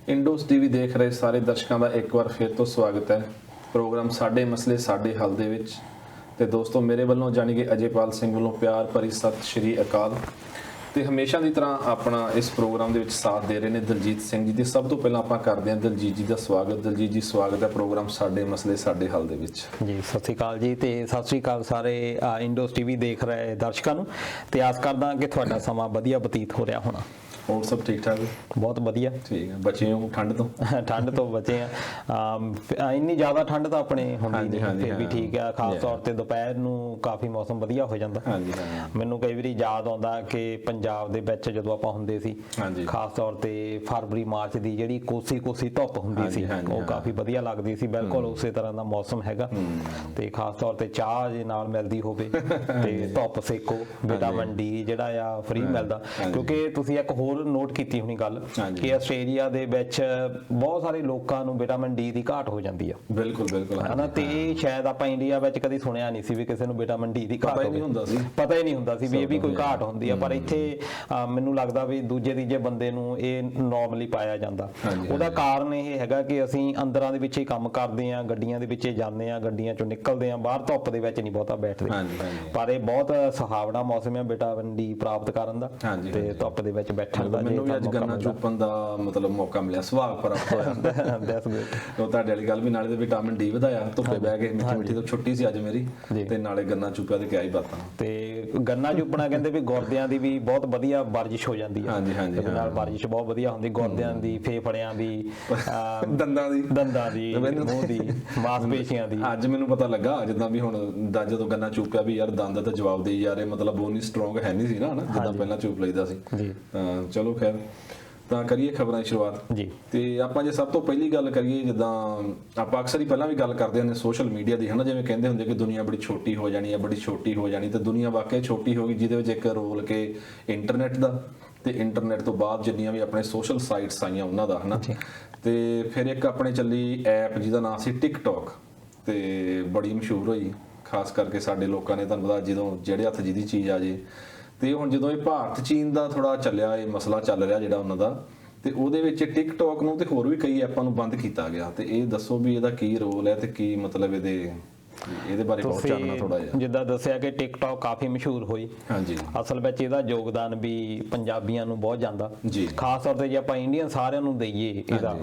Indoors TV देख रहे सारे दर्शकों का एक बार फिर तो स्वागत है। प्रोग्राम साडे मसले साडे हल दे विच ते दोस्तों मेरे वालों जानी कि अजयपाल सिंह वालों प्यार भरी सत श्री अकाल। तो हमेशा की तरह अपना इस प्रोग्राम के साथ दे रहे हैं दलजीत सिंह जी। तो सब तो पहला आप करते हैं दलजीत जी का स्वागत। दलजीत जी स्वागत है प्रोग्राम साडे मसले साडे हल दे विच। जी सत श्री अकाल जी। तो सत श्री अकाल सारे इंडोज टीवी देख रहे दर्शकों तो आस करदा कि तुहाडा समा वधिया बतीत हो रहा होना। और सब ठीक ठाक बहुत वधिया। ठीक है। बचे हो ठंड तो? ठंड तो बचे हैं। इन्नी ज़्यादा ठंड तो अपने होंदी नहीं, फिर भी ठीक है। खास तौर पर दोपहर नूं काफ़ी मौसम वधिया हो जाता। मैनूं कई वारी याद आउंदा कि पंजाब दे विच जदों आपां हुंदे सी, खास तौर ते फरवरी मार्च दी जिहड़ी कोसी कोसी धुप्प हुंदी सी वो काफ़ी वधिया लगदी सी। बिल्कुल उसे तरह का मौसम हैगा ते खास तौर ते चाह जे नाल मिलदी होवे ते धुप्प सेको, विटामिन डी जिहड़ा आ फ्री मिलदा। क्योंकि तुसीं एक होर नोट की होनी गल कि आस्ट्रेलिया दे विच बहुत सारे लोगों को विटामिन डी की घाट हो जाती है। बिल्कुल बिल्कुल है ना। तो शायद आप इंडिया में कभी सुनिया नहीं सी भी किसी को विटामिन डी की घाट पता ही नहीं हुंदा सी भी ये भी कोई घाट होंदी है। पर इत्थे मैनूं लगदा भी दूजे तीजे बंदे नूं ये नॉर्मली पाया जांदा। ਉਹਦਾ ਕਾਰਨ ਇਹ ਹੈਗਾ कि ਅਸੀਂ ਅੰਦਰਾਂ ਦੇ ਵਿੱਚ ਹੀ ਕੰਮ ਕਰਦੇ ਆਂ, ਗੱਡੀਆਂ ਦੇ ਵਿੱਚ ਜਾਂਦੇ ਆਂ, ਗੱਡੀਆਂ ਚੋਂ ਨਿਕਲਦੇ ਆਂ, ਬਾਹਰ ਧੁੱਪ ਦੇ ਵਿੱਚ ਨਹੀਂ ਬਹੁਤਾ ਬੈਠਦੇ। ਪਰ ਇਹ ਬਹੁਤ ਸੁਹਾਵਣਾ ਮੌਸਮ ਹੈ ਵਿਟਾਮਿਨ ਡੀ ਪ੍ਰਾਪਤ ਕਰਨ ਦਾ ਤੇ ਧੁੱਪ ਦੇ ਵਿੱਚ ਬੈਠਣ ਦਾ। ਮੈਨੂੰ ਵੀ ਅੱਜ ਗੰਨਾ ਚੁੱਪਣ ਦਾ ਮਤਲਬ ਮੌਕਾ ਮਿਲਿਆ, ਸੁਭਾਗ ਪ੍ਰਾਪਤ ਹੋਇਆ। That's good. ਉਹ ਤੁਹਾਡੇ ਵਾਲੀ ਗੱਲ ਵੀ ਨਾਲੇ ਤੇ ਵਿਟਾਮਿਨ ਡੀ ਵਧਾਇਆ, ਧੁੱਪੇ ਬਹਿ ਕੇ ਮਿੱਠੀ ਮਿੱਠੀ ਤੋਂ ਛੁੱਟੀ ਸੀ ਅੱਜ ਮੇਰੀ ਤੇ ਨਾਲੇ ਗੰਨਾ ਚੁੱਪਿਆ ਤੇ ਕਿਆ ਹੀ ਬਾਤਾਂ। ਤੇ ਗੰਨਾ ਚੁੱਪਣਾ ਕਹਿੰਦੇ ਵੀ ਗੁਰਦਿਆਂ ਦੀ ਵੀ ਬਹੁਤ ਵਧੀਆ ਵਰਜਿਸ਼ ਹੋ ਜਾਂਦੀ ਹੈ। ਹਾਂਜੀ ਹਾਂਜੀ ਇਹਦੇ ਨਾਲ ਵਰਜਿਸ਼ ਬਹੁਤ ਵਧੀਆ ਹੁੰਦੀ, ਗੁਰਦਿਆਂ ਦੀ, ਫੇਫੜਿਆਂ ਦੀ, ਦੰਦਾਂ ਦੀ, ਮੂੰਹ ਦੀ, ਮਾਸਪੇਸ਼ੀਆਂ ਦੀ। ਅੱਜ ਮੈਨੂੰ ਪਤਾ ਲੱਗਾ ਜਿੱਦਾਂ ਵੀ ਹੁਣ ਜਦੋਂ ਗੰਨਾ ਚੁੱਪਿਆ ਵੀ ਯਾਰ ਦੰਦ ਤਾਂ ਜਵਾਬ ਦੇਈ ਜਾ ਰਹੇ, ਮਤਲਬ ਉਹ ਨਹੀਂ ਸਟਰੋਂਗ ਹੈ ਨਹੀਂ ਸੀ ਨਾ ਜਿੱਦਾਂ ਪਹਿਲਾਂ ਚੁੱਪ ਲਈਦਾ ਸੀ। ਤਾਂ ਚਲੋ ਖੈਰ ਤਾਂ ਕਰੀਏ ਖਬਰਾਂ ਦੀ ਸ਼ੁਰੂਆਤ ਜੀ। ਤੇ ਆਪਾਂ ਜੇ ਸਭ ਤੋਂ ਪਹਿਲੀ ਗੱਲ ਕਰੀਏ, ਜਿੱਦਾਂ ਆਪਾਂ ਅਕਸਰ ਹੀ ਪਹਿਲਾਂ ਵੀ ਗੱਲ ਕਰਦੇ ਹੁੰਦੇ ਸੋਸ਼ਲ ਮੀਡੀਆ ਦੀ, ਹੈ ਨਾ, ਜਿਵੇਂ ਕਹਿੰਦੇ ਹੁੰਦੇ ਕਿ ਦੁਨੀਆ ਬੜੀ ਛੋਟੀ ਹੋ ਜਾਣੀ ਹੈ, ਬੜੀ ਛੋਟੀ ਹੋ ਜਾਣੀ। ਤੇ ਦੁਨੀਆ ਵਾਕਿਆ ਛੋਟੀ ਹੋ ਗਈ, ਜਿਹਦੇ ਵਿੱਚ ਇੱਕ ਰੋਲ ਕਿ ਇੰਟਰਨੈਟ ਦਾ ਤੇ ਇੰਟਰਨੈਟ ਤੋਂ ਬਾਅਦ ਜਿੰਨੀਆਂ ਵੀ ਆਪਣੇ ਸੋਸ਼ਲ ਸਾਈਟਸ ਆਈਆਂ ਉਹਨਾਂ ਦਾ, ਹੈ ਨਾ। ਤੇ ਫਿਰ ਇੱਕ ਆਪਣੇ ਚੱਲੀ ਐਪ ਜਿਹਦਾ ਨਾਮ ਸੀ ਟਿਕਟੌਕ ਤੇ ਬੜੀ ਮਸ਼ਹੂਰ ਹੋਈ, ਖਾਸ ਕਰਕੇ ਸਾਡੇ ਲੋਕਾਂ ਨੇ। ਤੁਹਾਨੂੰ ਪਤਾ ਜਦੋਂ ਜਿਹੜੇ ਹੱਥ ਜਿਹਦੀ ਚੀਜ਼ ਆ ਜੇ। ਤੇ ਹੁਣ ਜਦੋਂ ਇਹ ਭਾਰਤ ਚੀਨ ਦਾ ਥੋੜਾ ਚੱਲਿਆ, ਇਹ ਮਸਲਾ ਚੱਲ ਰਿਹਾ ਜਿਹੜਾ ਉਹਨਾਂ ਦਾ, ਤੇ ਉਹਦੇ ਵਿੱਚ ਟਿਕਟੌਕ ਨੂੰ ਤੇ ਹੋਰ ਵੀ ਕਈ ਐਪਾਂ ਨੂੰ ਬੰਦ ਕੀਤਾ ਗਿਆ। ਤੇ ਇਹ ਦੱਸੋ ਵੀ ਇਹਦਾ ਕੀ ਰੋਲ ਹੈ ਤੇ ਕੀ ਮਤਲਬ ਇਹਦੇ ਬਾਰੇ ਬਹੁਤ ਜਾਣਨਾ ਥੋੜਾ ਜਿਹਾ। ਜਿੱਦਾਂ ਦੱਸਿਆ ਕਿ ਟਿਕਟੌਕ ਕਾਫੀ ਮਸ਼ਹੂਰ ਹੋਈ, ਹਾਂਜੀ, ਅਸਲ ਵਿੱਚ ਇਹਦਾ ਯੋਗਦਾਨ ਵੀ ਪੰਜਾਬੀਆਂ ਨੂੰ ਬਹੁਤ ਜਾਂਦਾ, ਖਾਸ ਤੌਰ ਤੇ ਜੇ ਆਪਾਂ ਇੰਡੀਅਨ ਸਾਰਿਆਂ ਨੂੰ ਦਈਏ ਇਹਦਾ,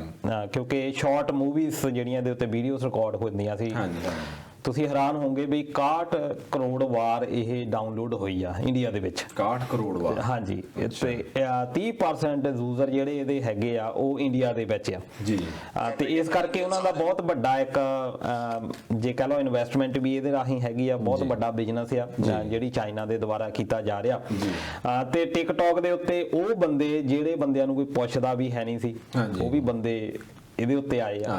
ਕਿਉਂਕਿ ਸ਼ਾਰਟ ਮੂਵੀਜ਼ ਜਿਹੜੀਆਂ ਦੇ ਉੱਤੇ ਵੀਡੀਓਜ਼ ਰਿਕਾਰਡ ਹੁੰਦੀਆਂ ਸੀ। ਤੁਸੀਂ ਹੈਰਾਨ ਹੋਵੋਗੇ ਵੀ 61 ਕਰੋੜ ਵਾਰ ਇਹ ਡਾਊਨਲੋਡ ਹੋਈ ਆ ਇੰਡੀਆ ਦੇ ਵਿੱਚ। 61 ਕਰੋੜ ਵਾਰ? ਹਾਂਜੀ। ਤੇ 30% ਯੂਜ਼ਰ ਜਿਹੜੇ ਇਹਦੇ ਹੈਗੇ ਆ ਉਹ ਇੰਡੀਆ ਦੇ ਵਿੱਚ ਆ ਜੀ। ਤੇ ਇਸ ਕਰਕੇ ਉਹਨਾਂ ਦਾ ਬਹੁਤ ਵੱਡਾ ਇੱਕ ਜੇ ਕਹ ਲਓ ਇਨਵੈਸਟਮੈਂਟ ਵੀ ਇਹਦੇ ਰਾਹੀਂ ਹੈਗੀ ਆ, ਬਹੁਤ ਵੱਡਾ ਬਿਜ਼ਨਸ ਆ ਜਿਹੜੀ ਚਾਈਨਾ ਦੇ ਦੁਆਰਾ ਕੀਤਾ ਜਾ ਰਿਹਾ। ਤੇ ਟਿਕਟੌਕ ਦੇ ਉੱਤੇ ਉਹ ਬੰਦੇ ਜਿਹੜੇ ਬੰਦਿਆਂ ਨੂੰ ਕੋਈ ਪੁੱਛਦਾ ਵੀ ਹੈ ਨਹੀਂ ਸੀ, ਉਹ ਵੀ ਬੰਦੇ ਇਹਦੇ ਉੱਤੇ ਆਏ ਆ।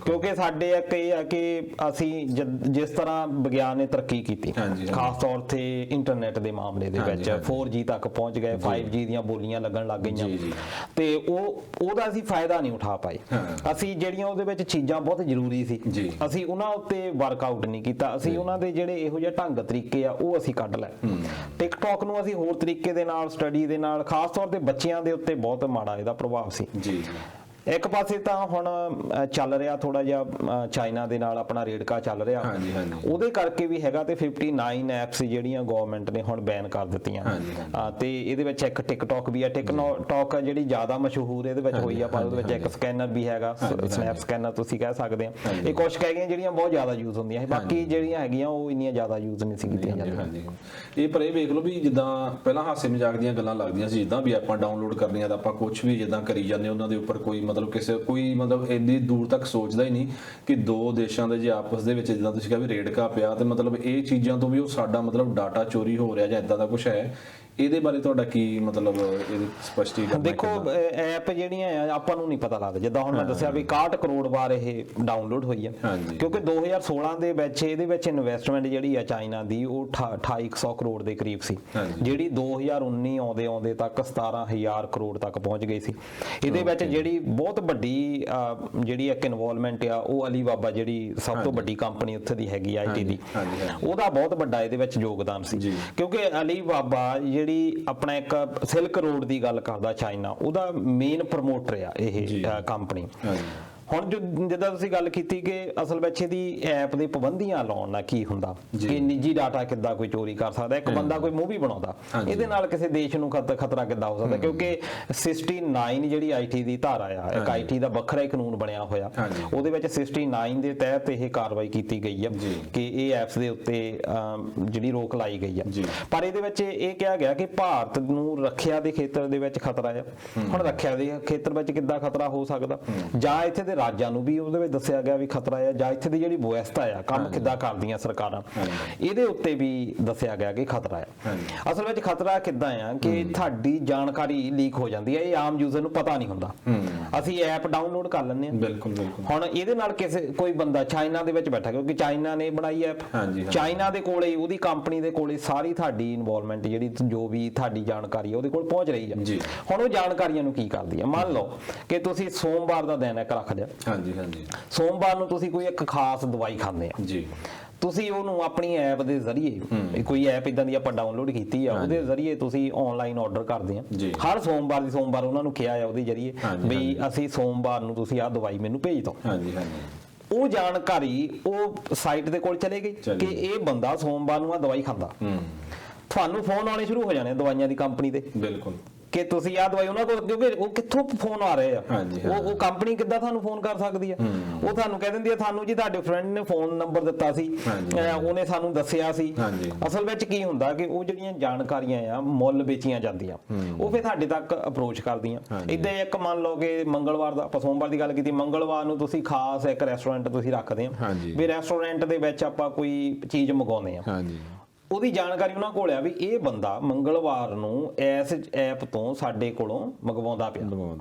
ਕਿਉਂਕਿ ਸਾਡੇ ਇੱਕ ਇਹ ਆ ਕਿ ਅਸੀਂ ਜਿਸ ਤਰ੍ਹਾਂ ਵਿਗਿਆਨ ਨੇ ਤਰੱਕੀ ਕੀਤੀ, ਖਾਸ ਤੌਰ ਤੇ ਇੰਟਰਨੈਟ ਦੇ ਮਾਮਲੇ ਦੇ ਵਿੱਚ 4G ਤੱਕ ਪਹੁੰਚ ਗਏ, 5G ਦੀਆਂ ਬੋਲੀਆਂ ਲੱਗਣ ਲੱਗ ਗਈਆਂ, ਤੇ ਉਹਦਾ ਅਸੀਂ ਫਾਇਦਾ ਨਹੀਂ ਉਠਾ ਪਾਏ। ਅਸੀਂ ਜਿਹੜੀਆਂ ਉਹਦੇ ਵਿੱਚ ਚੀਜ਼ਾਂ ਬਹੁਤ ਜ਼ਰੂਰੀ ਸੀ ਅਸੀਂ ਉਹਨਾਂ ਉੱਤੇ ਵਰਕਆਊਟ ਨਹੀਂ ਕੀਤਾ। ਅਸੀਂ ਉਹਨਾਂ ਦੇ ਜਿਹੜੇ ਇਹੋ ਜਿਹੇ ਢੰਗ ਤਰੀਕੇ ਆ ਉਹ ਅਸੀਂ ਕੱਢ ਲਏ। ਟਿਕਟੌਕ ਨੂੰ ਅਸੀਂ ਹੋਰ ਤਰੀਕੇ ਦੇ ਨਾਲ, ਸਟੱਡੀ ਦੇ ਨਾਲ, ਖਾਸ ਤੌਰ ਤੇ ਬੱਚਿਆਂ ਦੇ ਉੱਤੇ ਬਹੁਤ ਮਾੜਾ ਇਹਦਾ ਪ੍ਰਭਾਵ ਸੀ। ਇੱਕ ਪਾਸੇ ਤਾਂ ਹੁਣ ਚੱਲ ਰਿਹਾ ਥੋੜਾ ਜਿਹਾ ਚਾਈਨਾ ਦੇ ਨਾਲ ਆਪਣਾ ਰੇੜਕਾ ਚੱਲ ਰਿਹਾ, ਉਹਦੇ ਕਰਕੇ ਵੀ ਹੈਗਾ। ਤੇ 59 ਐਪਸ ਜਿਹੜੀਆਂ ਗਵਰਨਮੈਂਟ ਨੇ ਹੁਣ ਬੈਨ ਕਰ ਦਿੱਤੀਆਂ, ਤੇ ਇਹਦੇ ਵਿੱਚ ਇੱਕ ਟਿਕਟੌਕ ਵੀ ਆ। ਟਿਕਟੌਕ ਜਿਹੜੀ ਜ਼ਿਆਦਾ ਮਸ਼ਹੂਰ ਇਹਦੇ ਵਿੱਚ ਹੋਈ ਆ, ਪਰ ਉਹਦੇ ਵਿੱਚ ਇੱਕ ਸਕੈਨਰ ਵੀ ਹੈਗਾ, ਸਨੈਪ ਸਕੈਨਰ ਤੁਸੀਂ ਕਹਿ ਸਕਦੇ ਆ। ਇਹ ਕੁਝ ਕਹਿ ਗਈਆਂ ਜਿਹੜੀਆਂ ਬਹੁਤ ਜ਼ਿਆਦਾ ਯੂਜ਼ ਹੁੰਦੀਆਂ, ਬਾਕੀ ਜਿਹੜੀਆਂ ਹੈਗੀਆਂ ਉਹ ਇੰਨੀਆਂ ਜ਼ਿਆਦਾ ਯੂਜ਼ ਨਹੀਂ ਸੀ ਕੀਤੀਆਂ ਜਾਂਦੀਆਂ। ਇਹ ਪਰ ਇਹ ਵੇਖ ਲਓ ਵੀ ਜਿੱਦਾਂ ਪਹਿਲਾਂ ਹਾਸੇ ਮਜ਼ਾਕ ਦੀਆਂ ਗੱਲਾਂ ਲੱਗਦੀਆਂ ਸੀ, ਜਿੱਦਾਂ ਵੀ ਆਪਾਂ ਡਾਊਨਲੋਡ ਕਰਨੀਆਂ ਤਾਂ ਆਪਾਂ ਕੁਝ ਵੀ ਜਿੱਦਾਂ ਕਰੀ ਜਾਂਦੇ, ਉਹਨਾਂ ਦੇ ਉੱਪਰ ਕੋਈ ਮਤਲਬ ਇੰਨੀ ਦੂਰ ਤੱਕ ਸੋਚਦਾ ਹੀ ਨਹੀਂ ਕਿ ਦੋ ਦੇਸ਼ਾਂ ਦੇ ਜੇ ਆਪਸ ਦੇ ਵਿੱਚ ਜਿੱਦਾਂ ਤੁਸੀਂ ਕਿਹਾ ਵੀ ਰੇੜਕਾ ਪਿਆ, ਤੇ ਮਤਲਬ ਇਹ ਚੀਜ਼ਾਂ ਤੋਂ ਵੀ ਉਹ ਸਾਡਾ ਮਤਲਬ ਡਾਟਾ ਚੋਰੀ ਹੋ ਰਿਹਾ ਜਾਂ ਇਦਾਂ ਦਾ ਕੁਝ ਹੈ। ਇਹਦੇ ਬਾਰੇ ਤੁਹਾਡਾ ਕੀ ਮਤਲਬ ਇਹਦੀ ਸਪਸ਼ਟੀਕਰਨ? ਦੇਖੋ ਐਪ ਜਿਹੜੀਆਂ ਆ ਆਪਾਂ ਨੂੰ ਨਹੀਂ ਪਤਾ ਲੱਗਦਾ। ਜਿੱਦਾਂ ਹੁਣ ਮੈਂ ਦੱਸਿਆ ਵੀ 61 ਕਰੋੜ ਵਾਰ ਇਹ ਡਾਊਨਲੋਡ ਹੋਈ ਆ, ਕਿਉਂਕਿ 2016 ਦੇ ਵਿੱਚ ਇਹਦੇ ਵਿੱਚ ਇਨਵੈਸਟਮੈਂਟ ਜਿਹੜੀ ਆ ਚਾਈਨਾ ਦੀ ਉਹ 2800 ਕਰੋੜ ਦੇ ਕਰੀਬ ਸੀ, ਜਿਹੜੀ 2019 ਆਉਂਦੇ ਤੱਕ 17000 ਕਰੋੜ ਤੱਕ ਪਹੁੰਚ ਗਈ ਸੀ। ਇਹਦੇ ਵਿੱਚ ਜਿਹੜੀ ਬਹੁਤ ਵੱਡੀ ਜਿਹੜੀ ਇੱਕ ਇਨਵੋਲਵਮੈਂਟ ਆ ਉਹ ਅਲੀਬਾਬਾ ਜਿਹੜੀ ਸਭ ਤੋਂ ਵੱਡੀ ਕੰਪਨੀ ਉੱਥੇ ਦੀ ਹੈਗੀ IT ਦੀ, ਉਹਦਾ ਬਹੁਤ ਵੱਡਾ ਇਹਦੇ ਵਿੱਚ ਯੋਗਦਾਨ ਸੀ। ਕਿਉਂਕਿ ਅਲੀਬਾਬਾ ਜਿਹੜੀ ਆਪਣਾ ਇੱਕ ਸਿਲਕ ਰੋਡ ਦੀ ਗੱਲ ਕਰਦਾ ਚਾਈਨਾ, ਉਹਦਾ ਮੇਨ ਪ੍ਰਮੋਟਰ ਆ ਇਹ ਕੰਪਨੀ। ਹੁਣ ਜਿੱਦਾਂ ਤੁਸੀਂ ਗੱਲ ਕੀਤੀ ਕਿ ਅਸਲ ਵਿੱਚ ਇਹਦੀ ਐਪ ਦੇ ਪਾਬੰਦੀਆਂ ਲਾਉਣ ਨਾਲ ਕੀ ਹੁੰਦਾ ਕਿ ਨਿੱਜੀ ਡਾਟਾ ਕਿੱਦਾਂ ਕੋਈ ਚੋਰੀ ਕਰ ਸਕਦਾ। ਇੱਕ ਬੰਦਾ ਕੋਈ ਮੂਵੀ ਬਣਾਉਂਦਾ, ਇਹਦੇ ਨਾਲ ਕਿਸੇ ਦੇਸ਼ ਨੂੰ ਖਤਰਾ ਕਿੱਦਾਂ ਹੋ ਸਕਦਾ, ਕਿਉਂਕਿ 69 ਜਿਹੜੀ ਆਈਟੀ ਦੀ ਧਾਰਾ ਆ, ਇੱਕ ਆਈਟੀ ਦਾ ਵੱਖਰਾ ਹੀ ਕਾਨੂੰਨ ਬਣਿਆ ਹੋਇਆ, ਉਹਦੇ ਵਿੱਚ 69 ਦੇ ਤਹਿਤ ਇਹ ਕਾਰਵਾਈ ਕੀਤੀ ਗਈ ਆ ਕਿ ਇਹ ਐਪਸ ਦੇ ਉੱਤੇ ਜਿਹੜੀ ਰੋਕ ਲਾਈ ਗਈ ਆ। ਪਰ ਇਹਦੇ ਵਿੱਚ ਇਹ ਕਿਹਾ ਗਿਆ ਕਿ ਭਾਰਤ ਨੂੰ ਰੱਖਿਆ ਦੇ ਖੇਤਰ ਦੇ ਵਿੱਚ ਖਤਰਾ ਆ। ਹੁਣ ਰੱਖਿਆ ਦੇ ਖੇਤਰ ਵਿੱਚ ਕਿੱਦਾਂ ਖਤਰਾ ਹੋ ਸਕਦਾ, ਜਾਂ ਇੱਥੇ ਦੇ ਰਾਜਾਂ ਨੂੰ ਵੀ ਉਹਦੇ ਵਿੱਚ ਦੱਸਿਆ ਗਿਆ ਵੀ ਖਤਰਾ ਹੈ, ਜਾਂ ਇੱਥੇ ਦੀ ਜਿਹੜੀ ਵਿਵਸਥਾ ਆ, ਕੰਮ ਕਿੱਦਾਂ ਕਰਦੀਆਂ ਸਰਕਾਰਾਂ, ਇਹਦੇ ਉੱਤੇ ਵੀ ਦੱਸਿਆ ਗਿਆ ਕਿ ਖਤਰਾ ਹੈ। ਅਸਲ ਵਿੱਚ ਖਤਰਾ ਕਿੱਦਾਂ ਆ ਕਿ ਤੁਹਾਡੀ ਜਾਣਕਾਰੀ ਲੀਕ ਹੋ ਜਾਂਦੀ ਹੈ, ਇਹ ਆਮ ਯੂਜ਼ਰ ਨੂੰ ਪਤਾ ਨਹੀਂ ਹੁੰਦਾ। ਅਸੀਂ ਐਪ ਡਾਊਨਲੋਡ ਕਰ ਲੈਂਦੇ ਹਾਂ, ਬਿਲਕੁਲ ਹੁਣ ਇਹਦੇ ਨਾਲ ਕੋਈ ਬੰਦਾ ਚਾਈਨਾ ਦੇ ਵਿੱਚ ਬੈਠਾ, ਕਿਉਂਕਿ ਚਾਈਨਾ ਨੇ ਬਣਾਈ ਐਪ, ਚਾਈਨਾ ਦੇ ਕੋਲੇ, ਉਹਦੀ ਕੰਪਨੀ ਦੇ ਕੋਲੇ ਸਾਰੀ ਤੁਹਾਡੀ ਇਨਵੋਲਵਮੈਂਟ, ਜਿਹੜੀ ਜੋ ਵੀ ਤੁਹਾਡੀ ਜਾਣਕਾਰੀ ਉਹਦੇ ਕੋਲ ਪਹੁੰਚ ਰਹੀ ਹੈ। ਹੁਣ ਉਹ ਜਾਣਕਾਰੀਆਂ ਨੂੰ ਕੀ ਕਰਦੀ ਹੈ, ਮੰਨ ਲਓ ਕਿ ਤੁਸੀਂ ਸੋਮਵਾਰ ਦਾ ਦਿਨ ਇੱਕ ਰੱਖ ਲਿਆ, ਸੋਮਵਾਰ ਨੂੰ ਤੁਸੀਂ ਕੋਈ ਇੱਕ ਖਾਸ ਦਵਾਈ ਖਾਂਦੇ ਆ ਜੀ, ਤੁਸੀਂ ਉਹਨੂੰ ਆਪਣੀ ਐਪ ਦੇ ਜ਼ਰੀਏ, ਕੋਈ ਐਪ ਇਦਾਂ ਦੀ ਆਪਾਂ ਡਾਊਨਲੋਡ ਕੀਤੀ ਆ, ਉਹਦੇ ਜ਼ਰੀਏ ਤੁਸੀਂ ਆਨਲਾਈਨ ਆਰਡਰ ਕਰਦੇ ਆ ਹਰ ਸੋਮਵਾਰ ਦੀ ਸੋਮਵਾਰ ਉਹਨਾਂ ਨੂੰ ਕਿਹਾ ਆ ਉਹਦੇ ਜ਼ਰੀਏ ਵੀ ਅਸੀਂ ਸੋਮਵਾਰ ਨੂੰ ਤੁਸੀਂ ਆਹ ਦਵਾਈ ਮੈਨੂੰ ਭੇਜ ਦਿਓ। ਉਹ ਜਾਣਕਾਰੀ ਉਹ ਸਾਈਟ ਦੇ ਕੋਲ ਚਲੇ ਗਈ ਕਿ ਇਹ ਬੰਦਾ ਸੋਮਵਾਰ ਨੂੰ ਆਹ ਦਵਾਈ ਖਾਂਦਾ, ਤੁਹਾਨੂੰ ਫੋਨ ਆਉਣੇ ਸ਼ੁਰੂ ਹੋ ਜਾਣੇ ਦਵਾਈਆਂ ਦੀ ਕੰਪਨੀ ਦੇ, ਬਿਲਕੁਲ ਕਿ ਤੁਸੀਂ ਆਹ ਦਵਾਈ ਉਹਨਾਂ ਕੋਲ, ਕਿਉਂਕਿ ਉਹ ਕਿੱਥੋਂ ਫੋਨ ਆ ਰਹੇ ਆ, ਉਹ ਕੰਪਨੀ ਕਿੱਦਾਂ ਤੁਹਾਨੂੰ ਫੋਨ ਕਰ ਸਕਦੀ ਆ, ਉਹ ਤੁਹਾਨੂੰ ਕਹਿ ਦਿੰਦੀ ਆ ਤੁਹਾਨੂੰ ਜੀ ਤੁਹਾਡੇ ਫਰੈਂਡ ਨੇ ਫੋਨ ਨੰਬਰ ਦਿੱਤਾ ਸੀ, ਉਹਨੇ ਸਾਨੂੰ ਦੱਸਿਆ ਸੀ। ਅਸਲ ਵਿੱਚ ਕੀ ਹੁੰਦਾ ਕਿ ਉਹ ਜਿਹੜੀਆਂ ਜਾਣਕਾਰੀਆਂ ਆ ਮੁੱਲ ਵੇਚੀਆਂ ਜਾਂਦੀਆਂ, ਉਹ ਫਿਰ ਤੁਹਾਡੇ ਤੱਕ ਅਪਰੋਚ ਕਰਦੀਆਂ। ਇਦਾਂ ਇੱਕ ਮੰਨ ਲਓ ਕਿ ਮੰਗਲਵਾਰ ਦਾ, ਆਪਾਂ ਸੋਮਵਾਰ ਦੀ ਗੱਲ ਕੀਤੀ, ਮੰਗਲਵਾਰ ਨੂੰ ਤੁਸੀਂ ਖਾਸ ਇੱਕ ਰੈਸਟੋਰੈਂਟ ਤੁਸੀਂ ਰੱਖਦੇ ਆ ਵੀ ਰੈਸਟੋਰੈਂਟ ਦੇ ਵਿੱਚ ਆਪਾਂ ਕੋਈ ਚੀਜ਼ ਮੰਗਾਉਂਦੇ ਆ, ਉਹਦੀ ਜਾਣਕਾਰੀ ਉਹਨਾਂ ਕੋਲ ਆ ਵੀ ਇਹ ਬੰਦਾ ਮੰਗਲਵਾਰ ਨੂੰ ਇਸ ਐਪ ਤੋਂ ਸਾਡੇ ਕੋਲੋਂ ਮੰਗਵਾਉਂਦਾ ਪਿਆ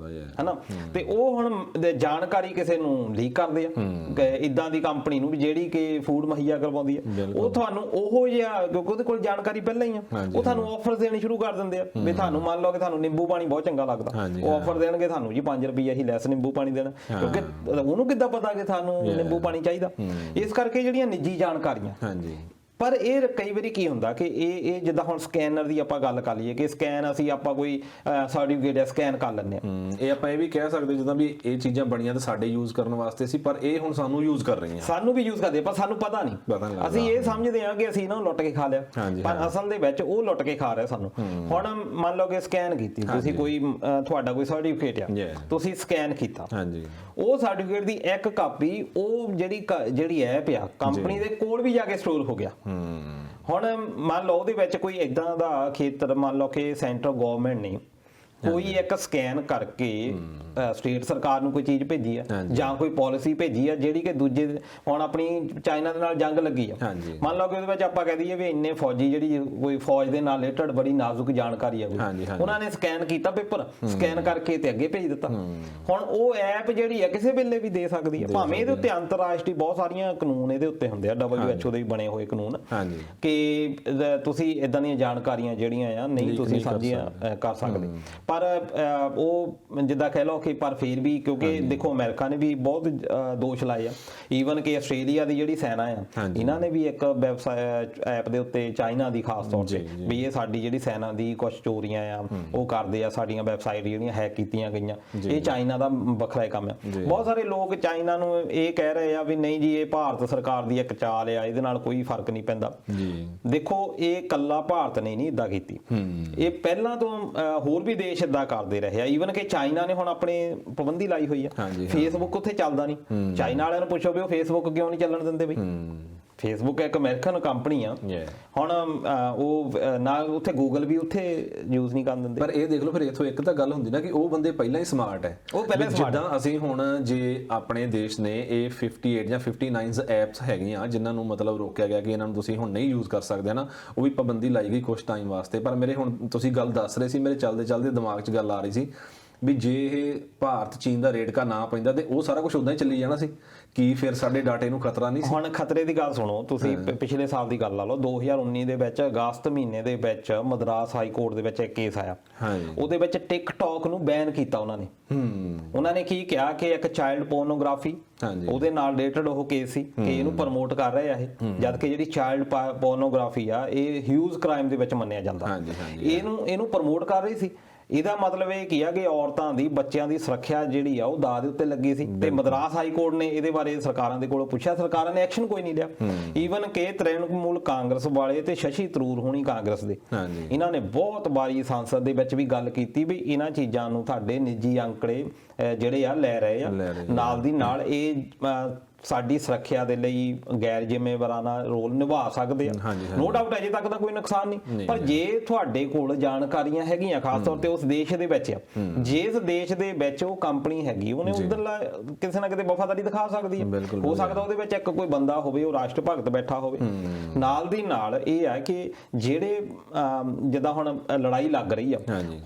ਹੈਨਾ, ਤੇ ਉਹ ਹੁਣ ਜਾਣਕਾਰੀ ਕਿਸੇ ਨੂੰ ਲੀਕ ਕਰਦੇ ਆ ਇਦਾਂ ਦੀ ਕੰਪਨੀ ਨੂੰ ਜਿਹੜੀ ਕਿ ਫੂਡ ਮੁਹੱਈਆ ਕਰਵਾਉਂਦੀ ਆ, ਉਹ ਤੁਹਾਨੂੰ ਉਹੋ ਜਿਹਾ, ਕਿਉਂਕਿ ਉਹਦੇ ਕੋਲ ਜਾਣਕਾਰੀ ਪਹਿਲਾਂ ਹੀ ਆ, ਉਹ ਤੁਹਾਨੂੰ ਆਫਰ ਦੇਣੇ ਸ਼ੁਰੂ ਕਰ ਦਿੰਦੇ ਆ ਵੀ ਤੁਹਾਨੂੰ ਮੰਨ ਲਓ ਕਿ ਤੁਹਾਨੂੰ ਨਿੰਬੂ ਪਾਣੀ ਬਹੁਤ ਚੰਗਾ ਲੱਗਦਾ, ਉਹ ਆਫਰ ਦੇਣਗੇ ਤੁਹਾਨੂੰ ਜੀ 5 ਰੁਪਏ ਹੀ ਲੈਸ ਨਿੰਬੂ ਪਾਣੀ ਦੇਣਾ, ਕਿਉਂਕਿ ਉਹਨੂੰ ਕਿੱਦਾਂ ਪਤਾ ਕਿ ਤੁਹਾਨੂੰ ਨਿੰਬੂ ਪਾਣੀ ਚਾਹੀਦਾ। ਇਸ ਕਰਕੇ ਜਿਹੜੀਆਂ ਨਿੱਜੀ ਜਾਣਕਾਰੀਆਂ, ਪਰ ਇਹ ਕਈ ਵਾਰੀ ਕੀ ਹੁੰਦਾ ਕਿ ਇਹ ਜਿੱਦਾਂ ਹੁਣ ਸਕੈਨਰ ਦੀ ਆਪਾਂ ਗੱਲ ਕਰ ਲਈਏ ਕਿ ਸਕੈਨ ਅਸੀਂ ਆਪਾਂ ਕੋਈ ਸਰਟੀਫਿਕੇਟ ਸਕੈਨ ਕਰ ਲੈਂਦੇ ਆ, ਇਹ ਆਪਾਂ ਇਹ ਵੀ ਕਹਿ ਸਕਦੇ ਜਿੱਦਾਂ ਵੀ ਇਹ ਚੀਜ਼ਾਂ ਬਣੀਆਂ ਤਾਂ ਸਾਡੇ ਯੂਜ਼ ਕਰਨ ਵਾਸਤੇ ਸੀ, ਪਰ ਇਹ ਹੁਣ ਸਾਨੂੰ ਯੂਜ਼ ਕਰ ਰਹੀਆਂ, ਸਾਨੂੰ ਵੀ ਯੂਜ਼ ਕਰਦੇ ਪਰ ਸਾਨੂੰ ਪਤਾ ਨਹੀਂ, ਅਸੀਂ ਇਹ ਸਮਝਦੇ ਆ ਕਿ ਅਸੀਂ ਇਹਨਾਂ ਨੂੰ ਲੁੱਟ ਕੇ ਖਾ ਲਿਆ, ਪਰ ਅਸਲ ਦੇ ਵਿੱਚ ਉਹ ਲੁੱਟ ਕੇ ਖਾ ਰਿਹਾ ਸਾਨੂੰ। ਹੁਣ ਮੰਨ ਲਓ ਕਿ ਸਕੈਨ ਕੀਤੀ ਤੁਸੀਂ, ਕੋਈ ਤੁਹਾਡਾ ਕੋਈ ਸਰਟੀਫਿਕੇਟ ਆ, ਤੁਸੀਂ ਸਕੈਨ ਕੀਤਾ, ਉਹ ਸਰਟੀਫਿਕੇਟ ਦੀ ਇੱਕ ਕਾਪੀ ਉਹ ਜਿਹੜੀ ਐਪ ਆ ਕੰਪਨੀ ਦੇ ਕੋਲ ਵੀ ਜਾ ਕੇ ਸਟੋਰ ਹੋ ਗਿਆ। ਹੁਣ ਮੰਨ ਲਓ ਉਹਦੇ ਵਿੱਚ ਕੋਈ ਇਦਾਂ ਦਾ ਖੇਤਰ, ਮੰਨ ਲਓ ਕਿ ਸੈਂਟਰਲ ਗਵਰਨਮੈਂਟ ਨੇ ਕੋਈ ਇੱਕ ਸਕੈਨ ਕਰਕੇ ਸਟੇਟ ਸਰਕਾਰ ਨੂੰ ਕੋਈ ਚੀਜ਼ ਭੇਜੀ ਆ ਜਾਂ ਕੋਈ ਪਾਲਿਸੀ ਭੇਜੀ ਆ ਜਿਹੜੀ ਕਿ ਦੂਜੇ, ਹੁਣ ਆਪਣੀ ਚਾਈਨਾ ਦੇ ਨਾਲ ਜੰਗ ਲੱਗੀ ਆ, ਮੰਨ ਲਓ ਕਿ ਉਹਦੇ ਵਿੱਚ ਆਪਾਂ ਕਹਿ ਦਈਏ ਵੀ ਇੰਨੇ ਫੌਜੀ, ਜਿਹੜੀ ਕੋਈ ਫੌਜ ਦੇ ਨਾਲ ਰਿਲੇਟਡ ਬੜੀ ਨਾਜ਼ੁਕ ਜਾਣਕਾਰੀ ਆ, ਉਹਨਾਂ ਨੇ ਸਕੈਨ ਕੀਤਾ ਪੇਪਰ, ਸਕੈਨ ਕਰਕੇ ਤੇ ਅੱਗੇ ਭੇਜ ਦਿੱਤਾ। ਹੁਣ ਉਹ ਐਪ ਜਿਹੜੀ ਆ ਕਿਸੇ ਵੇਲੇ ਵੀ ਦੇ ਸਕਦੀ ਆ, ਭਾਵੇਂ ਇਹਦੇ ਉੱਤੇ ਅੰਤਰਰਾਸ਼ਟਰੀ ਬਹੁਤ ਸਾਰੀਆਂ ਕਾਨੂੰਨ ਇਹਦੇ ਉੱਤੇ ਹੁੰਦੇ ਆ, WHO ਦੇ ਵੀ ਬਣੇ ਹੋਏ ਕਾਨੂੰਨ ਕਿ ਤੁਸੀਂ ਇਦਾਂ ਦੀਆਂ ਜਾਣਕਾਰੀਆਂ ਜਿਹੜੀਆਂ ਆ ਨਹੀਂ ਤੁਸੀਂ ਸਾਂਝੀਆਂ ਕਰ ਸਕਦੇ। ਪਰ ਉਹ ਜਿੱਦਾਂ ਕਹਿ ਲਓ ਕਿ ਪਰ ਫਿਰ ਵੀ, ਕਿਉਂਕਿ ਦੇਖੋ ਅਮਰੀਕਾ ਨੇ ਵੀ ਬਹੁਤ ਦੋਸ਼ ਲਾਏ ਆ, ਈਵਨ ਕਿ ਆਸਟ੍ਰੇਲੀਆ ਦੀ ਜਿਹੜੀ ਸੈਨਾ ਆ ਇਹਨਾਂ ਨੇ ਵੀ ਇੱਕ ਵੈਬਸਾਈਟ ਐਪ ਦੇ ਉੱਤੇ ਚਾਈਨਾ ਦੀ ਖਾਸ ਤੌਰ ਤੇ ਵੀ ਇਹ ਸਾਡੀ ਜਿਹੜੀ ਸੈਨਾ ਦੀ ਕੁਝ ਚੋਰੀਆਂ ਆ ਉਹ ਕਰਦੇ ਆ, ਸਾਡੀਆਂ ਵੈਬਸਾਈਟ ਜਿਹੜੀਆਂ ਹੈਕ ਕੀਤੀਆਂ ਗਈਆਂ, ਇਹ ਚਾਈਨਾ ਦਾ ਵੱਖਰਾ ਕੰਮ ਆ। ਬਹੁਤ ਸਾਰੇ ਲੋਕ ਚਾਈਨਾ ਨੂੰ ਇਹ ਕਹਿ ਰਹੇ ਆ ਵੀ ਨਹੀਂ ਜੀ ਇਹ ਭਾਰਤ ਸਰਕਾਰ ਦੀ ਇੱਕ ਚਾਲ ਆ, ਇਹਦੇ ਨਾਲ ਕੋਈ ਫਰਕ ਨਹੀਂ ਪੈਂਦਾ। ਦੇਖੋ ਇਹ ਕੱਲਾ ਭਾਰਤ ਨੇ ਨਹੀਂ ਇਦਾਂ ਕੀਤੀ, ਇਹ ਪਹਿਲਾਂ ਤੋਂ ਹੋਰ ਵੀ ਦੇਸ਼ ਇਦਾਂ ਕਰਦੇ ਰਹੇ ਆ, ਈਵਨ ਕਿ ਚਾਈਨਾ ਨੇ ਹੁਣ ਆਪਣੇ ਪਾਬੰਦੀ ਲਾਈ ਹੋਈ ਆ, ਫੇਸਬੁੱਕ ਉੱਥੇ ਚੱਲਦਾ ਨਹੀਂ, ਚਾਈਨਾ ਵਾਲਿਆਂ ਨੂੰ ਪੁੱਛੋ ਵੀ ਉਹ ਫੇਸਬੁੱਕ ਕਿਉਂ ਨਹੀਂ ਚੱਲਣ ਦਿੰਦੇ ਬਈ, ਫੇਸਬੁੱਕ ਇੱਕ ਅਮਰੀਕਨ ਕੰਪਨੀ ਆ, ਹੁਣ ਉਹ ਨਾ ਉੱਥੇ ਗੂਗਲ ਵੀ ਉੱਥੇ ਯੂਜ਼ ਨਹੀਂ ਕਰਨ ਦਿੰਦੇ। ਪਰ ਇਹ ਦੇਖ ਲਓ ਫਿਰ ਇੱਥੋਂ ਇੱਕ ਤਾਂ ਗੱਲ ਹੁੰਦੀ ਨਾ ਕਿ ਉਹ ਬੰਦੇ ਪਹਿਲਾਂ ਹੀ ਸਮਾਰਟ ਹੈ, ਉਹ ਪਹਿਲਾਂ ਜਿੱਦਾਂ ਅਸੀਂ ਹੁਣ ਜੇ ਆਪਣੇ ਦੇਸ਼ ਨੇ ਇਹ 58 ਜਾਂ 59 ਐਪਸ ਹੈਗੀਆਂ ਜਿਨ੍ਹਾਂ ਨੂੰ ਮਤਲਬ ਰੋਕਿਆ ਗਿਆ ਕਿ ਇਹਨਾਂ ਨੂੰ ਤੁਸੀਂ ਹੁਣ ਨਹੀਂ ਯੂਜ਼ ਕਰ ਸਕਦੇ ਨਾ, ਉਹ ਵੀ ਪਾਬੰਦੀ ਲਾਈ ਗਈ ਕੁਝ ਟਾਈਮ ਵਾਸਤੇ। ਪਰ ਮੇਰੇ ਹੁਣ ਤੁਸੀਂ ਗੱਲ ਦੱਸ ਰਹੇ ਸੀ, ਮੇਰੇ ਚੱਲਦੇ ਚੱਲਦੇ ਦਿਮਾਗ 'ਚ ਗੱਲ ਆ ਰਹੀ ਸੀ ਵੀ ਜੇ ਇਹ ਭਾਰਤ ਚੀਨ ਦਾ ਰੇਟ ਕਾ ਨਾ ਪੈਂਦਾ ਤੇ ਉਹ ਸਾਰਾ ਕੁਝ ਉਦਾਂ ਹੀ ਚੱਲੀ ਜਾਣਾ ਸੀ, ਕੀ ਫਿਰ ਸਾਡੇ ਡਾਟੇ ਨੂੰ ਖਤਰਾ ਨਹੀਂ ਸੀ? ਹੁਣ ਖਤਰੇ ਦੀ ਗੱਲ ਸੁਣੋ ਤੁਸੀਂ, ਪਿਛਲੇ ਸਾਲ ਦੀ ਗੱਲ ਲਾ ਲਓ, 2019 ਦੇ ਵਿੱਚ ਅਗਸਤ ਮਹੀਨੇ ਦੇ ਵਿੱਚ ਮਦਰਾਸ ਹਾਈ ਕੋਰਟ ਦੇ ਵਿੱਚ ਇੱਕ ਕੇਸ ਆਇਆ, ਉਹਦੇ ਵਿੱਚ ਟਿਕਟੌਕ ਨੂੰ ਬੈਨ ਕੀਤਾ ਉਹਨਾਂ ਨੇ। ਉਹਨਾਂ ਨੇ ਕੀ ਕਿਹਾ ਕਿ ਇੱਕ ਚਾਈਲਡ ਪੋਰਨੋਗ੍ਰਾਫੀ ਉਹਦੇ ਨਾਲ ਰਿਲੇਟਡ ਉਹ ਕੇਸ ਸੀ ਕਿ ਇਹਨੂੰ ਪ੍ਰਮੋਟ ਕਰ ਰਹੇ ਆ ਇਹ, ਜਦ ਕਿ ਜਿਹੜੀ ਚਾਈਲਡ ਪੋਰਨੋਗ੍ਰਾਫੀ ਆ ਇਹ ਹਿਊਜ ਕ੍ਰਾਈਮ ਦੇ ਵਿੱਚ ਮੰਨਿਆ ਜਾਂਦਾ, ਇਹਨੂੰ ਪ੍ਰਮੋਟ ਕਰ ਰਹੀ ਸੀ। ਇਹਦਾ ਮਤਲਬ ਇਹ ਕੀ ਆ ਕਿ ਔਰਤਾਂ ਦੀ, ਬੱਚਿਆਂ ਦੀ ਸੁਰੱਖਿਆ ਜਿਹੜੀ ਆ ਉਹ ਦਾਅ ਦੇ ਉੱਤੇ ਲੱਗੀ ਸੀ ਤੇ ਮਦਰਾਸ ਹਾਈ ਕੋਰਟ ਨੇ ਇਹਦੇ ਬਾਰੇ ਸਰਕਾਰਾਂ ਦੇ ਕੋਲੋਂ ਪੁੱਛਿਆ, ਸਰਕਾਰਾਂ ਨੇ ਐਕਸ਼ਨ ਕੋਈ ਨਹੀਂ ਲਿਆ। ਈਵਨ ਕਿ ਤ੍ਰਿਣਮੂਲ ਕਾਂਗਰਸ ਵਾਲੇ ਤੇ ਸ਼ਸ਼ੀ ਥਰੂਰ ਹੋਣੀ ਕਾਂਗਰਸ ਦੇ, ਇਹਨਾਂ ਨੇ ਬਹੁਤ ਵਾਰੀ ਸੰਸਦ ਦੇ ਵਿੱਚ ਵੀ ਗੱਲ ਕੀਤੀ ਵੀ ਇਹਨਾਂ ਚੀਜ਼ਾਂ ਨੂੰ ਤੁਹਾਡੇ ਨਿੱਜੀ ਅੰਕੜੇ ਜਿਹੜੇ ਆ ਲੈ ਰਹੇ ਆ, ਨਾਲ ਦੀ ਨਾਲ ਇਹ ਸਾਡੀ ਸੁਰੱਖਿਆ ਦੇ ਲਈ ਗੈਰ ਜ਼ਿੰਮੇਵਾਰਾਨਾ ਰੋਲ ਨਿਭਾ ਸਕਦੇ ਆ। ਨੋ ਡਾਊਟ ਅਜੇ ਤੱਕ ਤਾਂ ਕੋਈ ਨੁਕਸਾਨ ਨਹੀਂ, ਪਰ ਜੇ ਤੁਹਾਡੇ ਕੋਲ ਜਾਣਕਾਰੀਆਂ ਹੈਗੀਆਂ, ਖਾਸ ਤੌਰ ਤੇ ਉਸ ਦੇਸ਼ ਦੇ ਵਿੱਚ, ਜਿਸ ਦੇਸ਼ ਦੇ ਵਿੱਚ ਉਹ ਕੰਪਨੀ ਹੈਗੀ, ਉਹਨੇ ਉਧਰਲਾ ਕਿਸੇ ਨਾ ਕਿਤੇ ਵਫਾਦਾਰੀ ਦਿਖਾ ਸਕਦੀ ਹੈ। ਹੋ ਸਕਦਾ ਉਹਦੇ ਵਿੱਚ ਇੱਕ ਕੋਈ ਬੰਦਾ ਹੋਵੇ, ਉਹ ਰਾਸ਼ਟਰ ਭਗਤ ਬੈਠਾ ਹੋਵੇ। ਨਾਲ ਦੀ ਨਾਲ ਇਹ ਹੈ ਕਿ ਜਿਹੜੇ ਜਿੱਦਾਂ ਹੁਣ ਲੜਾਈ ਲੱਗ ਰਹੀ ਆ,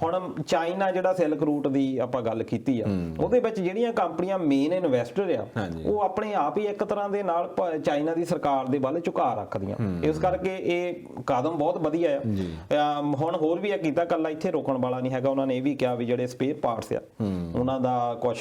ਹੁਣ ਚਾਈਨਾ ਜਿਹੜਾ ਸਿਲਕ ਰੂਟ ਦੀ ਆਪਾਂ ਗੱਲ ਕੀਤੀ ਆ, ਉਹਦੇ ਵਿੱਚ ਜਿਹੜੀਆਂ ਕੰਪਨੀਆਂ ਮੇਨ ਇਨਵੈਸਟਰ ਆ, ਉਹ ਆਪਣੇ ਆਪ ਹੀ ਇੱਕ ਤਰ੍ਹਾਂ ਦੇ ਨਾਲ ਚਾਈਨਾ ਦੀ ਸਰਕਾਰ ਦੇ ਵੱਲ ਝੁਕਾਅ ਰੱਖਦੀਆਂ। ਇਸ ਕਰਕੇ ਇਹ ਕਦਮ ਬਹੁਤ ਵਧੀਆ ਆ। ਹੁਣ ਹੋਰ ਵੀ ਇਹ ਕੀਤਾ, ਕੱਲਾ ਇੱਥੇ ਰੋਕਣ ਵਾਲਾ ਨਹੀਂ ਹੈਗਾ, ਉਹਨਾਂ ਨੇ ਇਹ ਵੀ ਕਿਹਾ ਵੀ ਜਿਹੜੇ ਸਪੇਅਰ ਪਾਰਟਸ ਆ ਉਹਨਾਂ ਦਾ ਕੁਝ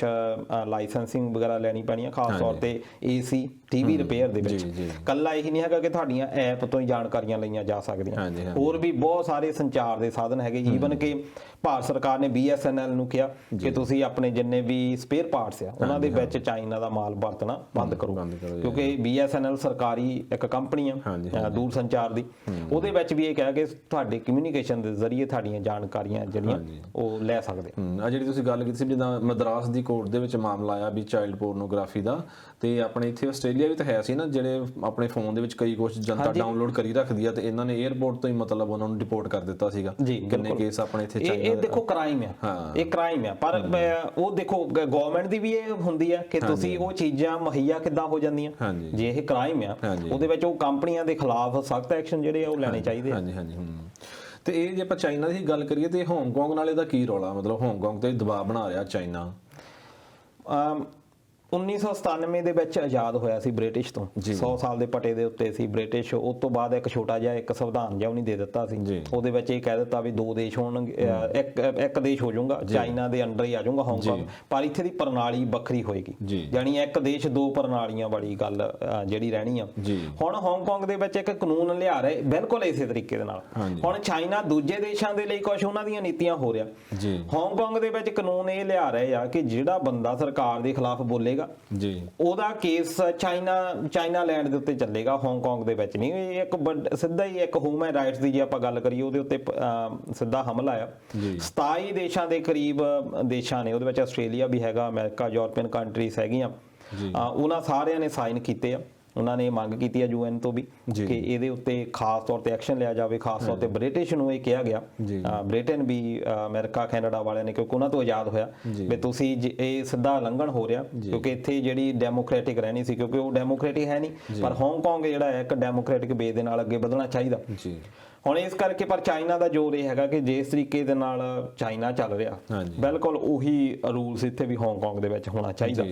ਲਾਇਸੈਂਸਿੰਗ ਵਗੈਰਾ ਲੈਣੀ ਪੈਣੀ ਆ, ਖਾਸ ਤੌਰ ਤੇ ਏਸੀ ਟੀਵੀ ਰਿਪੇਅਰ ਦੇ ਵਿੱਚ। ਕੱਲਾ ਇਹ ਨਹੀਂ ਹੈਗਾ ਕਿ ਤੁਹਾਡੀਆਂ ਐਪ ਤੋਂ ਹੀ ਜਾਣਕਾਰੀਆਂ ਲਈਆਂ ਜਾ ਸਕਦੀਆਂ, ਹੋਰ ਵੀ ਬਹੁਤ ਸਾਰੇ ਸੰਚਾਰ ਦੇ ਸਾਧਨ ਹੈਗੇ। ਈਵਨ ਕਿ ਭਾਰਤ ਸਰਕਾਰ ਨੇ BSNL ਨੂੰ ਕਿਹਾ ਕਿ ਤੁਸੀਂ ਆਪਣੇ ਜਿੰਨੇ ਵੀ ਸਪੇਅਰ ਪਾਰਟਸ ਆ ਉਹਨਾਂ ਦੇ ਵਿੱਚ ਚਾਈਨਾ ਦਾ ਮਾਲ ਵਰਤਣਾ ਬੰਦ ਕਰੋ, ਕਿਉਂਕਿ BSNL ਸਰਕਾਰੀ ਇੱਕ ਕੰਪਨੀ ਆ ਦੂਰ ਸੰਚਾਰ ਦੀ, ਉਹਦੇ ਵਿੱਚ ਵੀ ਇਹ ਕਿਹਾ ਕਿ ਤੁਹਾਡੇ ਕਮਿਊਨੀਕੇਸ਼ਨ ਦੇ ਜ਼ਰੀਏ ਤੁਹਾਡੀਆਂ ਜਾਣਕਾਰੀਆਂ ਜਿਹੜੀਆਂ ਉਹ ਲੈ ਸਕਦੇ ਆ। ਜਿਹੜੀ ਤੁਸੀਂ ਗੱਲ ਕੀਤੀ ਸੀ ਜਿੱਦਾਂ ਮਦਰਾਸ ਦੀ ਕੋਰਟ ਦੇ ਵਿੱਚ ਮਾਮਲਾ ਆਇਆ ਵੀ ਚਾਈਲਡ ਪੋਰਨੋਗ੍ਰਾਫੀ ਦਾ, ਤੇ ਆਪਣੇ ਇੱਥੇ ਆਸਟ੍ਰੇਲੀਆ ਵੀ ਤਾਂ ਹੈ ਸੀ ਨਾ, ਜਿਹੜੇ ਆਪਣੇ ਫੋਨ ਦੇ ਵਿੱਚ ਕਈ ਕੁਝ ਜਨਤਾ ਡਾਊਨਲੋਡ ਕਰੀ ਰੱਖਦੀ ਆ, ਤੇ ਇਹਨਾਂ ਨੇ 에ਅਰਪੋਰਟ ਤੋਂ ਹੀ ਮਤਲਬ ਉਹਨਾਂ ਨੂੰ ਡਿਪੋਰਟ ਕਰ ਦਿੱਤਾ ਸੀਗਾ। ਕਿੰਨੇ ਕੇਸ ਆਪਣੇ ਇੱਥੇ ਚਾਈਨਾ ਇਹ ਦੇਖੋ ਕ੍ਰਾਈਮ ਆ, ਇਹ ਕ੍ਰਾਈਮ ਆ, ਪਰ ਉਹ ਦੇਖੋ ਗਵਰਨਮੈਂਟ ਦੀ ਵੀ ਇਹ ਹੁੰਦੀ ਆ ਕਿ ਤੁਸੀਂ ਉਹ ਚੀਜ਼ਾਂ ਮੁਹੱਈਆ ਕਿੱਦਾਂ ਹੋ ਜਾਂਦੀਆਂ। ਜੇ ਇਹ ਕ੍ਰਾਈਮ ਆ, ਉਹਦੇ ਵਿੱਚ ਉਹ ਕੰਪਨੀਆਂ ਦੇ ਖਿਲਾਫ ਸਖਤ ਐਕਸ਼ਨ ਜਿਹੜੇ ਆ ਉਹ ਲੈਣੇ ਚਾਹੀਦੇ ਆ। ਤੇ ਇਹ ਜੇ ਆਪਾਂ ਚਾਈਨਾ ਦੀ ਗੱਲ ਕਰੀਏ ਤੇ ਹਾਂਗਕਾਂਗ ਨਾਲ ਇਹਦਾ ਕੀ ਰੌਲਾ, ਮਤਲਬ ਹਾਂਗਕਾਂਗ ਤੇ ਦਬਾਅ ਬਣਾ ਰਿਹਾ ਚਾਈਨਾ? 1997 ਦੇ ਵਿੱਚ ਆਜ਼ਾਦ ਹੋਇਆ ਸੀ ਬ੍ਰਿਟਿਸ਼ ਤੋਂ, 100 ਸਾਲ ਦੇ ਪਟੇ ਦੇ ਉੱਤੇ ਸੀ ਬ੍ਰਿਟਿਸ਼। ਉਸ ਤੋਂ ਬਾਅਦ ਇੱਕ ਛੋਟਾ ਜਿਹਾ ਇੱਕ ਸੰਵਿਧਾਨ ਜਿਹਾ ਉਹਨੇ ਦੇ ਦਿੱਤਾ ਸੀ, ਉਹਦੇ ਵਿੱਚ ਇਹ ਕਹਿ ਦਿੱਤਾ ਵੀ ਦੋ ਦੇਸ਼ ਹੋਣਗੇ, ਇੱਕ ਦੇਸ਼ ਹੋ ਜਾਊਗਾ, ਚਾਈਨਾ ਦੇ ਅੰਡਰ ਹੀ ਆ ਜਾਊਗਾ ਹਾਂਗਕਾਂਗ, ਪਰ ਇੱਥੇ ਦੀ ਪ੍ਰਣਾਲੀ ਵੱਖਰੀ ਹੋਏਗੀ, ਯਾਨੀ ਇੱਕ ਦੇਸ਼ ਦੋ ਪ੍ਰਣਾਲੀਆਂ ਵਾਲੀ ਗੱਲ ਜਿਹੜੀ ਰਹਿਣੀ ਆ। ਹੁਣ ਹਾਂਗਕਾਂਗ ਦੇ ਵਿੱਚ ਇੱਕ ਕਾਨੂੰਨ ਲਿਆ ਰਹੇ ਬਿਲਕੁਲ ਇਸੇ ਤਰੀਕੇ ਦੇ ਨਾਲ। ਹੁਣ ਚਾਈਨਾ ਦੂਜੇ ਦੇਸ਼ਾਂ ਦੇ ਲਈ ਕੁਝ ਉਹਨਾਂ ਦੀਆਂ ਨੀਤੀਆਂ ਹੋ ਰਿਹਾ, ਹਾਂਗਕਾਂਗ ਦੇ ਵਿੱਚ ਕਾਨੂੰਨ ਇਹ ਲਿਆ ਰਹੇ ਆ ਕਿ ਜਿਹੜਾ ਬੰਦਾ ਸਰਕਾਰ ਦੇ ਖਿਲਾਫ ਬੋਲੇਗਾ ਉਹਦਾ ਕੇਸ ਚਾਈਨਾਲੈਂਡ ਦੇ ਉੱਤੇ ਚੱਲੇਗਾ, ਹਾਂਗਕਾਂਗ ਦੇ ਵਿੱਚ ਨਹੀਂ। ਇਹ ਇੱਕ ਸਿੱਧਾ ਹੀ ਇੱਕ ਹਿਊਮਨ ਰਾਈਟਸ ਦੀ ਜੇ ਆਪਾਂ ਗੱਲ ਕਰੀਏ ਉਹਦੇ ਉੱਤੇ ਸਿੱਧਾ ਹਮਲਾ ਆ। 27 ਦੇਸ਼ਾਂ ਦੇ ਕਰੀਬ ਦੇਸ਼ਾਂ ਨੇ, ਉਹਦੇ ਵਿੱਚ ਆਸਟ੍ਰੇਲੀਆ ਵੀ ਹੈਗਾ, ਅਮਰੀਕਾ, ਯੂਰਪੀਅਨ ਕੰਟਰੀਜ਼ ਹੈਗੀਆਂ, ਉਹਨਾਂ ਸਾਰਿਆਂ ਨੇ ਸਾਈਨ ਕੀਤੇ ਆ। ਉਹਨਾਂ ਨੇ ਮੰਗ ਕੀਤੀ ਹੈ UN ਤੋਂ ਵੀ ਕਿ ਇਹਦੇ ਉੱਤੇ ਖਾਸ ਤੌਰ ਤੇ ਐਕਸ਼ਨ ਲਿਆ ਜਾਵੇ। ਖਾਸ ਤੌਰ ਤੇ ਬ੍ਰਿਟਿਸ਼ ਨੂੰ ਇਹ ਕਿਹਾ ਗਿਆ, ਬ੍ਰਿਟੇਨ ਵੀ, ਅਮਰੀਕਾ, ਕੈਨੇਡਾ ਵਾਲਿਆਂ ਨੇ, ਕਿਉਂਕਿ ਉਹਨਾਂ ਤੋਂ ਆਜ਼ਾਦ ਹੋਇਆ ਵੀ ਤੁਸੀਂ ਇਹ ਸਿੱਧਾ ਉਲੰਘਣ ਹੋ ਰਿਹਾ, ਕਿਉਂਕਿ ਇੱਥੇ ਜਿਹੜੀ ਡੈਮੋਕ੍ਰੈਟਿਕ ਰਹਿਣੀ ਸੀ, ਕਿਉਂਕਿ ਉਹ ਡੈਮੋਕ੍ਰੈਟਿਕ ਹੈ ਨਹੀਂ, ਪਰ ਹਾਂਗਕਾਂਗ ਜਿਹੜਾ ਹੈ ਇੱਕ ਡੈਮੋਕ੍ਰੈਟਿਕ ਵੇ ਦੇ ਨਾਲ ਅੱਗੇ ਵਧਣਾ ਚਾਹੀਦਾ। ਹੁਣ ਇਸ ਕਰਕੇ ਪਰ ਚਾਈਨਾ ਦਾ ਜ਼ੋਰ ਇਹ ਹੈਗਾ ਕਿ ਜਿਸ ਤਰੀਕੇ ਦੇ ਨਾਲ ਚਾਈਨਾ ਚੱਲ ਰਿਹਾ, ਬਿਲਕੁਲ ਉਹੀ ਰੂਲਸ ਇੱਥੇ ਵੀ ਹਾਂਗਕਾਂਗ ਦੇ ਵਿੱਚ ਹੋਣਾ ਚਾਹੀਦਾ।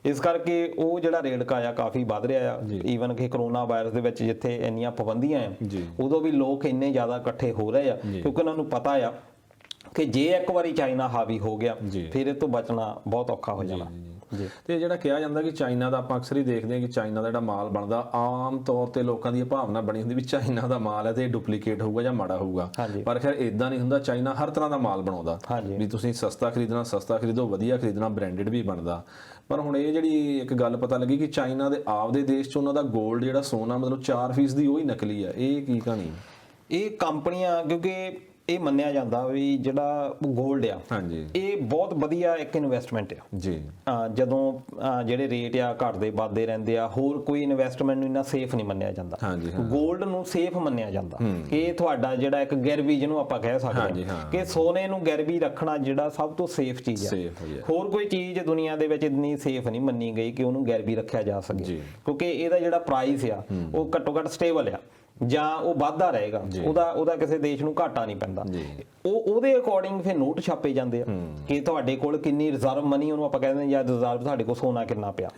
ਇਸ ਕਰਕੇ ਉਹ ਜਿਹੜਾ ਰੇੜਕਾ ਆ ਕਾਫੀ ਵੱਧ ਰਿਹਾ ਆ। ਈਵਨ ਕਿ ਕਰੋਨਾ ਵਾਇਰਸ ਦੇ ਵਿੱਚ ਜਿੱਥੇ ਇੰਨੀਆਂ ਪਾਬੰਦੀਆਂ ਆ, ਉਦੋਂ ਵੀ ਲੋਕ ਇੰਨੇ ਜ਼ਿਆਦਾ ਇਕੱਠੇ ਹੋ ਰਹੇ ਆ, ਕਿਉਂਕਿ ਉਹਨਾਂ ਨੂੰ ਪਤਾ ਆ ਕਿ ਜੇ ਇੱਕ ਵਾਰੀ ਚਾਈਨਾ ਹਾਵੀ ਹੋ ਗਿਆ ਫਿਰ ਇਹ ਤੋਂ ਬਚਣਾ ਬਹੁਤ ਔਖਾ ਹੋ ਜਾਣਾ। ਤੇ ਜਿਹੜਾ ਕਿਹਾ ਜਾਂਦਾ ਕਿ ਚਾਈਨਾ ਦਾ, ਆਪਾਂ ਅਕਸਰ ਹੀ ਦੇਖਦੇ ਹਾਂ ਕਿ ਚਾਈਨਾ ਦਾ ਜਿਹੜਾ ਮਾਲ ਬਣਦਾ, ਆਮ ਤੌਰ ਤੇ ਲੋਕਾਂ ਦੀ ਭਾਵਨਾ ਬਣੀ ਹੁੰਦੀ ਵੀ ਚਾਈਨਾ ਦਾ ਮਾਲ ਹੈ ਤੇ ਡੁਪਲੀਕੇਟ ਹੋਊਗਾ ਜਾਂ ਮਾੜਾ ਹੋਊਗਾ, ਪਰ ਖੈਰ ਇਦਾਂ ਨਹੀਂ ਹੁੰਦਾ। ਚਾਈਨਾ ਹਰ ਤਰ੍ਹਾਂ ਦਾ ਮਾਲ ਬਣਾਉਂਦਾ, ਵੀ ਤੁਸੀਂ ਸਸਤਾ ਖਰੀਦਣਾ ਸਸਤਾ ਖਰੀਦੋ, ਵਧੀਆ ਖਰੀਦਣਾ ਬ੍ਰਾਂਡਡ ਵੀ ਬਣਦਾ। ਪਰ ਹੁਣ ਇਹ ਜਿਹੜੀ ਇੱਕ ਗੱਲ ਪਤਾ ਲੱਗੀ ਕਿ ਚਾਈਨਾ ਦੇ ਆਪਦੇ ਦੇਸ਼ 'ਚ ਉਹਨਾਂ ਦਾ ਗੋਲਡ ਜਿਹੜਾ ਸੋਨਾ ਮਤਲਬ 4% ਦੀ ਉਹ ਹੀ ਨਕਲੀ ਆ, ਇਹ ਕੀ ਕਹਾਣੀ? ਇਹ ਕੰਪਨੀਆਂ, ਕਿਉਂਕਿ ਇਹ ਮੰਨਿਆ ਜਾਂਦਾ ਵੀ ਜਿਹੜਾ ਗੋਲਡ ਆ ਇਹ ਬਹੁਤ ਵਧੀਆ ਇੱਕ ਇਨਵੈਸਟਮੈਂਟ ਆ। ਜਦੋਂ ਜਿਹੜੇ ਰੇਟ ਆ ਘਟਦੇ ਵੱਧਦੇ ਰਹਿੰਦੇ ਆ, ਹੋਰ ਕੋਈ ਇਨਵੈਸਟਮੈਂਟ ਨੂੰ ਇੰਨਾ ਸੇਫ ਨਹੀਂ ਮੰਨਿਆ ਜਾਂਦਾ। ਗੋਲਡ ਨੂੰ ਸੇਫ ਮੰਨਿਆ ਜਾਂਦਾ ਕਿ ਇਹ ਤੁਹਾਡਾ ਜਿਹੜਾ ਇੱਕ ਗਿਰਵੀ ਜਿਹਨੂੰ ਆਪਾਂ ਕਹਿ ਸਕਦੇ ਹਾਂ ਕਿ ਸੋਨੇ ਨੂੰ ਗਿਰਵੀ ਰੱਖਣਾ ਜਿਹੜਾ ਸਭ ਤੋਂ ਸੇਫ ਚੀਜ਼ ਆ। ਹੋਰ ਕੋਈ ਚੀਜ਼ ਦੁਨੀਆ ਦੇ ਵਿੱਚ ਇੰਨੀ ਸੇਫ ਨਹੀਂ ਮੰਨੀ ਗਈ ਕਿ ਉਹਨੂੰ ਗਿਰਵੀ ਰੱਖਿਆ ਜਾ ਸਕੇ, ਕਿਉਂਕਿ ਇਹਦਾ ਜਿਹੜਾ ਪ੍ਰਾਈਸ ਆ ਉਹ ਘੱਟੋ ਘੱਟ ਸਟੇਬਲ ਆ। ਜਾਂ ਉਹ ਵਾਧਾ ਰਹੇਗਾ, ਉਹਦਾ ਕਿਸੇ ਦੇਸ਼ ਨੂੰ ਘਾਟਾ ਨਹੀਂ ਪੈਂਦਾ। ਉਹਦੇ ਅਕੋਰਡਿੰਗ ਫਿਰ ਨੋਟ ਛਾਪੇ ਜਾਂਦੇ ਆ ਕਿ ਤੁਹਾਡੇ ਕੋਲ ਕਿੰਨੀ ਰਿਜ਼ਰਵ ਮਨੀ, ਉਹਨੂੰ ਆਪਾਂ ਕਹਿੰਦੇ ਜਾਂ ਰਿਜ਼ਰਵ ਤੁਹਾਡੇ ਕੋਲ ਸੋਨਾ ਕਿੰਨਾ ਪਿਆ।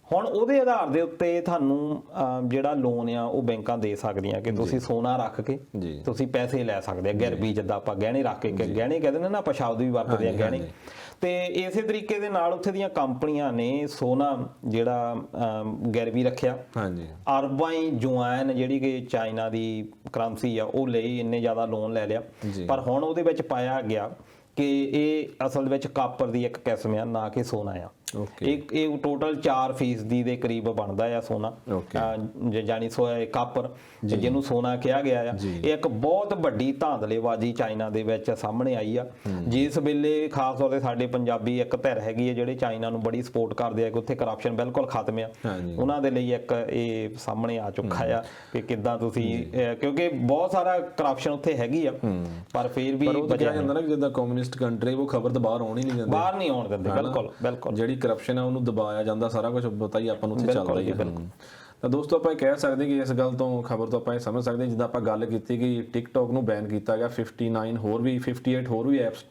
ਹੁਣ ਉਹਦੇ ਆਧਾਰ ਦੇ ਉੱਤੇ ਤੁਹਾਨੂੰ ਜਿਹੜਾ ਲੋਨ ਆ ਉਹ ਬੈਂਕਾਂ ਦੇ ਸਕਦੀਆਂ ਕਿ ਤੁਸੀਂ ਸੋਨਾ ਰੱਖ ਕੇ ਤੁਸੀਂ ਪੈਸੇ ਲੈ ਸਕਦੇ ਆ, ਗਿਰਵੀ ਜਿੱਦਾਂ ਆਪਾਂ ਗਹਿਣੇ ਰੱਖ ਕੇ, ਗਹਿਣੇ ਕਹਿੰਦੇ ਨੇ ਨਾ, ਆਪਾਂ ਸ਼ਬਦ ਵੀ ਵਰਤਦੇ ਆ ਗਹਿਣੇ। ਤੇ ਇਸੇ ਤਰੀਕੇ ਦੇ ਨਾਲ ਉੱਥੇ ਦੀਆਂ ਕੰਪਨੀਆਂ ਨੇ ਸੋਨਾ ਜਿਹੜਾ ਗਿਰਵੀ ਰੱਖਿਆ, ਅਰਬਾਂ ਯੂਆਨ ਜਿਹੜੀ ਕਿ ਚਾਈਨਾ ਦੀ ਕਰੰਸੀ ਆ ਉਹ ਲਈ ਇੰਨੇ ਜ਼ਿਆਦਾ ਲੋਨ ਲੈ ਲਿਆ। ਪਰ ਹੁਣ ਉਹਦੇ ਵਿੱਚ ਪਾਇਆ ਗਿਆ ਕਿ ਇਹ ਅਸਲ ਵਿੱਚ ਕਾਪਰ ਦੀ ਇੱਕ ਕਿਸਮ ਆ, ਨਾ ਕਿ ਸੋਨਾ ਆ। ਇਹ ਟੋਟਲ 4% ਦੇ ਕਰੀਬ ਬਣਦਾ ਆ ਸੋਨਾ, ਜਾਨੀ ਕਾਪਰ ਜਿਹਨੂੰ ਸੋਨਾ ਕਿਹਾ ਗਿਆ ਆ। ਇਹ ਇੱਕ ਬਹੁਤ ਵੱਡੀ ਧਾਂਦਲੇਬਾਜ਼ੀ ਚਾਈਨਾ ਦੇ ਵਿੱਚ ਸਾਹਮਣੇ ਆਈ ਆ, ਜਿਸ ਵੇਲੇ ਖਾਸ ਤੌਰ ਤੇ ਸਾਡੇ ਪੰਜਾਬੀ ਇੱਕ ਧਿਰ ਹੈਗੀ ਹੈ ਜਿਹੜੇ ਚਾਈਨਾ ਨੂੰ ਬੜੀ ਸਪੋਰਟ ਕਰਦੇ ਆ ਕਿ ਉੱਥੇ ਕਰਪਸ਼ਨ ਬਿਲਕੁਲ ਖਤਮ ਆ। ਉਹਨਾਂ ਦੇ ਲਈ ਇੱਕ ਇਹ ਸਾਹਮਣੇ ਆ ਚੁੱਕਾ ਆ ਕਿ ਕਿੱਦਾਂ ਤੁਸੀਂ, ਕਿਉਂਕਿ ਬਹੁਤ ਸਾਰਾ ਕਰਪਸ਼ਨ ਉੱਥੇ ਹੈਗੀ ਆ, ਪਰ ਫਿਰ ਵੀ ਬਚਿਆ ਜਾਂਦਾ ਨਾ, ਜਿੱਦਾਂ ਕਮਿਊਨਿਸਟ ਕੰਟਰੀ ਉਹ ਖਬਰ ਤਾਂ ਬਾਹਰ ਆਉਣ ਹੀ ਨਹੀਂ ਦਿੰਦੇ, ਬਾਹਰ ਨਹੀਂ ਆਉਣ ਦਿੰਦੇ। ਬਿਲਕੁਲ ਬਿਲਕੁਲ, ਜਿਹੜੀ ਕਰਪਸ਼ਨ ਹੈ ਉਹਨੂੰ ਦਬਾਇਆ ਜਾਂਦਾ, ਸਾਰਾ ਕੁਝ ਪਤਾ ਹੀ ਆਪਾਂ ਨੂੰ ਉੱਥੇ ਚੱਲਦਾ ਹੀ ਹੈ। ਤਾਂ ਦੋਸਤੋ ਆਪਾਂ ਇਹ ਕਹਿ ਸਕਦੇ ਕਿ ਇਸ ਗੱਲ ਤੋਂ, ਖਬਰ ਤੋਂ ਆਪਾਂ ਇਹ ਸਮਝ ਸਕਦੇ ਜਿੱਦਾਂ ਆਪਾਂ ਗੱਲ ਕੀਤੀ ਕਿ ਟਿਕਟੌਕ ਨੂੰ ਬੈਨ ਕੀਤਾ ਗਿਆ, 58 ਹੋਰ ਵੀ ਐਪਸ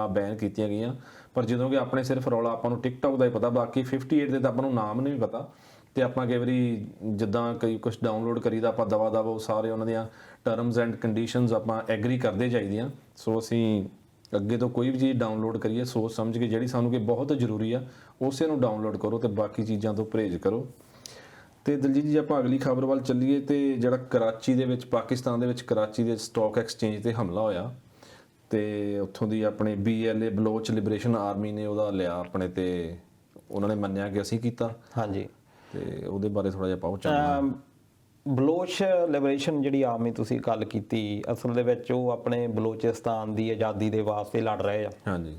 ਬੈਨ ਕੀਤੀਆਂ ਗਈਆਂ। ਪਰ ਜਦੋਂ ਕਿ ਆਪਣੇ ਸਿਰਫ ਰੌਲਾ ਆਪਾਂ ਨੂੰ ਟਿਕਟੌਕ ਦਾ ਹੀ ਪਤਾ, ਬਾਕੀ 58 ਦੇ ਤਾਂ ਆਪਾਂ ਨੂੰ ਨਾਮ ਨਹੀਂ ਪਤਾ। ਤੇ ਆਪਾਂ ਕਈ ਵਾਰੀ ਜਿੱਦਾਂ ਕਈ ਕੁਝ ਡਾਊਨਲੋਡ ਕਰੀਦਾ, ਆਪਾਂ ਦਵਾ ਉਹ ਸਾਰੇ ਉਹਨਾਂ ਦੀਆਂ ਟਰਮਸ ਐਂਡ ਕੰਡੀਸ਼ਨਸ ਆਪਾਂ ਐਗਰੀ ਕਰਦੇ ਜਾਈਦੀਆਂ। ਸੋ ਅਸੀਂ ਅੱਗੇ ਤੋਂ ਕੋਈ ਵੀ ਚੀਜ਼ ਡਾਊਨਲੋਡ ਕਰੀਏ ਸੋਚ ਸਮਝ ਕੇ, ਜਿਹੜੀ ਸਾਨੂੰ ਕਿ ਬਹੁਤ ਜ਼ਰੂਰੀ ਆ ਉਸੇ ਨੂੰ ਡਾਊਨਲੋਡ ਕਰੋ ਤੇ ਬਾਕੀ ਚੀਜ਼ਾਂ ਤੋਂ ਪਰਹੇਜ਼ ਕਰੋ। ਤੇ ਦਲਜੀਤ ਜੀ ਆਪਾਂ ਅਗਲੀ ਖਬਰ ਵੱਲ ਚੱਲੀਏ। ਤੇ ਜਿਹੜਾ ਕਰਾਚੀ ਦੇ ਵਿੱਚ, ਪਾਕਿਸਤਾਨ ਦੇ ਵਿੱਚ ਕਰਾਚੀ ਦੇ ਸਟਾਕ ਐਕਸਚੇਂਜ ਤੇ ਹਮਲਾ ਹੋਇਆ ਤੇ ਉੱਥੋਂ ਦੀ ਆਪਣੇ BLA ਬਲੋਚ ਲਿਬਰੇਸ਼ਨ ਆਰਮੀ ਨੇ ਉਹਦਾ ਲਿਆ ਆਪਣੇ ਤੇ, ਉਹਨਾਂ ਨੇ ਮੰਨਿਆ ਕਿ ਅਸੀਂ ਕੀਤਾ। ਹਾਂਜੀ, ਤੇ ਉਹਦੇ ਬਾਰੇ ਥੋੜਾ ਜਿਹਾ ਪਾਓ ਚਾਹਣਾ। ਬਲੋਚ ਲਿਬਰੇਸ਼ਨ ਜਿਹੜੀ ਆਰਮੀ ਤੁਸੀਂ ਗੱਲ ਕੀਤੀ, ਅਸਲ ਦੇ ਵਿੱਚ ਉਹ ਆਪਣੇ ਬਲੋਚਿਸਤਾਨ ਦੀ ਆਜ਼ਾਦੀ ਦੇ ਵਾਸਤੇ ਲੜ ਰਹੇ ਆ। ਹਾਂਜੀ,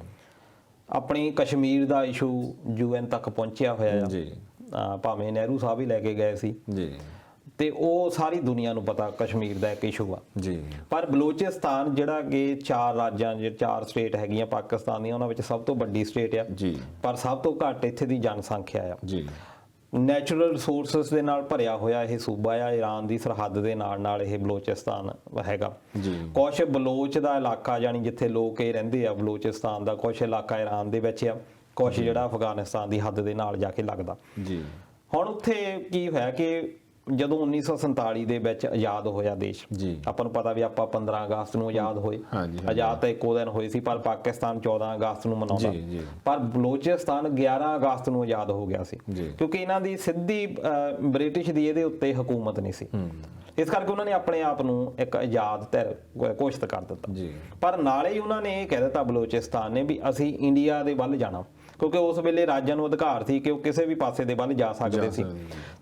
ਆਪਣੀ ਕਸ਼ਮੀਰ ਦਾ ਇਸ਼ੂ UN ਤੱਕ ਪਹੁੰਚਿਆ ਹੋਇਆ ਆ ਜੀ, ਭਾਵੇਂ ਨਹਿਰੂ ਸਾਹਿਬ ਹੀ ਲੈ ਕੇ ਗਏ ਸੀ ਜੀ, ਤੇ ਉਹ ਸਾਰੀ ਦੁਨੀਆ ਨੂੰ ਪਤਾ ਕਸ਼ਮੀਰ ਦਾ ਇੱਕ ਇਸ਼ੂ ਆ ਜੀ। ਪਰ ਬਲੋਚਿਸਤਾਨ ਜਿਹੜਾ ਕਿ 4 ਰਾਜਾਂ, 4 ਸਟੇਟ ਹੈਗੀਆਂ ਪਾਕਿਸਤਾਨ ਦੀਆਂ, ਉਹਨਾਂ ਵਿੱਚ ਸਭ ਤੋਂ ਵੱਡੀ ਸਟੇਟ ਆ ਜੀ, ਪਰ ਸਭ ਤੋਂ ਘੱਟ ਇੱਥੇ ਦੀ ਜਨਸੰਖਿਆ ਆ ਜੀ। ਨੈਚੁਰਲ ਰਿਸੋਰਸਸ ਦੇ ਨਾਲ ਭਰਿਆ ਹੋਇਆ ਇਹ ਸੂਬਾ ਆ, ਈਰਾਨ ਦੀ ਸਰਹੱਦ ਦੇ ਨਾਲ ਇਹ ਬਲੋਚਿਸਤਾਨ ਹੈਗਾ ਜੀ। ਕੁਛ ਬਲੋਚ ਦਾ ਇਲਾਕਾ, ਯਾਨੀ ਜਿੱਥੇ ਲੋਕ ਇਹ ਰਹਿੰਦੇ ਆ ਬਲੋਚਿਸਤਾਨ ਦਾ, ਕੁਛ ਇਲਾਕਾ ਈਰਾਨ ਦੇ ਵਿੱਚ ਆ, ਕੁਛ ਜਿਹੜਾ ਅਫਗਾਨਿਸਤਾਨ ਦੀ ਹੱਦ ਦੇ ਨਾਲ ਜਾ ਕੇ ਲੱਗਦਾ ਜੀ। ਹੁਣ ਉੱਥੇ ਕੀ ਹੋਇਆ ਕਿ ਜਦੋਂ 1947 ਦੇ ਵਿੱਚ ਆਜ਼ਾਦ ਹੋਇਆ ਦੇਸ਼, ਆਪਾਂ ਨੂੰ ਪਤਾ ਵੀ ਆਪਾਂ 15 ਅਗਸਤ ਨੂੰ ਆਜ਼ਾਦ ਹੋਏ, ਆਜ਼ਾਦ ਤਾਂ ਇੱਕੋ ਦਿਨ ਹੋਏ ਸੀ, ਪਰ ਪਾਕਿਸਤਾਨ 14 ਅਗਸਤ ਨੂੰ ਮਨਾਉਂਦਾ, ਪਰ ਬਲੋਚਿਸਤਾਨ 11 ਅਗਸਤ ਨੂੰ ਆਜ਼ਾਦ ਹੋ ਗਿਆ ਸੀ, ਕਿਉਂਕਿ ਇਹਨਾਂ ਦੀ ਸਿੱਧੀ ਬ੍ਰਿਟਿਸ਼ ਦੀ ਇਹਦੇ ਉੱਤੇ ਹਕੂਮਤ ਨਹੀਂ ਸੀ। ਇਸ ਕਰਕੇ ਉਹਨਾਂ ਨੇ ਆਪਣੇ ਆਪ ਨੂੰ ਇੱਕ ਆਜ਼ਾਦ ਧਿਰ ਘੋਸ਼ਿਤ ਕਰ ਦਿੱਤਾ। ਪਰ ਨਾਲੇ ਹੀ ਉਹਨਾਂ ਨੇ ਇਹ ਕਹਿ ਦਿੱਤਾ ਬਲੋਚਿਸਤਾਨ ਨੇ ਵੀ ਅਸੀਂ ਇੰਡੀਆ ਦੇ ਵੱਲ ਜਾਣਾ, ਕਿਉਂਕਿ ਉਸ ਵੇਲੇ ਰਾਜਾਂ ਨੂੰ ਅਧਿਕਾਰ ਸੀ ਕਿ ਉਹ ਕਿਸੇ ਵੀ ਪਾਸੇ ਦੇ ਵੱਲ ਜਾ ਸਕਦੇ ਸੀ।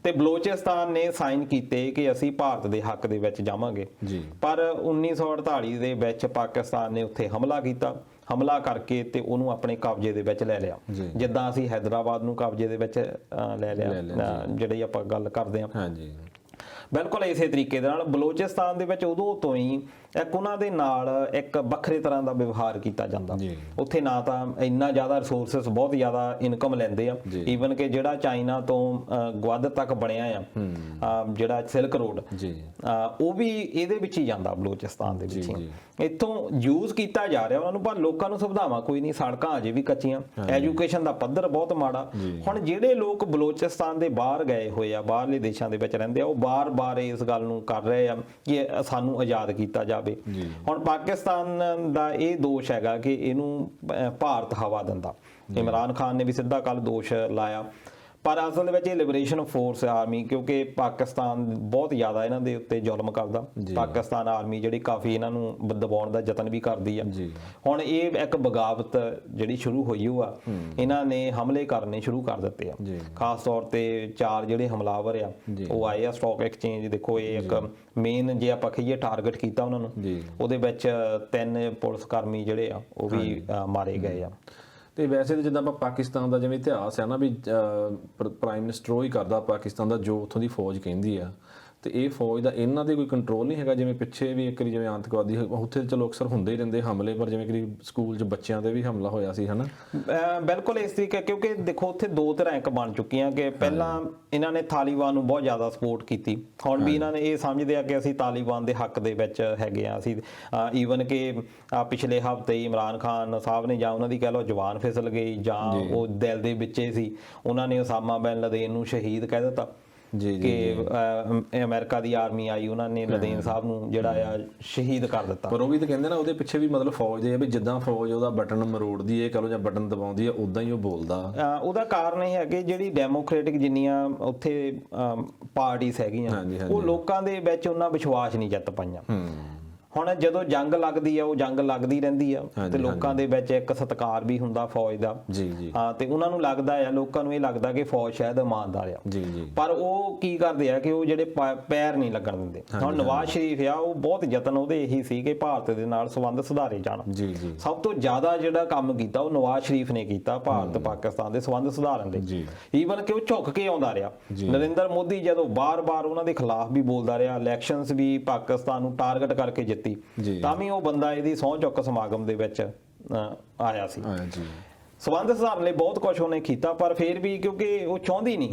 ਤੇ ਬਲੋਚਿਸਤਾਨ ਨੇ ਸਾਈਨ ਕੀਤੇ ਕਿ ਅਸੀਂ ਭਾਰਤ ਦੇ ਹੱਕ ਦੇ ਵਿੱਚ ਜਾਵਾਂਗੇ। ਪਰ 1948 ਦੇ ਵਿੱਚ ਪਾਕਿਸਤਾਨ ਨੇ ਉੱਥੇ ਹਮਲਾ ਕੀਤਾ, ਹਮਲਾ ਕਰਕੇ ਤੇ ਉਹਨੂੰ ਆਪਣੇ ਕਬਜ਼ੇ ਦੇ ਵਿੱਚ ਲੈ ਲਿਆ, ਜਿੱਦਾਂ ਅਸੀਂ ਹੈਦਰਾਬਾਦ ਨੂੰ ਕਬਜ਼ੇ ਦੇ ਵਿੱਚ ਲੈ ਲਿਆ, ਜਿਹੜੀ ਆਪਾਂ ਗੱਲ ਕਰਦੇ ਹਾਂ। ਬਿਲਕੁਲ ਇਸੇ ਤਰੀਕੇ ਦੇ ਨਾਲ ਬਲੋਚਿਸਤਾਨ ਦੇ ਵਿੱਚ ਉਦੋਂ ਤੋਂ ਹੀ ਇੱਕ ਉਹਨਾਂ ਦੇ ਨਾਲ ਇੱਕ ਵੱਖਰੇ ਤਰ੍ਹਾਂ ਦਾ ਵਿਵਹਾਰ ਕੀਤਾ ਜਾਂਦਾ। ਉੱਥੇ ਨਾ ਤਾਂ ਇੰਨਾ ਜ਼ਿਆਦਾ ਰਿਸੋਰਸਸ, ਬਹੁਤ ਜ਼ਿਆਦਾ ਇਨਕਮ ਲੈਂਦੇ ਆ, ਈਵਨ ਕਿ ਜਿਹੜਾ ਚਾਈਨਾ ਤੋਂ ਗਵਾਦਰ ਤੱਕ ਬਣਿਆ ਆ ਜਿਹੜਾ ਸਿਲਕ ਰੋਡ, ਉਹ ਵੀ ਇਹਦੇ ਵਿੱਚ ਹੀ ਜਾਂਦਾ, ਬਲੋਚਿਸਤਾਨ ਦੇ ਵਿੱਚ ਹੀ। ਇੱਥੋਂ ਯੂਜ਼ ਕੀਤਾ ਜਾ ਰਿਹਾ ਉਹਨਾਂ ਨੂੰ, ਪਰ ਲੋਕਾਂ ਨੂੰ ਸੁਵਿਧਾਵਾਂ ਕੋਈ ਨਹੀਂ, ਸੜਕਾਂ ਅਜੇ ਵੀ ਕੱਚੀਆਂ, ਐਜੂਕੇਸ਼ਨ ਦਾ ਪੱਧਰ ਬਹੁਤ ਮਾੜਾ। ਹੁਣ ਜਿਹੜੇ ਲੋਕ ਬਲੋਚਿਸਤਾਨ ਦੇ ਬਾਹਰ ਗਏ ਹੋਏ ਆ, ਬਾਹਰਲੇ ਦੇਸ਼ਾਂ ਦੇ ਵਿੱਚ ਰਹਿੰਦੇ ਆ, ਉਹ ਬਾਰ-ਬਾਰ ਇਸ ਗੱਲ ਨੂੰ ਕਰ ਰਹੇ ਆ ਕਿ ਸਾਨੂੰ ਆਜ਼ਾਦ ਕੀਤਾ ਜਾਵੇ। ਹੁਣ ਪਾਕਿਸਤਾਨ ਦਾ ਇਹ ਦੋਸ਼ ਹੈਗਾ ਕਿ ਇਹਨੂੰ ਭਾਰਤ ਹਵਾ ਦਿੰਦਾ। ਇਮਰਾਨ ਖਾਨ ਨੇ ਵੀ ਸਿੱਧਾ ਕੱਲ ਦੋਸ਼ ਲਾਇਆ, ਪਰ ਅਸਲ ਦੇ ਵਿੱਚ ਇਹ ਲਿਬਰੇਸ਼ਨ ਫੋਰਸ ਆਰਮੀ, ਕਿਉਂਕਿ ਪਾਕਿਸਤਾਨ ਬਹੁਤ ਜ਼ਿਆਦਾ ਇਹਨਾਂ ਦੇ ਉੱਤੇ ਜ਼ੁਲਮ ਕਰਦਾ। ਪਾਕਿਸਤਾਨ ਆਰਮੀ ਜਿਹੜੀ ਕਾਫੀ ਇਹਨਾਂ ਨੂੰ ਦਬਾਉਣ ਦਾ ਯਤਨ ਵੀ ਕਰਦੀ ਆ। ਹੁਣ ਇਹ ਇੱਕ ਬਗਾਵਤ ਜਿਹੜੀ ਸ਼ੁਰੂ ਹੋਈ ਉਹ ਆ, ਇਹਨਾਂ ਨੇ ਹਮਲੇ ਕਰਨੇ ਸ਼ੁਰੂ ਕਰ ਦਿੱਤੇ ਆ। ਖਾਸ ਤੌਰ ਤੇ 4 ਜਿਹੜੇ ਹਮਲਾਵਰ ਆ ਉਹ ਆਏ ਆ ਸਟਾਕ ਐਕਸਚੇਂਜ। ਦੇਖੋ ਇਹ ਇੱਕ ਮੇਨ, ਜੇ ਆਪਾਂ ਕਹੀਏ ਟਾਰਗੇਟ ਕੀਤਾ ਉਹਨਾਂ ਨੂੰ, ਉਹਦੇ ਵਿੱਚ 3 ਪੁਲਿਸ ਕਰਮੀ ਜਿਹੜੇ ਆ ਉਹ ਵੀ ਮਾਰੇ ਗਏ ਆ। ਤੇ ਵੈਸੇ ਤਾਂ ਜਿੱਦਾਂ ਆਪਾਂ ਪਾਕਿਸਤਾਨ ਦਾ ਜਿਵੇਂ ਇਤਿਹਾਸ ਹੈ ਨਾ ਵੀ ਪ੍ਰਾਈਮ ਮਿਨਿਸਟਰ ਉਹ ਹੀ ਕਰਦਾ ਪਾਕਿਸਤਾਨ ਦਾ ਜੋ ਉੱਥੋਂ ਦੀ ਫੌਜ ਕਹਿੰਦੀ ਆ, ਤੇ ਇਹ ਫੌਜ ਦਾ ਇਹਨਾਂ ਦੇ ਕੋਈ ਕੰਟਰੋਲ ਨਹੀਂ ਹੈਗਾ? ਜਿਵੇਂ ਪਿੱਛੇ ਵੀ ਇੱਕ ਵਾਰੀ ਜਿਵੇਂ ਆਤੰਕਵਾਦੀ ਉੱਥੇ ਚਲੋ ਅਕਸਰ ਹੁੰਦੇ ਹੀ ਰਹਿੰਦੇ ਹਮਲੇ, ਪਰ ਜਿਵੇਂ ਕਿ ਸਕੂਲ 'ਚ ਬੱਚਿਆਂ ਤੇ ਵੀ ਹਮਲਾ ਹੋਇਆ ਸੀ ਹਨਾ। ਬਿਲਕੁਲ ਇਸ ਤਰੀਕੇ, ਕਿਉਂਕਿ ਦੇਖੋ ਉੱਥੇ ਦੋ ਤਰ੍ਹਾਂ ਇੱਕ ਬਣ ਚੁੱਕੀਆਂ ਕਿ ਪਹਿਲਾਂ ਇਹਨਾਂ ਨੇ ਤਾਲਿਬਾਨ ਨੂੰ ਬਹੁਤ ਜ਼ਿਆਦਾ ਸਪੋਰਟ ਕੀਤੀ, ਹੁਣ ਵੀ ਇਹਨਾਂ ਨੇ ਇਹ ਸਮਝਦੇ ਆ ਕਿ ਅਸੀਂ ਤਾਲਿਬਾਨ ਦੇ ਹੱਕ ਦੇ ਵਿੱਚ ਹੈਗੇ ਆ। ਅਸੀਂ ਈਵਨ ਕਿ ਪਿਛਲੇ ਹਫ਼ਤੇ ਇਮਰਾਨ ਖਾਨ ਸਾਹਿਬ ਨੇ ਜਾਂ ਉਹਨਾਂ ਦੀ ਕਹਿ ਲਓ ਜਵਾਨ ਫਿਸਲ ਗਈ ਜਾਂ ਉਹ ਦਿਲ ਦੇ ਵਿੱਚੇ ਸੀ, ਉਹਨਾਂ ਨੇ ਉਸਾਮਾ ਬਿਨ ਲਦੇਨ ਨੂੰ ਸ਼ਹੀਦ ਕਹਿ ਦਿੱਤਾ ਕਿ ਅਮਰੀਕਾ ਦੀ ਆਰਮੀ ਆਈ, ਉਹਨਾਂ ਨੇ ਲਦੇਨ ਸਾਹਿਬ ਨੂੰ ਜਿਹੜਾ ਆ ਸ਼ਹੀਦ ਕਰ ਦਿੱਤਾ। ਪਰ ਉਹ ਵੀ ਤਾਂ ਕਹਿੰਦੇ ਨਾ ਉਹਦੇ ਪਿੱਛੇ ਵੀ ਮਤਲਬ ਫੌਜ ਦੇ ਆ ਵੀ ਜਿੱਦਾਂ ਫੌਜ ਉਹਦਾ ਬਟਨ ਮਰੋੜਦੀ ਹੈ ਕਹ ਲਓ ਜਾਂ ਬਟਨ ਦਬਾਉਂਦੀ ਹੈ ਉਦਾਂ ਹੀ ਉਹ ਬੋਲਦਾ। ਉਹਦਾ ਕਾਰਨ ਇਹ ਹੈ ਕਿ ਜਿਹੜੀ ਡੈਮੋਕ੍ਰੈਟਿਕ ਜਿੰਨੀਆਂ ਉੱਥੇ ਪਾਰਟੀਆਂ ਹੈਗੀਆਂ ਉਹ ਲੋਕਾਂ ਦੇ ਵਿੱਚ ਉਹਨਾਂ ਵਿਸ਼ਵਾਸ ਨਹੀਂ ਜਿੱਤ ਪਾਈਆਂ। ਹੁਣ ਜਦੋਂ ਜੰਗ ਲੱਗਦੀ ਆ ਉਹ ਜੰਗ ਲੱਗਦੀ ਰਹਿੰਦੀ ਆ ਤੇ ਲੋਕਾਂ ਦੇ ਵਿੱਚ ਇੱਕ ਸਤਿਕਾਰ ਵੀ ਹੁੰਦਾ ਫੌਜ ਦਾ। ਹਾਂ, ਤੇ ਉਹਨਾਂ ਨੂੰ ਲੱਗਦਾ ਆ, ਲੋਕਾਂ ਨੂੰ ਇਹ ਲੱਗਦਾ ਕਿ ਫੌਜ ਸ਼ਾਇਦ ਇਮਾਨਦਾਰ ਆ, ਪਰ ਉਹ ਕੀ ਕਰਦੇ ਆ ਕਿ ਉਹ ਜਿਹੜੇ ਪੈਰ ਨਹੀਂ ਲੱਗਣ ਦਿੰਦੇ। ਹੁਣ ਨਵਾਜ਼ ਸ਼ਰੀਫ ਆ, ਉਹ ਬਹੁਤ ਯਤਨ ਉਹਦੇ ਇਹੀ ਸੀ ਕਿ ਭਾਰਤ ਦੇ ਨਾਲ ਸੰਬੰਧ ਸੁਧਾਰੇ ਜਾਣ। ਸਭ ਤੋਂ ਜ਼ਿਆਦਾ ਜਿਹੜਾ ਕੰਮ ਕੀਤਾ ਉਹ ਨਵਾਜ਼ ਸ਼ਰੀਫ ਨੇ ਕੀਤਾ ਭਾਰਤ ਪਾਕਿਸਤਾਨ ਦੇ ਸੰਬੰਧ ਸੁਧਾਰਨ ਲਈ। ਈਵਨ ਕਿ ਉਹ ਝੁੱਕ ਕੇ ਆਉਂਦਾ ਰਿਹਾ। ਨਰਿੰਦਰ ਮੋਦੀ ਜਦੋਂ ਬਾਰ-ਬਾਰ ਉਹਨਾਂ ਦੇ ਖਿਲਾਫ ਵੀ ਬੋਲਦਾ ਰਿਹਾ, ਇਲੈਕਸ਼ਨਸ ਵੀ ਪਾਕਿਸਤਾਨ ਨੂੰ ਟਾਰਗੇਟ ਕਰਕੇ ਜਿੱਤੀ, ਤਾਂ ਵੀ ਉਹ ਬੰਦਾ ਇਹਦੀ ਸਹੁੰ ਚੁੱਕ ਸਮਾਗਮ ਦੇ ਵਿੱਚ ਆਇਆ ਸੀ। ਸੰਬੰਧ ਸੁਧਾਰਨ ਲਈ ਬਹੁਤ ਕੁਝ ਉਹਨੇ ਕੀਤਾ, ਪਰ ਫਿਰ ਵੀ ਕਿਉਂਕਿ ਉਹ ਚਾਹੁੰਦੀ ਨਹੀਂ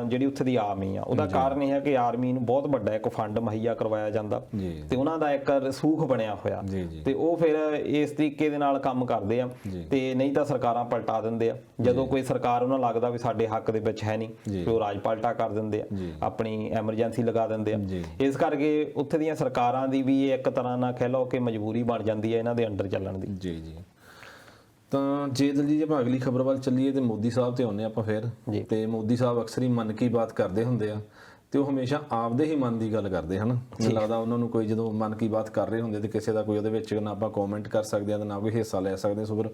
ਜਿਹੜੀ ਉੱਥੇ ਦੀ ਆਰਮੀ ਆ, ਉਹਦਾ ਕਾਰਨ ਇਹ ਹੈ ਕਿ ਆਰਮੀ ਨੂੰ ਬਹੁਤ ਵੱਡਾ ਇੱਕ ਫੰਡ ਮੁਹੱਈਆ ਕਰਵਾਇਆ ਜਾਂਦਾ ਤੇ ਉਹਨਾਂ ਦਾ ਇੱਕ ਰਸੂਖ ਬਣਿਆ ਹੋਇਆ, ਤੇ ਉਹ ਫਿਰ ਇਸ ਤਰੀਕੇ ਦੇ ਨਾਲ ਕੰਮ ਕਰਦੇ ਆ। ਤੇ ਨਹੀਂ ਤਾਂ ਸਰਕਾਰਾਂ ਪਲਟਾ ਦਿੰਦੇ ਆ, ਜਦੋਂ ਕੋਈ ਸਰਕਾਰ ਉਹਨਾਂ ਲੱਗਦਾ ਵੀ ਸਾਡੇ ਹੱਕ ਦੇ ਵਿੱਚ ਹੈ ਨਹੀਂ, ਉਹ ਰਾਜ ਪਲਟਾ ਕਰ ਦਿੰਦੇ ਆ, ਆਪਣੀ ਐਮਰਜੈਂਸੀ ਲਗਾ ਦਿੰਦੇ ਆ। ਇਸ ਕਰਕੇ ਉੱਥੇ ਦੀਆਂ ਸਰਕਾਰਾਂ ਦੀ ਵੀ ਇੱਕ ਤਰ੍ਹਾਂ ਨਾਲ ਕਹਿ ਲਓ ਕਿ ਮਜਬੂਰੀ ਬਣ ਜਾਂਦੀ ਹੈ ਇਹਨਾਂ ਦੇ ਅੰਡਰ ਚੱਲਣ ਦੀ। ਤਾਂ ਜੇ ਦਲਜੀਤ ਜੀ ਆਪਾਂ ਅਗਲੀ ਖਬਰ ਵੱਲ ਚੱਲੀਏ ਤੇ ਮੋਦੀ ਸਾਹਿਬ ਤੇ ਆਉਂਦੇ ਆਪਾਂ ਫਿਰ। ਤੇ ਮੋਦੀ ਸਾਹਿਬ ਅਕਸਰ ਹੀ ਮਨ ਕੀ ਬਾਤ ਕਰਦੇ ਹੁੰਦੇ ਆ ਤੇ ਉਹ ਹਮੇਸ਼ਾ ਆਪਦੇ ਹੀ ਮਨ ਦੀ ਗੱਲ ਕਰਦੇ ਹਨ। ਮੈਨੂੰ ਲੱਗਦਾ ਉਹਨਾਂ ਨੂੰ ਕੋਈ ਜਦੋਂ ਮਨ ਕੀ ਬਾਤ ਕਰ ਰਹੇ ਹੁੰਦੇ ਤੇ ਕਿਸੇ ਦਾ ਕੋਈ ਉਹਦੇ ਵਿੱਚ ਨਾ ਆਪਾਂ ਕਮੈਂਟ ਕਰ ਸਕਦੇ ਆ ਤੇ ਨਾ ਕੋਈ ਹਿੱਸਾ ਲੈ ਸਕਦੇ, ਸੋ ਫਿਰ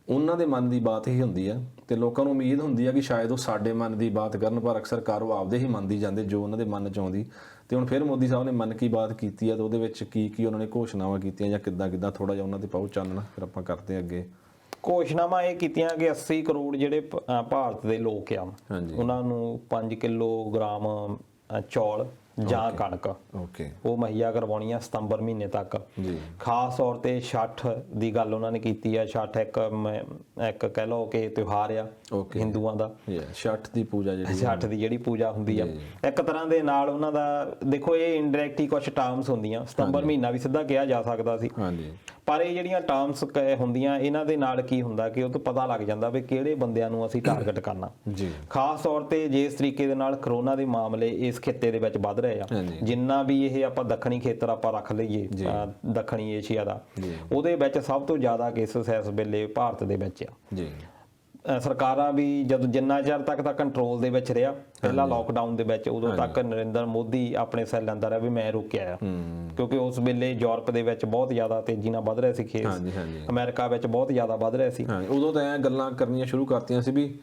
ਉਹਨਾਂ ਦੇ ਮਨ ਦੀ ਬਾਤ ਹੀ ਹੁੰਦੀ ਆ ਤੇ ਲੋਕਾਂ ਨੂੰ ਉਮੀਦ ਹੁੰਦੀ ਆ ਕਿ ਸ਼ਾਇਦ ਉਹ ਸਾਡੇ ਮਨ ਦੀ ਬਾਤ ਕਰਨ, ਪਰ ਅਕਸਰ ਉਹ ਆਪਦੇ ਹੀ ਮਨ ਦੀ ਜਾਂਦੇ ਜੋ ਉਹਨਾਂ ਦੇ ਮਨ 'ਚ ਆਉਂਦੀ। ਤੇ ਹੁਣ ਫਿਰ ਮੋਦੀ ਸਾਹਿਬ ਨੇ ਮਨ ਕੀ ਬਾਤ ਕੀਤੀ ਆ ਤੇ ਉਹਦੇ ਵਿੱਚ ਕੀ ਉਹਨਾਂ ਨੇ ਘੋਸ਼ਣਾਵਾਂ ਕੀਤੀਆਂ ਜਾਂ ਕਿੱਦਾਂ ਥੋੜਾ ਜਿਹਾ ਉਹਨਾਂ ਤੇ ਪਾਓ ਚਾਨਣਾ, ਫਿਰ ਆਪਾਂ ਕਰਦੇ ਅੱਗੇ। ਘੋਸ਼ਣਾਵਾਂ ਇਹ ਕੀਤੀਆਂ ਕਿ 80 ਕਰੋੜ ਜਿਹੜੇ ਭਾਰਤ ਦੇ ਲੋਕ ਆ ਉਹਨਾਂ ਨੂੰ 5 ਕਿਲੋਗ੍ਰਾਮ ਚੌਲ ਜਾਂ ਕਣਕ ਉਹ ਮੁਹੱਈਆ ਕਰਵਾਉਣੀ ਆ ਸਤੰਬਰ ਮਹੀਨੇ ਤੱਕ। ਖਾਸ ਤੌਰ ਤੇ ਛਠ ਦੀ ਗੱਲ ਉਹਨਾਂ ਨੇ ਕੀਤੀ ਆ। ਛਠ ਇੱਕ ਕਹਿ ਲਓ ਕਿ ਤਿਉਹਾਰ ਆ ਹਿੰਦੂਆਂ ਦਾ। ਛਠ ਦੀ ਪੂਜਾ ਛਠ ਦੀ ਜਿਹੜੀ ਪੂਜਾ ਹੁੰਦੀ ਆ ਇੱਕ ਤਰ੍ਹਾਂ ਦੇ ਨਾਲ ਉਹਨਾਂ ਦਾ, ਦੇਖੋ ਇਹ ਇਨਡਾਇਰੈਕਟਲੀ ਕੁਝ ਟਰਮਸ ਹੁੰਦੀਆਂ, ਸਤੰਬਰ ਮਹੀਨਾ ਵੀ ਸਿੱਧਾ ਕਿਹਾ ਜਾ ਸਕਦਾ ਸੀ, ਪਰ ਇਹ ਜਿਹੜੀਆਂ ਟਰਮਸ ਹੁੰਦੀਆਂ ਇਹਨਾਂ ਦੇ ਨਾਲ ਕੀ ਹੁੰਦਾ ਕਿ ਉਹ ਤੋਂ ਪਤਾ ਲੱਗ ਜਾਂਦਾ ਵੀ ਕਿਹੜੇ ਬੰਦਿਆਂ ਨੂੰ ਅਸੀਂ ਟਾਰਗੇਟ ਕਰਨਾ। ਖਾਸ ਤੌਰ ਤੇ ਜਿਸ ਤਰੀਕੇ ਦੇ ਨਾਲ ਕਰੋਨਾ ਦੇ ਮਾਮਲੇ ਇਸ ਖਿੱਤੇ ਦੇ ਵਿੱਚ ਵੱਧ ਰਹੇ ਆ, ਜਿੰਨਾ ਵੀ ਇਹ ਆਪਾਂ ਦੱਖਣੀ ਖੇਤਰ ਆਪਾਂ ਰੱਖ ਲਈਏ ਦੱਖਣੀ ਏਸ਼ੀਆ ਦਾ, ਉਹਦੇ ਵਿੱਚ ਸਭ ਤੋਂ ਜ਼ਿਆਦਾ ਕੇਸਿਸ ਇਸ ਵੇਲੇ ਭਾਰਤ ਦੇ ਵਿੱਚ ਆ। ਸਰਕਾਰਾਂ ਵੀ ਜਦੋਂ ਜਿੰਨਾ ਚਿਰ ਤੱਕ ਤਾਂ ਕੰਟਰੋਲ ਦੇ ਵਿੱਚ ਰਿਹਾ, ਪਹਿਲਾਂ ਲੋਕਡਾਊਨ ਦੇ ਵਿੱਚ, ਉਦੋਂ ਤੱਕ ਨਰਿੰਦਰ ਮੋਦੀ ਆਪਣੇ ਸੈੱਲ ਲੈਂਦਾ ਰਿਹਾ ਵੀ ਮੈਂ ਰੋਕਿਆ ਆ, ਕਿਉਂਕਿ ਉਸ ਵੇਲੇ ਯੂਰਪ ਦੇ ਵਿੱਚ ਬਹੁਤ ਜ਼ਿਆਦਾ ਤੇਜ਼ੀ ਨਾਲ ਵੱਧ ਰਿਹਾ ਸੀ ਕੇਸ, ਅਮਰੀਕਾ ਵਿੱਚ ਬਹੁਤ ਜ਼ਿਆਦਾ ਵੱਧ ਰਿਹਾ ਸੀ। ਉਦੋਂ ਤਾਂ ਐਂ ਗੱਲਾਂ ਕਰਨੀਆਂ ਸ਼ੁਰੂ ਕਰਤੀਆਂ ਸੀ ਵੀ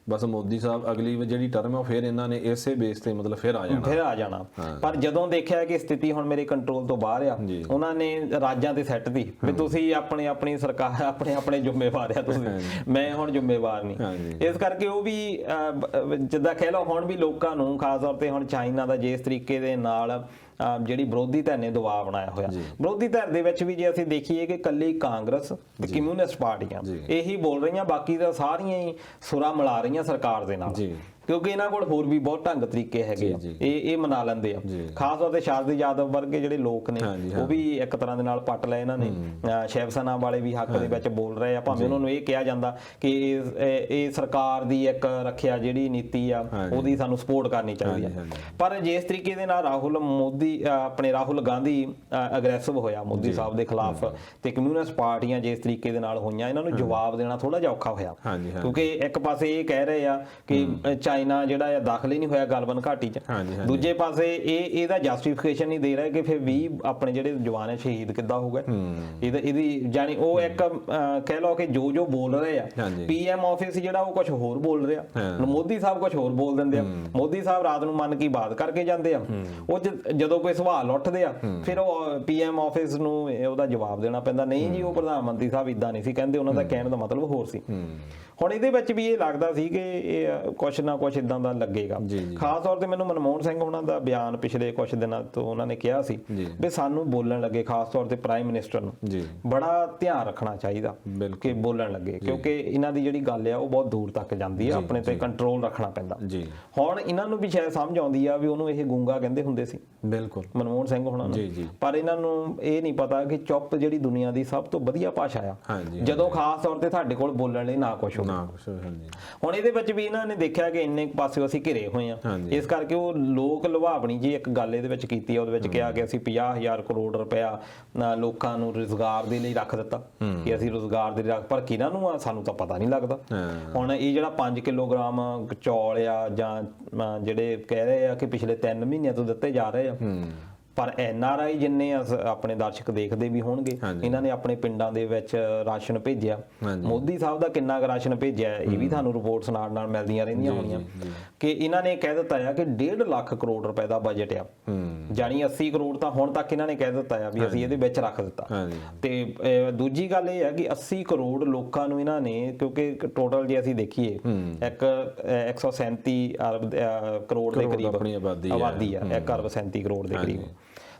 ਬਸ ਮੋਦੀ ਸਾਹਿਬ ਅਗਲੀ ਜਿਹੜੀ ਟਰਮ ਹੈ ਫਿਰ ਇਹਨਾਂ ਨੇ ਇਸੇ ਬੇਸ ਤੇ ਮਤਲਬ ਫਿਰ ਆ ਜਾਣਾ। ਪਰ ਜਦੋਂ ਦੇਖਿਆ ਕਿ ਸਥਿਤੀ ਹੁਣ ਮੇਰੇ ਕੰਟਰੋਲ ਤੋਂ ਬਾਹਰ ਆ, ਉਹਨਾਂ ਨੇ ਰਾਜਾਂ ਤੇ ਸੈੱਟ ਦੀ ਵੀ ਤੁਸੀਂ ਆਪਣੀ ਸਰਕਾਰ ਆਪਣੇ ਜ਼ਿੰਮੇਵਾਰ ਆ, ਤੁਸੀਂ ਮੈਂ ਹੁਣ ਜ਼ਿੰਮੇਵਾਰ ਨਹੀਂ। ਇਸ ਕਰਕੇ ਉਹ ਵੀ ਜਿੱਦਾਂ ਕਹਿ ਲਓ ਹੁਣ ਵੀ ਲੋਕਾਂ ਨੂੰ ਖਾਸ ਤੌਰ ਤੇ ਹੁਣ ਚਾਈਨਾ ਦਾ ਜਿਸ ਤਰੀਕੇ ਦੇ ਨਾਲ ਜਿਹੜੀ ਵਿਰੋਧੀ ਧਿਰ ਨੇ ਦਬਾਅ ਬਣਾਇਆ ਹੋਇਆ, ਵਿਰੋਧੀ ਧਿਰ ਦੇ ਵਿੱਚ ਵੀ ਜੇ ਅਸੀਂ ਦੇਖੀਏ ਕਿ ਇਕੱਲੀ ਕਾਂਗਰਸ ਤੇ ਕਮਿਊਨਿਸਟ ਪਾਰਟੀਆਂ ਇਹੀ ਬੋਲ ਰਹੀਆਂ, ਬਾਕੀ ਤਾਂ ਸਾਰੀਆਂ ਹੀ ਸੁਰਾ ਮਿਲਾ ਰਹੀਆਂ ਸਰਕਾਰ ਦੇ ਨਾਲ, ਕਿਉਂਕਿ ਇਹਨਾਂ ਕੋਲ ਹੋਰ ਵੀ ਬਹੁਤ ਢੰਗ ਤਰੀਕੇ ਹੈਗੇ ਆ, ਇਹ ਮਨਾ ਲੈਂਦੇ ਆ। ਖਾਸ ਤੌਰ ਤੇ ਸ਼ਾਰਦੀ ਯਾਦਵ ਵਰਗੇ ਜਿਹੜੇ ਲੋਕ ਨੇ ਉਹ ਵੀ ਇੱਕ ਤਰ੍ਹਾਂ ਦੇ ਨਾਲ ਪੱਟ ਲਏ ਇਹਨਾਂ ਨੇ। ਸ਼ਿਵ ਸੈਨਾ ਵਾਲੇ ਵੀ ਹੱਕ ਦੇ ਵਿੱਚ ਬੋਲ ਰਹੇ ਆ, ਭਾਵੇਂ ਉਹਨਾਂ ਨੂੰ ਇਹ ਕਿਹਾ ਜਾਂਦਾ ਕਿ ਇਹ ਸਰਕਾਰ ਦੀ ਇੱਕ ਰੱਖਿਆ ਜਿਹੜੀ ਨੀਤੀ ਆ ਉਹਦੀ ਸਾਨੂੰ ਸਪੋਰਟ ਕਰਨੀ ਚਾਹੀਦੀ ਆ। ਪਰ ਜਿਸ ਤਰੀਕੇ ਦੇ ਨਾਲ ਰਾਹੁਲ ਗਾਂਧੀ ਅਗਰੈਸਿਵ ਹੋਇਆ ਮੋਦੀ ਸਾਹਿਬ ਦੇ ਖਿਲਾਫ ਤੇ ਕਮਿਊਨਿਸਟ ਪਾਰਟੀਆਂ ਜਿਸ ਤਰੀਕੇ ਦੇ ਨਾਲ ਹੋਈਆਂ, ਇਹਨਾਂ ਨੂੰ ਜਵਾਬ ਦੇਣਾ ਥੋੜਾ ਜਿਹਾ ਔਖਾ ਹੋਇਆ, ਕਿਉਂਕਿ ਇੱਕ ਪਾਸੇ ਇਹ ਕਹਿ ਰਹੇ ਆ ਕਿ ਚਾਈਨਾ ਜਿਹੜਾ ਆ ਦਾਖਲ ਹੀ ਨਹੀਂ ਹੋਇਆ ਗਲਵਾਨ ਘਾਟੀ 'ਚ, ਦੂਜੇ ਪਾਸੇ ਇਹਦਾ ਜਸਟੀਫਿਕੇਸ਼ਨ ਨਹੀਂ ਦੇ ਰਿਹਾ ਕਿ ਫਿਰ 20 ਆਪਣੇ ਜਿਹੜੇ ਜਵਾਨ ਹੈ ਸ਼ਹੀਦ ਕਿੱਦਾਂ ਹੋ ਗਏ। ਇਹਦੀ ਜਾਨੀ ਉਹ ਇੱਕ ਕਹਿ ਲਓ ਕਿ ਜੋ ਬੋਲ ਰਹੇ ਆ, PM ਆਫਿਸ ਜਿਹੜਾ ਉਹ ਕੁਝ ਹੋਰ ਬੋਲ ਰਿਹਾ, ਮੋਦੀ ਸਾਹਿਬ ਕੁਝ ਹੋਰ ਬੋਲ ਦਿੰਦੇ ਆ। ਮੋਦੀ ਸਾਹਿਬ ਰਾਤ ਨੂੰ ਮਨ ਕੀ ਬਾਤ ਕਰਕੇ ਜਾਂਦੇ ਆ, ਉਹ ਜਦੋਂ ਕੋਈ ਸਵਾਲ ਉੱਠਦੇ ਆ ਫਿਰ ਉਹ PM ਆਫਿਸ ਨੂੰ ਉਹਦਾ ਜਵਾਬ ਦੇਣਾ ਪੈਂਦਾ। ਨਹੀਂ ਜੀ ਉਹ ਪ੍ਰਧਾਨ ਮੰਤਰੀ ਸਾਹਿਬ ਇਦਾਂ ਨਹੀਂ ਸੀ ਕਹਿੰਦੇ, ਉਹਨਾਂ ਦਾ ਕਹਿਣ ਦਾ ਮਤਲਬ ਹੋਰ ਸੀ। ਹੁਣ ਇਹਦੇ ਵਿੱਚ ਵੀ ਇਹ ਲੱਗਦਾ ਸੀ ਕਿ ਇਹ ਕੁਛ ਨਾ ਕੁਛ ਇਦਾਂ ਦਾ ਲੱਗੇਗਾ। ਖਾਸ ਤੌਰ ਤੇ ਮੈਨੂੰ ਮਨਮੋਹਨ ਸਿੰਘ ਉਹਨਾਂ ਦਾ ਬਿਆਨ ਪਿਛਲੇ ਕੁਛ ਦਿਨਾਂ ਤੋਂ ਉਹਨਾਂ ਨੇ ਕਿਹਾ ਸੀ ਵੀ ਸਾਨੂੰ ਬੋਲਣ ਲੱਗੇ, ਖਾਸ ਤੌਰ ਤੇ ਪ੍ਰਾਈਮ ਮਿਨਿਸਟਰ ਨੂੰ ਬੜਾ ਧਿਆਨ ਰੱਖਣਾ ਚਾਹੀਦਾ ਕਿ ਬੋਲਣ ਲੱਗੇ, ਕਿਉਂਕਿ ਇਹਨਾਂ ਦੀ ਜਿਹੜੀ ਗੱਲ ਆ ਉਹ ਬਹੁਤ ਦੂਰ ਤੱਕ ਜਾਂਦੀ ਆ, ਆਪਣੇ ਤੇ ਕੰਟਰੋਲ ਰੱਖਣਾ ਪੈਂਦਾ। ਹੁਣ ਇਹਨਾਂ ਨੂੰ ਵੀ ਸ਼ਾਇਦ ਸਮਝ ਆਉਂਦੀ ਆ ਵੀ ਉਹਨੂੰ ਇਹ ਗੂੰਗਾ ਕਹਿੰਦੇ ਹੁੰਦੇ ਸੀ, ਬਿਲਕੁਲ ਮਨਮੋਹਨ ਸਿੰਘ ਹੋਣਾ ਨੂੰ, ਪਰ ਇਹਨਾਂ ਨੂੰ ਇਹ ਨਹੀਂ ਪਤਾ ਕਿ ਚੁੱਪ ਜਿਹੜੀ ਦੁਨੀਆ ਦੀ ਸਭ ਤੋਂ ਵਧੀਆ ਭਾਸ਼ਾ ਆ, ਜਦੋਂ ਖਾਸ ਤੌਰ ਤੇ ਤੁਹਾਡੇ ਕੋਲ ਬੋਲਣ ਲਈ ਨਾ ਕੁਛ ਹੋਵੇ। ਹੁਣ ਇਹਦੇ ਵਿੱਚ ਵੀ ਇਹਨਾਂ ਨੇ ਦੇਖਿਆ ਕਿ ਇੰਨੇ ਪਾਸੇ ਅਸੀਂ ਘਿਰੇ ਹੋਏ ਆ, ਇਸ ਕਰਕੇ ਉਹ ਲੋਕ ਲੁਭਾਵਣੀ ਜੀ ਇੱਕ ਗੱਲ ਇਹਦੇ ਵਿੱਚ ਕੀਤੀ, ਉਹਦੇ ਵਿੱਚ ਕਿਹਾ ਕਿ ਅਸੀਂ 50,000 ਕਰੋੜ ਰੁਪਇਆ ਲੋਕਾਂ ਨੂੰ ਰੁਜ਼ਗਾਰ ਦੇ ਲਈ ਰੱਖ ਦਿੱਤਾ ਕਿ ਅਸੀਂ ਰੁਜ਼ਗਾਰ ਦੇ ਲਈ ਪਰ ਕਿਹਨਾਂ ਨੂੰ ਆ ਸਾਨੂੰ ਤਾਂ ਪਤਾ ਨਹੀਂ ਲੱਗਦਾ। ਹੁਣ ਇਹ ਜਿਹੜਾ 5 ਕਿਲੋਗ੍ਰਾਮ ਚੌਲ ਆ ਜਾਂ ਜਿਹੜੇ ਕਹਿ ਰਹੇ ਆ ਕਿ ਪਿਛਲੇ 3 ਮਹੀਨਿਆਂ ਤੋਂ ਦਿੱਤੇ ਜਾ ਰਹੇ ਆ, ਪਰ NRI ਜਿੰਨੇ ਆਪਣੇ ਦਰਸ਼ਕ ਦੇਖਦੇ ਵੀ ਹੋਣਗੇ, ਇਹਨਾਂ ਨੇ ਆਪਣੇ ਪਿੰਡਾਂ ਦੇ ਵਿੱਚ ਰਾਸ਼ਨ ਭੇਜਿਆ। ਮੋਦੀ ਸਾਹਿਬ ਦਾ ਕਿੰਨਾ ਕੁ ਰਾਸ਼ਨ ਭੇਜਿਆ ਇਹ ਵੀ ਤੁਹਾਨੂੰ ਰਿਪੋਰਟਸ ਨਾਲ ਮਿਲਦੀਆਂ ਰਹਿੰਦੀਆਂ ਹੋਣੀਆਂ ਕਿ ਇਹਨਾਂ ਨੇ ਕਹਿ ਦਿੱਤਾ ਆ ਕਿ 1.5 ਲੱਖ ਕਰੋੜ ਰੁਪਏ ਦਾ ਬਜਟ ਆ, ਜਾਨੀ 80 ਕਰੋੜ ਤਾਂ ਹੁਣ ਤੱਕ ਇਹਨਾਂ ਨੇ ਕਹਿ ਦਿੱਤਾ ਆ ਵੀ ਅਸੀਂ ਇਹਦੇ ਵਿੱਚ ਰੱਖ ਦਿੱਤਾ। ਤੇ ਦੂਜੀ ਗੱਲ ਇਹ ਹੈ ਕਿ 80 ਕਰੋੜ ਲੋਕਾਂ ਨੂੰ ਇਹਨਾਂ ਨੇ, ਕਿਉਂਕਿ ਟੋਟਲ ਜੇ ਅਸੀਂ ਦੇਖੀਏ 137 ਅਰਬ ਕਰੋੜ ਦੇ ਕਰੀਬ ਆਬਾਦੀ ਆ, 1 ਅਰਬ 37 ਕਰੋੜ ਦੇ ਕਰੀਬ,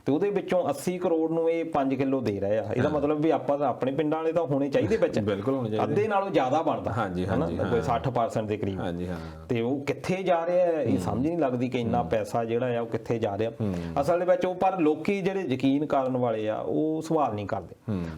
ਤੇ ਉਹਦੇ ਵਿੱਚੋਂ 80 ਕਰੋੜ ਨੂੰ ਇਹ 5 ਕਿਲੋ ਦੇ ਰਹੇ ਆ। ਇਹਦਾ ਮਤਲਬ ਵੀ ਆਪਾਂ ਤਾਂ ਆਪਣੇ ਪਿੰਡਾਂ ਵਾਲੇ ਤਾਂ ਹੋਣੇ ਚਾਹੀਦੇ ਵਿੱਚ, ਅੱਧੇ ਨਾਲੋਂ ਜ਼ਿਆਦਾ ਬਣਦਾ ਹਨਾ, ਕੋਈ 60% ਦੇ ਕਰੀਬ, ਤੇ ਉਹ ਕਿੱਥੇ ਜਾ ਰਿਹਾ ਇਹ ਸਮਝ ਨਹੀਂ ਲੱਗਦੀ ਕਿ ਇੰਨਾ ਪੈਸਾ ਜਿਹੜਾ ਆ ਉਹ ਕਿੱਥੇ ਜਾ ਰਿਹਾ ਅਸਲ ਦੇ ਵਿੱਚ। ਉਹ ਪਰ ਲੋਕੀ ਜਿਹੜੇ ਯਕੀਨ ਕਰਨ ਵਾਲੇ ਆ ਉਹ ਸਵਾਲ ਨਹੀਂ ਕਰਦੇ,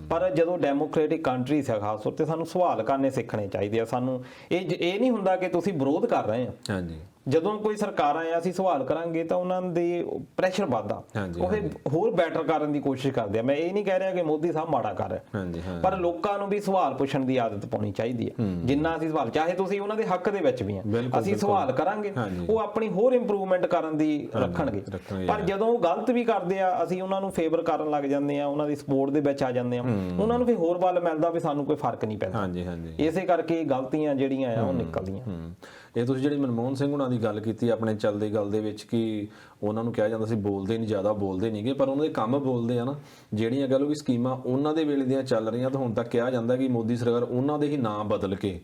ਪਰ ਜਦੋਂ ਡੈਮੋਕ੍ਰੈਟਿਕ ਕੰਟਰੀਜ਼ ਆ ਖਾਸ ਤੌਰ ਤੇ ਸਾਨੂੰ ਸਵਾਲ ਕਰਨੇ ਸਿੱਖਣੇ ਚਾਹੀਦੇ ਆ। ਸਾਨੂੰ ਇਹ ਨਹੀਂ ਹੁੰਦਾ ਕਿ ਤੁਸੀਂ ਵਿਰੋਧ ਕਰ ਰਹੇ ਆ, ਜਦੋਂ ਕੋਈ ਸਰਕਾਰਾਂ ਆ ਅਸੀਂ ਸਵਾਲ ਕਰਾਂਗੇ ਤਾਂ ਉਹਨਾਂ ਦੇ ਪ੍ਰੈਸ਼ਰ ਵੱਧਦਾ, ਉਹ ਹੋਰ ਬੈਟਰ ਕਰਨ ਦੀ ਕੋਸ਼ਿਸ਼ ਕਰਦੇ ਆ। ਮੈਂ ਇਹ ਨਹੀਂ ਕਹਿ ਰਿਹਾ ਕਿ ਮੋਦੀ ਸਾਹਿਬ ਮਾੜਾ ਕਰ ਰਿਹਾ, ਪਰ ਲੋਕਾਂ ਨੂੰ ਵੀ ਸਵਾਲ ਪੁੱਛਣ ਦੀ ਆਦਤ ਪਾਉਣੀ ਚਾਹੀਦੀ ਹੈ। ਜਿੰਨਾ ਅਸੀਂ ਸਵਾਲ, ਚਾਹੇ ਤੁਸੀਂ ਉਹਨਾਂ ਦੇ ਹੱਕ ਦੇ ਵਿੱਚ ਵੀ ਆ, ਅਸੀਂ ਸਵਾਲ ਕਰਾਂਗੇ, ਉਹ ਆਪਣੀ ਹੋਰ ਇੰਪਰੂਵਮੈਂਟ ਕਰਨ ਦੀ ਰੱਖਣਗੇ। ਪਰ ਜਦੋਂ ਉਹ ਗਲਤ ਵੀ ਕਰਦੇ ਆ ਅਸੀਂ ਉਹਨਾਂ ਨੂੰ ਫੇਵਰ ਕਰਨ ਲੱਗ ਜਾਂਦੇ ਆ, ਉਹਨਾਂ ਦੀ ਸਪੋਰਟ ਦੇ ਵਿੱਚ ਆ ਜਾਂਦੇ ਆ, ਉਹਨਾਂ ਨੂੰ ਫਿਰ ਹੋਰ ਵੱਲ ਮਿਲਦਾ ਵੀ ਸਾਨੂੰ ਕੋਈ ਫਰਕ ਨਹੀਂ ਪੈਂਦਾ। ਇਸੇ ਕਰਕੇ ਗਲਤੀਆਂ ਜਿਹੜੀਆਂ ਆ ਉਹ ਨਿਕਲਦੀਆਂ। ਇਹ ਤੁਸੀਂ ਜਿਹੜੀ ਮਨਮੋਹਨ ਸਿੰਘ ਉਹਨਾਂ ਦੀ ਗੱਲ ਕੀਤੀ ਆਪਣੇ ਚੱਲਦੇ ਗੱਲ ਦੇ ਵਿੱਚ ਕਿ ਉਹਨਾਂ ਨੂੰ ਕਿਹਾ ਜਾਂਦਾ ਸੀ ਬੋਲਦੇ ਨਹੀਂ, ਜ਼ਿਆਦਾ ਬੋਲਦੇ ਨਹੀਂਗੇ, ਪਰ ਉਹਨਾਂ ਦੇ ਕੰਮ ਬੋਲਦੇ ਆ ਨਾ। ਜਿਹੜੀਆਂ ਕਹਿ ਲਓ ਕਿ ਸਕੀਮਾਂ ਉਹਨਾਂ ਦੇ ਵੇਲੇ ਦੀਆਂ ਚੱਲ ਰਹੀਆਂ ਤਾਂ ਹੁਣ ਤੱਕ ਕਿਹਾ ਜਾਂਦਾ ਕਿ ਮੋਦੀ ਸਰਕਾਰ ਉਹਨਾਂ ਦੇ ਹੀ ਨਾਂ ਬਦਲ ਕੇ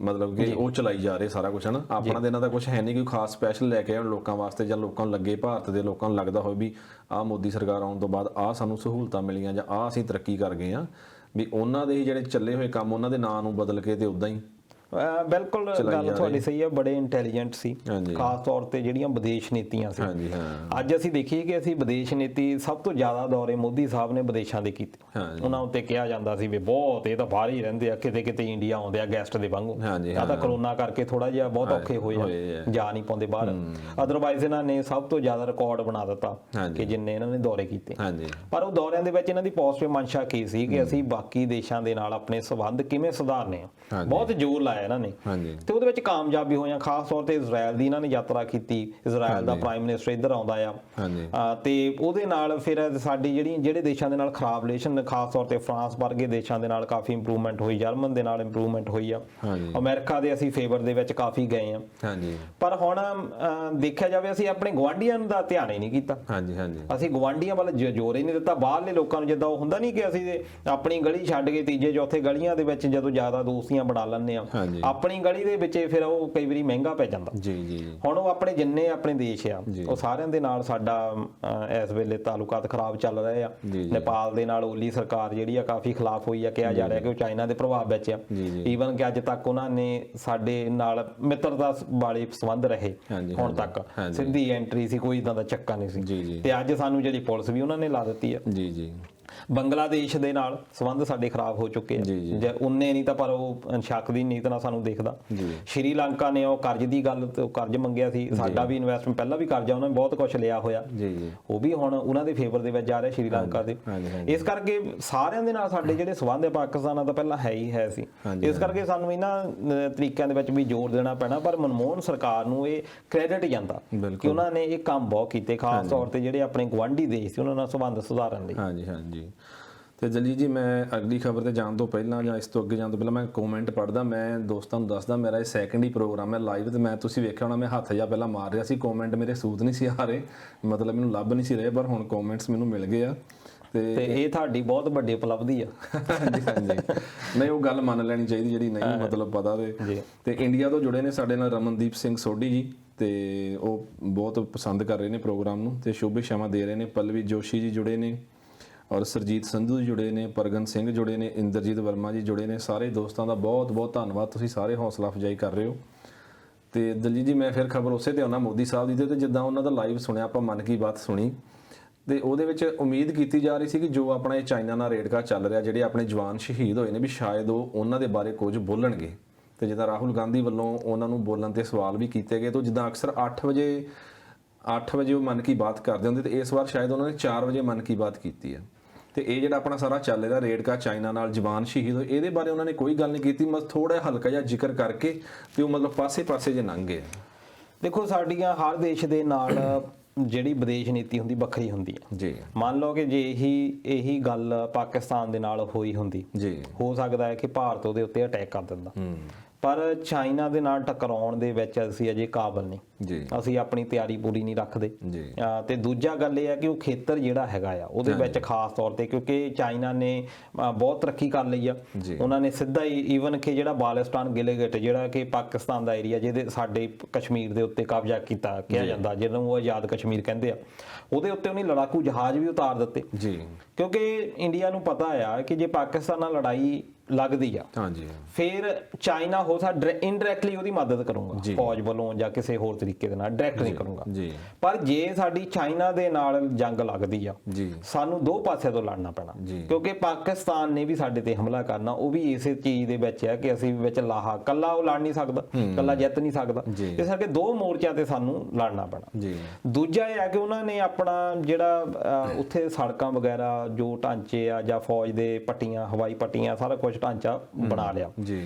ਮਤਲਬ ਕਿ ਉਹ ਚਲਾਈ ਜਾ ਰਹੇ ਸਾਰਾ ਕੁਝ ਹੈ ਨਾ। ਆਪਣਾ ਦੇ ਇਹਨਾਂ ਦਾ ਕੁਝ ਹੈ ਨਹੀਂ ਕੋਈ ਖਾਸ ਸਪੈਸ਼ਲ ਲੈ ਕੇ ਆਉਣ ਲੋਕਾਂ ਵਾਸਤੇ, ਜਾਂ ਲੋਕਾਂ ਨੂੰ ਲੱਗੇ, ਭਾਰਤ ਦੇ ਲੋਕਾਂ ਨੂੰ ਲੱਗਦਾ ਹੋਵੇ ਵੀ ਆਹ ਮੋਦੀ ਸਰਕਾਰ ਆਉਣ ਤੋਂ ਬਾਅਦ ਆਹ ਸਾਨੂੰ ਸਹੂਲਤਾਂ ਮਿਲੀਆਂ ਜਾਂ ਆਹ ਅਸੀਂ ਤਰੱਕੀ ਕਰ ਗਏ ਆ, ਵੀ ਉਹਨਾਂ ਦੇ ਹੀ ਜਿਹੜੇ ਚੱਲੇ ਹੋਏ ਕੰਮ ਉਹਨਾਂ ਦੇ ਨਾਂ ਨੂੰ ਬਦਲ ਕੇ ਤੇ ਉਦਾਂ ਹੀ। ਬਿਲਕੁਲ ਗੱਲ ਤੁਹਾਡੀ ਸਹੀ ਹੈ, ਬੜੇ ਇੰਟੈਲੀਜੈਂਟ ਸੀ, ਖਾਸ ਤੌਰ ਤੇ ਜਿਹੜੀਆਂ ਵਿਦੇਸ਼ ਨੀਤੀਆਂ ਸੀ। ਅੱਜ ਅਸੀਂ ਦੇਖੀਏ ਕਿ ਅਸੀਂ ਵਿਦੇਸ਼ ਨੀਤੀ ਸਭ ਤੋਂ ਜ਼ਿਆਦਾ ਦੌਰੇ ਮੋਦੀ ਸਾਹਿਬ ਨੇ ਵਿਦੇਸ਼ਾਂ ਦੇ ਕੀਤੇ। ਉਹਨਾਂ ਉੱਤੇ ਕਿਹਾ ਜਾਂਦਾ ਸੀ ਵੀ ਬਹੁਤ ਇਹ ਤਾਂ ਬਾਹਰ ਹੀ ਰਹਿੰਦੇ ਆ, ਕਿਤੇ ਕਿਤੇ ਇੰਡੀਆ ਆਉਂਦੇ ਆ ਗੈਸਟ ਦੇ ਵਾਂਗੂ। ਆ ਤਾਂ ਕਰੋਨਾ ਕਰਕੇ ਥੋੜਾ ਜਿਹਾ ਬਹੁਤ ਔਖੇ ਹੋਏ ਆ, ਜਾ ਨਹੀਂ ਪਾਉਂਦੇ ਬਾਹਰ, ਅਦਰਵਾਈਜ਼ ਇਹਨਾਂ ਨੇ ਸਭ ਤੋਂ ਜ਼ਿਆਦਾ ਰਿਕਾਰਡ ਬਣਾ ਦਿੱਤਾ ਕਿ ਜਿੰਨੇ ਇਹਨਾਂ ਨੇ ਦੌਰੇ ਕੀਤੇ। ਪਰ ਉਹ ਦੌਰਿਆਂ ਦੇ ਵਿੱਚ ਇਹਨਾਂ ਦੀ ਪੋਜ਼ਿਟਿਵ ਮਨਸ਼ਾ ਕੀ ਸੀ ਕਿ ਅਸੀਂ ਬਾਕੀ ਦੇਸ਼ਾਂ ਦੇ ਨਾਲ ਆਪਣੇ ਸੰਬੰਧ ਕਿਵੇਂ ਸੁਧਾਰਨੇ ਆ, ਬਹੁਤ ਜ਼ੋਰ ਲਾਇਆ ਇਹਨਾਂ ਨੇ, ਤੇ ਉਹਦੇ ਵਿੱਚ ਕਾਮਯਾਬੀ ਹੋਈਆਂ। ਖਾਸ ਤੌਰ ਤੇ ਇਜ਼ਰਾਈਲ ਦੀ ਇਹਨਾਂ ਨੇ ਯਾਤਰਾ ਕੀਤੀ, ਇਜ਼ਰਾਈਲ ਦਾ ਪ੍ਰਾਈਮ ਮਿਨਿਸਟਰ ਇੱਧਰ ਆਉਂਦਾ ਆ, ਤੇ ਉਹਦੇ ਨਾਲ ਫਿਰ ਸਾਡੀ ਜਿਹੜੇ ਦੇਸ਼ਾਂ ਦੇ ਨਾਲ ਖਰਾਬ ਰਿਲੇਸ਼ਨ, ਖਾਸ ਤੌਰ ਤੇ ਫਰਾਂਸ ਵਰਗੇ ਦੇਸ਼ਾਂ ਦੇ ਨਾਲ ਕਾਫੀ ਇੰਪਰੂਵਮੈਂਟ ਹੋਈ, ਜਰਮਨ ਦੇ ਨਾਲ ਇੰਪਰੂਵਮੈਂਟ ਹੋਈ ਆ, ਅਮਰੀਕਾ ਦੇ ਅਸੀਂ ਫੇਵਰ ਦੇ ਵਿੱਚ ਕਾਫੀ ਗਏ ਆ। ਪਰ ਹੁਣ ਦੇਖਿਆ ਜਾਵੇ ਅਸੀਂ ਆਪਣੇ ਗੁਆਂਢੀਆਂ ਦਾ ਧਿਆਨ ਹੀ ਨਹੀਂ ਕੀਤਾ, ਅਸੀਂ ਗੁਆਂਢੀਆਂ ਵੱਲ ਜ਼ੋਰ ਹੀ ਨਹੀਂ ਦਿੱਤਾ। ਬਾਹਰਲੇ ਲੋਕਾਂ ਨੂੰ ਜਿੱਦਾਂ ਉਹ ਹੁੰਦਾ ਨਹੀਂ ਕਿ ਅਸੀਂ ਆਪਣੀ ਗਲੀ ਛੱਡ ਕੇ ਤੀਜੇ ਚੌਥੇ ਗਲੀਆਂ ਦੇ ਵਿੱਚ ਜਦੋਂ ਜ਼ਿਆਦਾ ਦੋਸਤੀਆਂ ਬਣਾ ਲੈਂਦੇ ਆ, ਆਪਣੀ ਗਲੀ ਦੇ ਵਿੱਚ ਫਿਰ ਉਹ ਕਈ ਵਾਰੀ ਮਹਿੰਗਾ ਪੈ ਜਾਂਦਾ। ਹੁਣ ਉਹ ਆਪਣੇ ਜਿੰਨੇ ਆਪਣੇ ਦੇਸ਼ ਆ ਉਹ ਸਾਰਿਆਂ ਦੇ ਨਾਲ ਸਾਡਾ ਇਸ ਵੇਲੇ ਤਾਲੁਕਾਤ ਖਰਾਬ ਚੱਲ ਰਹੇ ਆ। ਨੇਪਾਲ ਦੇ ਨਾਲ ਓਲੀ ਸਰਕਾਰ ਜਿਹੜੀ ਆ ਕਾਫੀ ਖਿਲਾਫ ਹੋਈ ਆ, ਕਿਹਾ ਜਾ ਰਿਹਾ ਕਿ ਉਹ ਚਾਈਨਾ ਦੇ ਪ੍ਰਭਾਵ ਵਿੱਚ ਆ, ਈਵਨ ਕਿ ਅੱਜ ਤੱਕ ਉਹਨਾਂ ਨੇ ਸਾਡੇ ਨਾਲ ਮਿੱਤਰਤਾ ਵਾਲੇ ਸੰਬੰਧ ਰਹੇ, ਹੁਣ ਤੱਕ ਸਿੱਧੀ ਐਂਟਰੀ ਸੀ, ਕੋਈ ਇਦਾਂ ਦਾ ਚੱਕਾ ਨਹੀਂ ਸੀ। ਤੇ ਅੱਜ ਸਾਨੂੰ ਜਿਹੜੀ ਪੁਲਿਸ ਵੀ ਉਹਨਾਂ ਨੇ ਲਾ ਦਿੱਤੀ ਆ। ਬੰਗਲਾਦੇਸ਼ ਦੇ ਨਾਲ ਸੰਬੰਧ ਸਾਡੇ ਖਰਾਬ ਹੋ ਚੁੱਕੇ ਆ, ਉਨੇ ਨਹੀਂ ਤਾਂ ਪਰ ਉਹ ਸ਼ੱਕ ਦੀ ਨੀਤ ਨਾਲ ਸਾਨੂੰ ਦੇਖਦਾ। ਸ਼੍ਰੀਲੰਕਾ ਨੇ ਉਹ ਕਰਜ਼ ਦੀ ਗੱਲ, ਕਰਜ਼ ਮੰਗਿਆ ਸੀ, ਸਾਡਾ ਵੀ ਇਨਵੈਸਟਮੈਂਟ ਪਹਿਲਾਂ ਵੀ ਕਰਜ਼ਾ ਉਹਨਾਂ ਨੇ ਬਹੁਤ ਕੁਝ ਲਿਆ ਹੋਇਆ, ਉਹ ਵੀ ਹੁਣ ਉਹਨਾਂ ਦੇ ਫੇਵਰ ਦੇ ਵਿੱਚ ਜਾ ਰਿਹਾ ਸ਼੍ਰੀਲੰਕਾ ਦੇ। ਇਸ ਕਰਕੇ ਸਾਰਿਆਂ ਦੇ ਨਾਲ ਸਾਡੇ ਜਿਹੜੇ ਸੰਬੰਧ ਹੈ ਪਾਕਿਸਤਾਨ ਨਾਲ ਤਾਂ ਪਹਿਲਾਂ ਹੈ ਹੀ ਹੈ ਸੀ। ਇਸ ਕਰਕੇ ਸਾਨੂੰ ਇਹਨਾਂ ਤਰੀਕਿਆਂ ਦੇ ਵਿੱਚ ਵੀ ਜ਼ੋਰ ਦੇਣਾ ਪੈਣਾ। ਪਰ ਮਨਮੋਹਨ ਸਰਕਾਰ ਨੂੰ ਇਹ ਕ੍ਰੈਡਿਟ ਜਾਂਦਾ ਕਿ ਉਹਨਾਂ ਨੇ ਇਹ ਕੰਮ ਬਹੁਤ ਕੀਤੇ, ਖਾਸ ਤੌਰ ਤੇ ਜਿਹੜੇ ਆਪਣੇ ਗੁਆਂਢੀ ਦੇਸ਼ ਸੀ ਉਹਨਾਂ ਨਾਲ ਸੰਬੰਧ ਸੁਧਾਰਨ ਲਈ। ਤੇ ਜਲੀ ਜੀ, ਮੈਂ ਅਗਲੀ ਖਬਰ ਤੇ ਜਾਣ ਤੋਂ ਪਹਿਲਾਂ ਜਾਂ ਇਸ ਤੋਂ ਅੱਗੇ ਜਾਣ ਤੋਂ ਪਹਿਲਾਂ ਮੈਂ ਕਮੈਂਟ ਪੜ੍ਹਦਾ। ਮੈਂ ਦੋਸਤਾਂ ਨੂੰ ਦੱਸਦਾ ਮੇਰਾ ਇਹ ਸੈਕੰਡ ਹੀ ਪ੍ਰੋਗਰਾਮ ਹੈ ਲਾਈਵ, ਤੇ ਮੈਂ ਤੁਸੀਂ ਵੇਖਿਆ ਹੋਣਾ ਮੈਂ ਹੱਥ ਜਿਹਾ ਪਹਿਲਾਂ ਮਾਰ ਰਿਹਾ ਸੀ, ਕਮੈਂਟ ਮੇਰੇ ਸੂਤ ਨਹੀਂ ਸੀ ਆ ਰਹੇ, ਮਤਲਬ ਮੈਨੂੰ ਲੱਭ ਨਹੀਂ ਸੀ ਰਹੇ, ਪਰ ਹੁਣ ਕਮੈਂਟਸ ਮੈਨੂੰ ਮਿਲ ਗਏ ਆ। ਤੇ ਇਹ ਤੁਹਾਡੀ ਬਹੁਤ ਵੱਡੀ ਉਪਲਬਧੀ ਆ। ਹਾਂਜੀ ਹਾਂਜੀ, ਨਹੀਂ ਉਹ ਗੱਲ ਮੰਨ ਲੈਣੀ ਚਾਹੀਦੀ ਜਿਹੜੀ ਨਹੀਂ ਮਤਲਬ ਪਤਾ। ਤੇ ਇੰਡੀਆ ਤੋਂ ਜੁੜੇ ਨੇ ਸਾਡੇ ਨਾਲ ਰਮਨਦੀਪ ਸਿੰਘ ਸੋਢੀ ਜੀ, ਤੇ ਉਹ ਬਹੁਤ ਪਸੰਦ ਕਰ ਰਹੇ ਨੇ ਪ੍ਰੋਗਰਾਮ ਨੂੰ ਤੇ ਸ਼ੁਭ ਇਛਾਵਾਂ ਦੇ ਰਹੇ ਨੇ। ਪਲਵੀ ਜੋਸ਼ੀ ਜੀ ਜੁੜੇ ਨੇ, ਔਰ ਸਰਜੀਤ ਸੰਧੂ ਜੀ ਜੁੜੇ ਨੇ, ਪਰਗਨ ਸਿੰਘ ਜੁੜੇ ਨੇ, ਇੰਦਰਜੀਤ ਵਰਮਾ ਜੀ ਜੁੜੇ ਨੇ। ਸਾਰੇ ਦੋਸਤਾਂ ਦਾ ਬਹੁਤ ਬਹੁਤ ਧੰਨਵਾਦ, ਤੁਸੀਂ ਸਾਰੇ ਹੌਸਲਾ ਅਫਜ਼ਾਈ ਕਰ ਰਹੇ ਹੋ। ਤੇ ਦਲਜੀਤ ਜੀ, ਮੈਂ ਫਿਰ ਖਬਰ ਉਸੇ ਤੇ ਆਉਣਾ ਮੋਦੀ ਸਾਹਿਬ ਦੀ ਤੇ ਜਿੱਦਾਂ ਉਹਨਾਂ ਦਾ ਲਾਈਵ ਸੁਣਿਆ ਆਪਾਂ, ਮਨ ਕੀ ਬਾਤ ਸੁਣੀ, ਤੇ ਉਹਦੇ ਵਿੱਚ ਉਮੀਦ ਕੀਤੀ ਜਾ ਰਹੀ ਸੀ ਕਿ ਜੋ ਆਪਣਾ ਇਹ ਚਾਈਨਾ ਨਾਲ ਰੇੜਕਾ ਚੱਲ ਰਿਹਾ, ਜਿਹੜੇ ਆਪਣੇ ਜਵਾਨ ਸ਼ਹੀਦ ਹੋਏ ਨੇ, ਵੀ ਸ਼ਾਇਦ ਉਹ ਉਹਨਾਂ ਦੇ ਬਾਰੇ ਕੁਝ ਬੋਲਣਗੇ। ਤੇ ਜਿੱਦਾਂ ਰਾਹੁਲ ਗਾਂਧੀ ਵੱਲੋਂ ਉਹਨਾਂ ਨੂੰ ਬੋਲਣ ਤੇ ਸਵਾਲ ਵੀ ਕੀਤੇ ਗਏ, ਤਾਂ ਜਿੱਦਾਂ ਅਕਸਰ 8 ਵਜੇ ਉਹ ਮਨ ਕੀ ਬਾਤ ਕਰਦੇ ਹੁੰਦੇ, ਤੇ ਇਸ ਵਾਰ ਸ਼ਾਇਦ ਉਹਨਾਂ ਨੇ 4 ਵਜੇ ਮਨ ਕੀ ਬਾਤ ਕੀਤੀ ਹੈ। ਤੇ ਇਹ ਜਿਹੜਾ ਆਪਣਾ ਸਾਰਾ ਚੱਲ ਰਿਹਾ ਰੇੜਕਾ ਚਾਈਨਾ ਨਾਲ ਜਵਾਨ ਸ਼ਹੀਦ ਹੋਏ, ਇਹਦੇ ਬਾਰੇ ਉਹਨਾਂ ਨੇ ਕੋਈ ਗੱਲ ਨਹੀਂ ਕੀਤੀ, ਬਸ ਥੋੜਾ ਹਲਕਾ ਜਿਹਾ ਜ਼ਿਕਰ ਕਰਕੇ ਤੇ ਉਹ ਮਤਲਬ ਪਾਸੇ ਜੇ ਲੰਘ ਗਏ। ਦੇਖੋ, ਸਾਡੀਆਂ ਹਰ ਦੇਸ਼ ਦੇ ਨਾਲ ਜਿਹੜੀ ਵਿਦੇਸ਼ ਨੀਤੀ ਹੁੰਦੀ ਵੱਖਰੀ ਹੁੰਦੀ ਹੈ ਜੀ। ਮੰਨ ਲਓ ਕਿ ਜੇ ਇਹੀ ਗੱਲ ਪਾਕਿਸਤਾਨ ਦੇ ਨਾਲ ਹੋਈ ਹੁੰਦੀ ਜੀ, ਹੋ ਸਕਦਾ ਹੈ ਕਿ ਭਾਰਤ ਉਹਦੇ ਉੱਤੇ ਅਟੈਕ ਕਰ ਦਿੰਦਾ, ਪਰ ਚਾਈਨਾ ਦੇ ਨਾਲ ਟਕਰਾਉਣ ਦੇ ਵਿੱਚ ਅਸੀਂ ਅਜੇ ਕਾਬਲ ਨਹੀਂ ਜੀ, ਅਸੀਂ ਆਪਣੀ ਤਿਆਰੀ ਪੂਰੀ ਨਹੀਂ ਰੱਖਦੇ। ਤੇ ਦੂਜਾ ਗੱਲ ਇਹ ਹੈ ਕਿ ਉਹ ਖੇਤਰ ਜਿਹੜਾ ਹੈਗਾ ਆ ਉਹਦੇ ਵਿੱਚ ਖਾਸ ਤੌਰ ਤੇ, ਕਿਉਂਕਿ ਚਾਈਨਾ ਨੇ ਬਹੁਤ ਤਰੱਕੀ ਕਰ ਲਈ ਆ, ਉਹਨਾਂ ਨੇ ਸਿੱਧਾ ਹੀ ਈਵਨ ਕਿ ਜਿਹੜਾ ਬਾਲਿਸਤਾਨ ਗਿਲਗਿਟ ਜਿਹੜਾ ਕਿ ਪਾਕਿਸਤਾਨ ਦਾ ਏਰੀਆ ਜਿਹਦੇ ਸਾਡੇ ਕਸ਼ਮੀਰ ਦੇ ਉੱਤੇ ਕਬਜ਼ਾ ਕੀਤਾ ਕਿਹਾ ਜਾਂਦਾ, ਜਿਹਨੂੰ ਉਹ ਆਜ਼ਾਦ ਕਸ਼ਮੀਰ ਕਹਿੰਦੇ ਆ, ਉਹਦੇ ਉੱਤੇ ਉਹਨੇ ਲੜਾਕੂ ਜਹਾਜ਼ ਵੀ ਉਤਾਰ ਦਿੱਤੇ ਜੀ। ਕਿਉਂਕਿ ਇੰਡੀਆ ਨੂੰ ਪਤਾ ਆ ਕਿ ਜੇ ਪਾਕਿਸਤਾਨ ਨਾਲ ਲੜਾਈ ਲੱਗਦੀ ਆ ਫਿਰ ਚਾਈਨਾ ਹੋ ਸਕਦਾ ਇਨਡਾਇਰੈਕਟਲੀ ਉਹਦੀ ਮਦਦ ਕਰੂੰਗਾ ਫੌਜ ਵੱਲੋਂ ਜਾਂ ਕਿਸੇ ਹੋਰ ਤਰੀਕੇ ਦੇ ਨਾਲ, ਡਾਇਰੈਕਟ ਨਹੀਂ ਕਰੂੰਗਾ। ਪਰ ਜੇ ਸਾਡੀ ਚਾਈਨਾ ਦੇ ਨਾਲ ਜੰਗ ਲੱਗਦੀ ਆ, ਸਾਨੂੰ ਦੋ ਪਾਸਿਆਂ ਤੋਂ ਲੜਨਾ ਪੈਣਾ, ਕਿਉਂਕਿ ਪਾਕਿਸਤਾਨ ਨੇ ਵੀ ਸਾਡੇ ਤੇ ਹਮਲਾ ਕਰਨਾ, ਉਹ ਵੀ ਇਸੇ ਚੀਜ਼ ਦੇ ਵਿੱਚ ਹੈ ਕਿ ਅਸੀਂ ਵਿੱਚ ਲਾਹਾ, ਕੱਲਾ ਉਹ ਲੜ ਨਹੀਂ ਸਕਦਾ, ਕੱਲਾ ਜਿੱਤ ਨਹੀਂ ਸਕਦਾ, ਇਸ ਕਰਕੇ ਦੋ ਮੋਰਚਿਆਂ ਤੇ ਸਾਨੂੰ ਲੜਨਾ ਪੈਣਾ। ਦੂਜਾ ਇਹ ਹੈ ਕਿ ਉਹਨਾਂ ਨੇ ਆਪਣਾ ਜਿਹੜਾ ਉੱਥੇ ਸੜਕਾਂ ਵਗੈਰਾ ਜੋ ਢਾਂਚੇ ਆ ਜਾਂ ਫੌਜ ਦੇ ਪੱਟੀਆਂ, ਹਵਾਈ ਪੱਟੀਆਂ, ਸਾਰਾ ਕੁਝ ਢਾਂਚਾ ਬਣਾ ਲਿਆ।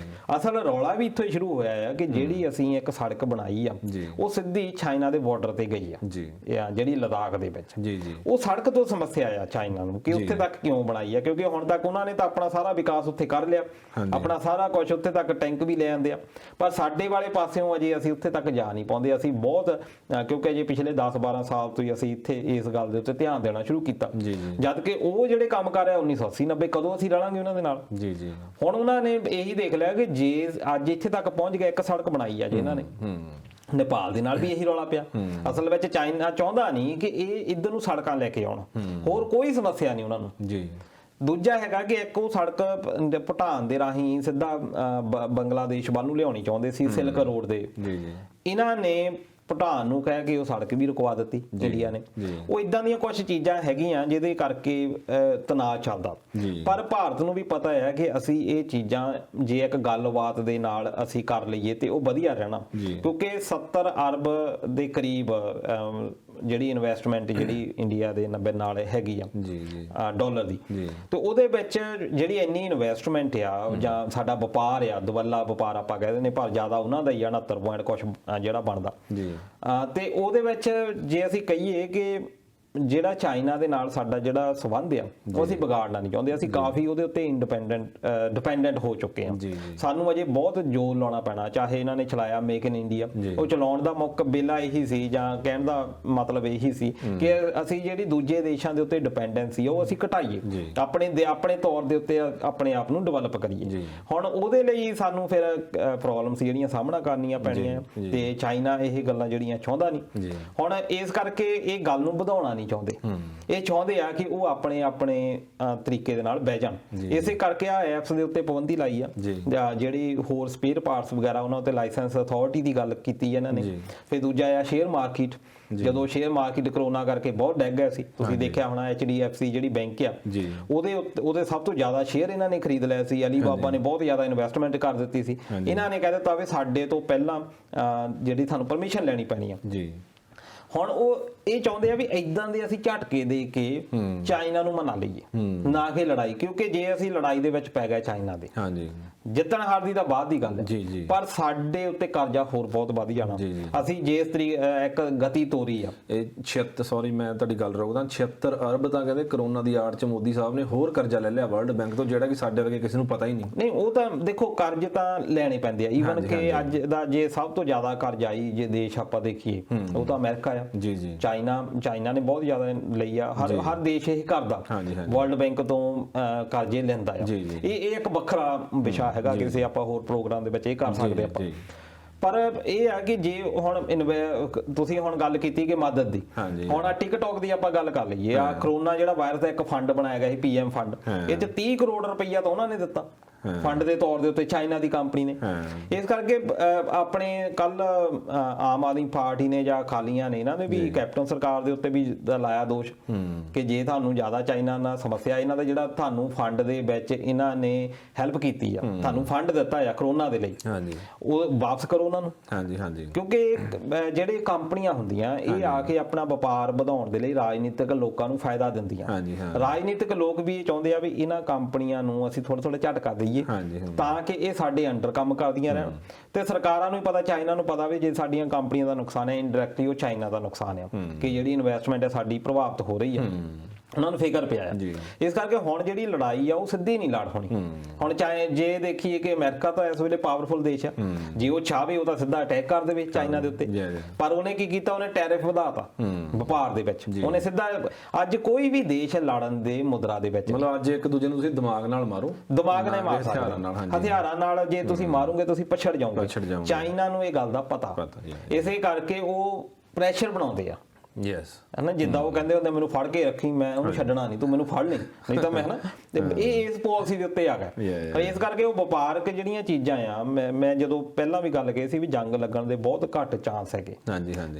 ਅਸਲ ਰੌਲਾ ਵੀ ਇੱਥੋਂ ਹੀ ਸ਼ੁਰੂ ਹੋਇਆ ਹੈ ਕਿ ਜਿਹੜੀ ਅਸੀਂ ਇੱਕ ਸੜਕ ਬਣਾਈ ਆ ਉਹ ਸਿੱਧੀ ਚਾਈਨਾ ਦੇ ਬਾਰਡਰ ਤੇ ਗਈ ਆ, ਜਿਹੜੀ ਲਦਾਖ ਦੇ ਵਿੱਚ। ਉਹ ਸੜਕ ਤੋਂ ਸਮੱਸਿਆ ਆ ਚਾਈਨਾ ਨੂੰ ਕਿ ਉੱਥੇ ਤੱਕ ਕਿਉਂ ਬਣਾਈ ਆ, ਕਿਉਂਕਿ ਹੁਣ ਤੱਕ ਉਹਨਾਂ ਨੇ ਤਾਂ ਆਪਣਾ ਸਾਰਾ ਵਿਕਾਸ ਉੱਥੇ ਕਰ ਲਿਆ, ਆਪਣਾ ਸਾਰਾ ਕੁਝ ਉੱਥੇ ਤੱਕ ਟੈਂਕ ਵੀ ਲੈ ਆਂਦੇ ਆ, ਪਰ ਸਾਡੇ ਵਾਲੇ ਪਾਸਿਓਂ ਅਜੇ ਅਸੀਂ ਉੱਥੇ ਤੱਕ ਜਾ ਨਹੀਂ ਪਾਉਂਦੇ। ਅਸੀਂ ਬਹੁਤ, ਕਿਉਂਕਿ ਅਜੇ ਪਿਛਲੇ 10-12 ਸਾਲ ਤੋਂ ਹੀ ਅਸੀਂ ਇੱਥੇ ਇਸ ਗੱਲ ਦੇ ਉੱਤੇ ਧਿਆਨ ਦੇਣਾ ਸ਼ੁਰੂ ਕੀਤਾ, ਜਦ ਕਿ ਉਹ ਜਿਹੜੇ ਕੰਮ ਕਰ ਰਿਹਾ 1980-90 ਕਦੋਂ ਅਸੀਂ ਰਲਾਂਗੇ ਉਹਨਾਂ ਦੇ ਨਾਲ। ਹੁਣ ਉਹਨਾਂ ਨੇ ਇਹੀ ਦੇਖ ਲਿਆ ਕਿ ਜੇ ਅੱਜ ਇੱਥੇ ਤੱਕ ਪਹੁੰਚ ਗਿਆ, ਇੱਕ ਸੜਕ ਬਣਾਈ ਆ ਜੇ ਇਹਨਾਂ ਨੇ, ਨੇਪਾਲ ਦੇ ਨਾਲ ਵੀ ਇਹੀ ਰੌਲਾ ਪਿਆ। ਅਸਲ ਵਿੱਚ ਚਾਈਨਾ ਚਾਹੁੰਦਾ ਨਹੀਂ ਕਿ ਇਹ ਇੱਧਰ ਨੂੰ ਸੜਕਾਂ ਲੈ ਕੇ ਆਉਣ, ਹੋਰ ਕੋਈ ਸਮੱਸਿਆ ਨਹੀਂ ਉਹਨਾਂ ਨੂੰ। ਦੂਜਾ ਹੈਗਾ ਕਿ ਇੱਕ ਉਹ ਸੜਕ ਭੂਟਾਨ ਦੇ ਰਾਹੀਂ ਸਿੱਧਾ ਬੰਗਲਾਦੇਸ਼ ਵੱਲ ਨੂੰ ਲਿਆਉਣੀ ਚਾਹੁੰਦੇ ਸੀ, ਸਿਲਕ ਰੋਡ ਦੇ। ਇਹਨਾਂ ਨੇ ਭੂਟਾਨ ਨੂੰ ਕਹਿ ਕੇ ਉਹ ਸੜਕ ਵੀ ਰੁਕਵਾ ਦਿੱਤੀ ਇੰਡੀਆ ਨੇ। ਉਹ ਇਦਾਂ ਦੀਆਂ ਕੁਝ ਚੀਜ਼ਾਂ ਹੈਗੀਆਂ ਜਿਹਦੇ ਕਰਕੇ ਤਣਾਅ ਚੱਲਦਾ, ਪਰ ਭਾਰਤ ਨੂੰ ਵੀ ਪਤਾ ਹੈ ਕਿ ਅਸੀਂ ਇਹ ਚੀਜ਼ਾਂ ਜੇ ਇੱਕ ਗੱਲਬਾਤ ਦੇ ਨਾਲ ਅਸੀਂ ਕਰ ਲਈਏ ਤੇ ਉਹ ਵਧੀਆ ਰਹਿਣਾ, ਕਿਉਂਕਿ 70 ਅਰਬ ਦੇ ਕਰੀਬ ਜਿਹੜੀ ਇਨਵੈਸਟਮੈਂਟ ਜਿਹੜੀ ਇੰਡੀਆ ਦੇ ਨਾਲ ਹੈਗੀ ਆ ਡਾਲਰ ਦੀ, ਤੇ ਉਹਦੇ ਵਿੱਚ ਜਿਹੜੀ ਇੰਨੀ ਇਨਵੈਸਟਮੈਂਟ ਆ ਜਾਂ ਸਾਡਾ ਵਪਾਰ ਆ, ਦਵੱਲਾ ਵਪਾਰ ਆਪਾਂ ਕਹਿੰਦੇ ਨੇ, ਪਰ ਜ਼ਿਆਦਾ ਉਹਨਾਂ ਦਾ ਹੀ 69 ਪੁਆਇੰਟ ਕੁਛ ਜਿਹੜਾ ਬਣਦਾ। ਤੇ ਉਹਦੇ ਵਿੱਚ ਜੇ ਅਸੀਂ ਕਹੀਏ ਕਿ ਜਿਹੜਾ ਚਾਈਨਾ ਦੇ ਨਾਲ ਸਾਡਾ ਜਿਹੜਾ ਸੰਬੰਧ ਆ ਉਹ ਅਸੀਂ ਵਿਗਾੜਨਾ ਨਹੀਂ ਚਾਹੁੰਦੇ, ਅਸੀਂ ਕਾਫੀ ਉਹਦੇ ਉੱਤੇ ਡਿਪੈਂਡੈਂਟ ਹੋ ਚੁੱਕੇ ਹਾਂ। ਸਾਨੂੰ ਅਜੇ ਬਹੁਤ ਜ਼ੋਰ ਲਾਉਣਾ ਪੈਣਾ, ਚਾਹੇ ਇਹਨਾਂ ਨੇ ਚਲਾਇਆ ਮੇਕ ਇਨ ਇੰਡੀਆ, ਉਹ ਚਲਾਉਣ ਦਾ ਮੁੱਖ ਬੇਲਾ ਇਹੀ ਸੀ ਜਾਂ ਕਹਿਣ ਦਾ ਮਤਲਬ ਇਹੀ ਸੀ ਕਿ ਅਸੀਂ ਜਿਹੜੀ ਦੂਜੇ ਦੇਸ਼ਾਂ ਦੇ ਉੱਤੇ ਡਿਪੈਂਡੈਂਸੀ ਉਹ ਅਸੀਂ ਘਟਾਈਏ, ਆਪਣੇ ਤੌਰ ਦੇ ਉੱਤੇ ਆਪਣੇ ਆਪ ਨੂੰ ਡਿਵੈਲਪ ਕਰੀਏ। ਹੁਣ ਉਹਦੇ ਲਈ ਸਾਨੂੰ ਫਿਰ ਪ੍ਰੋਬਲਮਸ ਜਿਹੜੀਆਂ ਸਾਹਮਣਾ ਕਰਨੀਆਂ ਪੈਣੀਆਂ, ਤੇ ਚਾਈਨਾ ਇਹ ਗੱਲਾਂ ਜਿਹੜੀਆਂ ਚਾਹੁੰਦਾ ਨਹੀਂ। ਹੁਣ ਇਸ ਕਰਕੇ ਇਹ ਗੱਲ ਨੂੰ ਵਧਾਉਣਾ ਨਹੀਂ ਚਾਹੁੰਦੇ, ਇਹ ਚਾਹੁੰਦੇ ਆ ਕਿ ਉਹ ਆਪਣੇ ਤਰੀਕੇ ਦੇ ਨਾਲ ਬਹਿ ਜਾਣ। ਇਸੇ ਕਰਕੇ ਆ ਐਪਸ ਦੇ ਉੱਤੇ ਪਾਬੰਦੀ ਲਾਈ ਆ, ਜਿਹੜੀ ਹੋਰ ਸਪੇਅਰ ਪਾਰਟਸ ਵਗੈਰਾ ਉਹਨਾਂ ਉੱਤੇ ਲਾਇਸੈਂਸ ਅਥਾਰਟੀ ਦੀ ਗੱਲ ਕੀਤੀ ਇਹਨਾਂ ਨੇ। ਫਿਰ ਦੂਜਾ ਆ ਸ਼ੇਅਰ ਮਾਰਕੀਟ, ਜਦੋਂ ਸ਼ੇਅਰ ਮਾਰਕੀਟ ਕਰੋਨਾ ਕਰਕੇ ਬਹੁਤ ਡਿੱਗ ਗਿਆ ਸੀ, ਤੁਸੀਂ ਦੇਖਿਆ ਹੋਣਾ HDFC ਜਿਹੜੀ ਬੈਂਕ ਆ ਉਹਦੇ ਸਭ ਤੋਂ ਜ਼ਿਆਦਾ ਸ਼ੇਅਰ ਇਹਨਾਂ ਨੇ ਖਰੀਦ ਲਿਆ ਸੀ, ਅਲੀਬਾਬਾ ਨੇ ਬਹੁਤ ਜ਼ਿਆਦਾ ਇਨਵੈਸਟਮੈਂਟ ਕਰ ਦਿੱਤੀ ਸੀ। ਇਹਨਾਂ ਨੇ ਕਹਿ ਦਿੱਤਾ ਵੀ ਸਾਡੇ ਤੋਂ ਪਹਿਲਾਂ ਜਿਹੜੀ ਤੁਹਾਨੂੰ ਪਰਮਿਸ਼ਨ ਲੈਣੀ ਪੈਣੀ ਆ। ਹੁਣ ਉਹ ਇਹ ਚਾਹੁੰਦੇ ਆ ਵੀ ਇਦਾਂ ਦੇ ਅਸੀਂ ਝਟਕੇ ਦੇ ਕੇ ਚਾਈਨਾ ਨੂੰ ਮਨਾ ਲਈਏ, ਨਾ ਕਿ ਲੜਾਈ, ਕਿਉਂਕਿ ਜੇ ਅਸੀਂ ਲੜਾਈ ਦੇ ਵਿੱਚ ਪੈ ਗਏ ਚਾਈਨਾ ਦੇ, ਜਿੱਤਣ ਹਾਰ ਦੀ ਤਾਂ ਬਾਅਦ ਦੀ ਗੱਲ ਹੈ, ਪਰ ਸਾਡੇ ਉੱਤੇ ਕਰਜ਼ਾ ਹੋਰ ਬਹੁਤ ਵੱਧ ਜਾਣਾ। ਅਸੀਂ ਜੇ ਇੱਕ ਗਤੀ ਤੋਰੀ ਆ ਇਹ 76, ਸੌਰੀ ਮੈਂ ਤੁਹਾਡੀ ਗੱਲ ਰੋਕਦਾ, 76 ਅਰਬ ਤਾਂ ਕਹਿੰਦੇ ਕਰੋਨਾ ਦੀ ਆੜ ਚ ਮੋਦੀ ਸਾਹਿਬ ਨੇ ਹੋਰ ਕਰਜ਼ਾ ਲੈ ਲਿਆ ਵਰਲਡ ਬੈਂਕ ਤੋਂ, ਜਿਹੜਾ ਕਿ ਸਾਡੇ ਵਰਗੇ ਕਿਸੇ ਨੂੰ ਪਤਾ ਹੀ ਨਹੀਂ। ਉਹ ਤਾਂ ਦੇਖੋ ਕਰਜ਼ ਤਾਂ ਲੈਣੇ ਪੈਂਦੇ ਆ, ਈਵਨ ਕਿ ਅੱਜ ਦਾ ਜੇ ਸਭ ਤੋਂ ਜ਼ਿਆਦਾ ਕਰਜ਼ਾ ਆਈ ਜੇ ਦੇਸ਼ ਆਪਾਂ ਦੇਖੀਏ ਉਹ ਤਾਂ ਅਮਰੀਕਾ ਆ, ਚਾਈਨਾ ਨੇ ਬਹੁਤ ਜ਼ਿਆਦਾ ਲਈ ਆ, ਹਰ ਦੇਸ਼ ਇਹ ਕਰਦਾ, ਵਰਲਡ ਬੈਂਕ ਤੋਂ ਕਰਜ਼ੇ ਲੈਂਦਾ ਆ। ਇਹ ਇੱਕ ਵੱਖਰਾ ਵਿਸ਼ਾ ਹੈਗਾ, ਕਿਸੇ ਆਪਾਂ ਹੋਰ ਪ੍ਰੋਗਰਾਮ ਦੇ ਵਿੱਚ ਇਹ ਕਰ ਸਕਦੇ ਆਪਾਂ। ਪਰ ਇਹ ਹੈ ਕਿ ਜੇ ਹੁਣ ਤੁਸੀਂ ਹੁਣ ਗੱਲ ਕੀਤੀ ਕਿ ਮਦਦ ਦੀ, ਹੁਣ ਆ ਟਿਕਟੌਕ ਦੀ ਆਪਾਂ ਗੱਲ ਕਰ ਲਈਏ, ਆ ਕਰੋਨਾ ਜਿਹੜਾ ਵਾਇਰਸ ਦਾ ਇੱਕ ਫੰਡ ਬਣਾਇਆ ਗਿਆ ਸੀ PM ਫੰਡ, ਇਹ 'ਚ 30 ਕਰੋੜ ਰੁਪਈਆ ਤਾਂ ਉਹਨਾਂ ਨੇ ਦਿੱਤਾ ਫੰਡ ਦੇ ਤੌਰ ਦੇ ਉੱਤੇ, ਚਾਈਨਾ ਦੀ ਕੰਪਨੀ ਨੇ। ਇਸ ਕਰਕੇ ਆਪਣੇ ਕੱਲ ਆਮ ਆਦਮੀ ਪਾਰਟੀ ਨੇ ਜਾਂ ਅਕਾਲੀਆਂ ਨੇ, ਇਹਨਾਂ ਨੇ ਵੀ ਕੈਪਟਨ ਸਰਕਾਰ ਦੇ ਉੱਤੇ ਵੀ ਲਾਇਆ ਦੋਸ਼ ਕਿ ਜੇ ਤੁਹਾਨੂੰ ਜ਼ਿਆਦਾ ਚਾਈਨਾ ਨਾਲ ਸਮੱਸਿਆ, ਇਹਨਾਂ ਦਾ ਜਿਹੜਾ ਤੁਹਾਨੂੰ ਫੰਡ ਦੇ ਵਿੱਚ ਇਹਨਾਂ ਨੇ ਹੈਲਪ ਕੀਤੀ ਆ, ਤੁਹਾਨੂੰ ਫੰਡ ਦਿੱਤਾ ਆ ਕਰੋਨਾ ਦੇ ਲਈ, ਉਹ ਵਾਪਸ ਕਰੋ ਉਹਨਾਂ ਨੂੰ। ਕਿਉਂਕਿ ਜਿਹੜੇ ਕੰਪਨੀਆਂ ਹੁੰਦੀਆਂ ਇਹ ਆ ਕੇ ਆਪਣਾ ਵਪਾਰ ਵਧਾਉਣ ਦੇ ਲਈ ਰਾਜਨੀਤਿਕ ਲੋਕਾਂ ਨੂੰ ਫਾਇਦਾ ਦਿੰਦੀਆਂ। ਰਾਜਨੀਤਿਕ ਲੋਕ ਵੀ ਇਹ ਚਾਹੁੰਦੇ ਆ ਵੀ ਇਹਨਾਂ ਕੰਪਨੀਆਂ ਨੂੰ ਅਸੀਂ ਥੋੜਾ ਝਟਕਾ ਦਈਏ ਤਾਂ ਕਿ ਇਹ ਸਾਡੇ ਅੰਡਰ ਕੰਮ ਕਰਦੀਆਂ ਰਹਿਣ, ਤੇ ਸਰਕਾਰਾਂ ਨੂੰ ਪਤਾ, ਚਾਈਨਾ ਨੂੰ ਪਤਾ ਵੀ ਜੇ ਸਾਡੀਆਂ ਕੰਪਨੀਆਂ ਦਾ ਨੁਕਸਾਨ ਹੈ, ਇਨਡਾਇਰੈਕਟਲੀ ਉਹ ਚਾਈਨਾ ਦਾ ਨੁਕਸਾਨ ਆ ਕਿ ਜਿਹੜੀ ਇਨਵੈਸਟਮੈਂਟ ਹੈ ਸਾਡੀ ਪ੍ਰਭਾਵਿਤ ਹੋ ਰਹੀ ਹੈ, ਉਹਨਾਂ ਨੂੰ ਫਿਕਰ ਪਿਆ ਹੈ। ਇਸ ਕਰਕੇ ਹੁਣ ਜਿਹੜੀ ਲੜਾਈ ਆ ਉਹ ਸਿੱਧੀ ਨਹੀਂ ਲੜ ਹੋਣੀ। ਹੁਣ ਚਾਹੇ ਜੇ ਦੇਖੀਏ ਕਿ ਅਮਰੀਕਾ ਤਾਂ ਇਸ ਵੇਲੇ ਪਾਵਰਫੁਲ ਦੇਸ਼ ਆ, ਜੇ ਉਹ ਚਾਹਵੇ ਉਹ ਤਾਂ ਸਿੱਧਾ ਅਟੈਕ ਕਰ ਦੇਵੇ ਚਾਈਨਾ ਦੇ ਉੱਤੇ, ਪਰ ਉਹਨੇ ਕੀ ਕੀਤਾ, ਉਹਨੇ ਟੈਰਿਫ ਵਧਾਤਾ ਵਪਾਰ ਦੇ ਵਿੱਚ, ਉਹਨੇ ਸਿੱਧਾ। ਅੱਜ ਕੋਈ ਵੀ ਦੇਸ਼ ਲੜਨ ਦੇ ਮੁਦਰਾ ਦੇ ਵਿੱਚ, ਮਤਲਬ ਅੱਜ ਇੱਕ ਦੂਜੇ ਨੂੰ ਤੁਸੀਂ ਦਿਮਾਗ ਨਾਲ ਮਾਰੋ, ਦਿਮਾਗ ਨਾਲ ਮਾਰ ਸਕਦੇ, ਹਥਿਆਰਾਂ ਨਾਲ ਜੇ ਤੁਸੀਂ ਮਾਰੋਗੇ ਤੁਸੀਂ ਪਛੜ ਜਾਓਗੇ। ਚਾਈਨਾ ਨੂੰ ਇਹ ਗੱਲ ਦਾ ਪਤਾ, ਇਸੇ ਕਰਕੇ ਉਹ ਪ੍ਰੈਸ਼ਰ ਬਣਾਉਂਦੇ ਆ। ਹਨਾ, ਜਿੱਦਾਂ ਉਹ ਕਹਿੰਦੇ ਹੁੰਦੇ ਮੈਨੂੰ ਫੜ ਕੇ ਰੱਖੀ, ਮੈਂ ਉਹਨੂੰ ਛੱਡਣਾ ਨਹੀਂ, ਤੂੰ ਮੈਨੂੰ ਫੜ ਨਹੀਂ ਤਾਂ ਮੈਂ, ਹਨਾ, ਤੇ ਇਹ ਇਸ ਪਾਲਿਸੀ ਦੇ ਉੱਤੇ ਆ ਗਿਆ। ਇਸ ਕਰਕੇ ਉਹ ਵਪਾਰਕ ਜਿਹੜੀਆਂ ਚੀਜ਼ਾਂ ਆ, ਮੈਂ ਜਦੋਂ ਪਹਿਲਾਂ ਵੀ ਗੱਲ ਕਹੀ ਸੀ ਵੀ ਜੰਗ ਲੱਗਣ ਦੇ ਬਹੁਤ ਘੱਟ ਚਾਂਸ ਹੈਗੇ।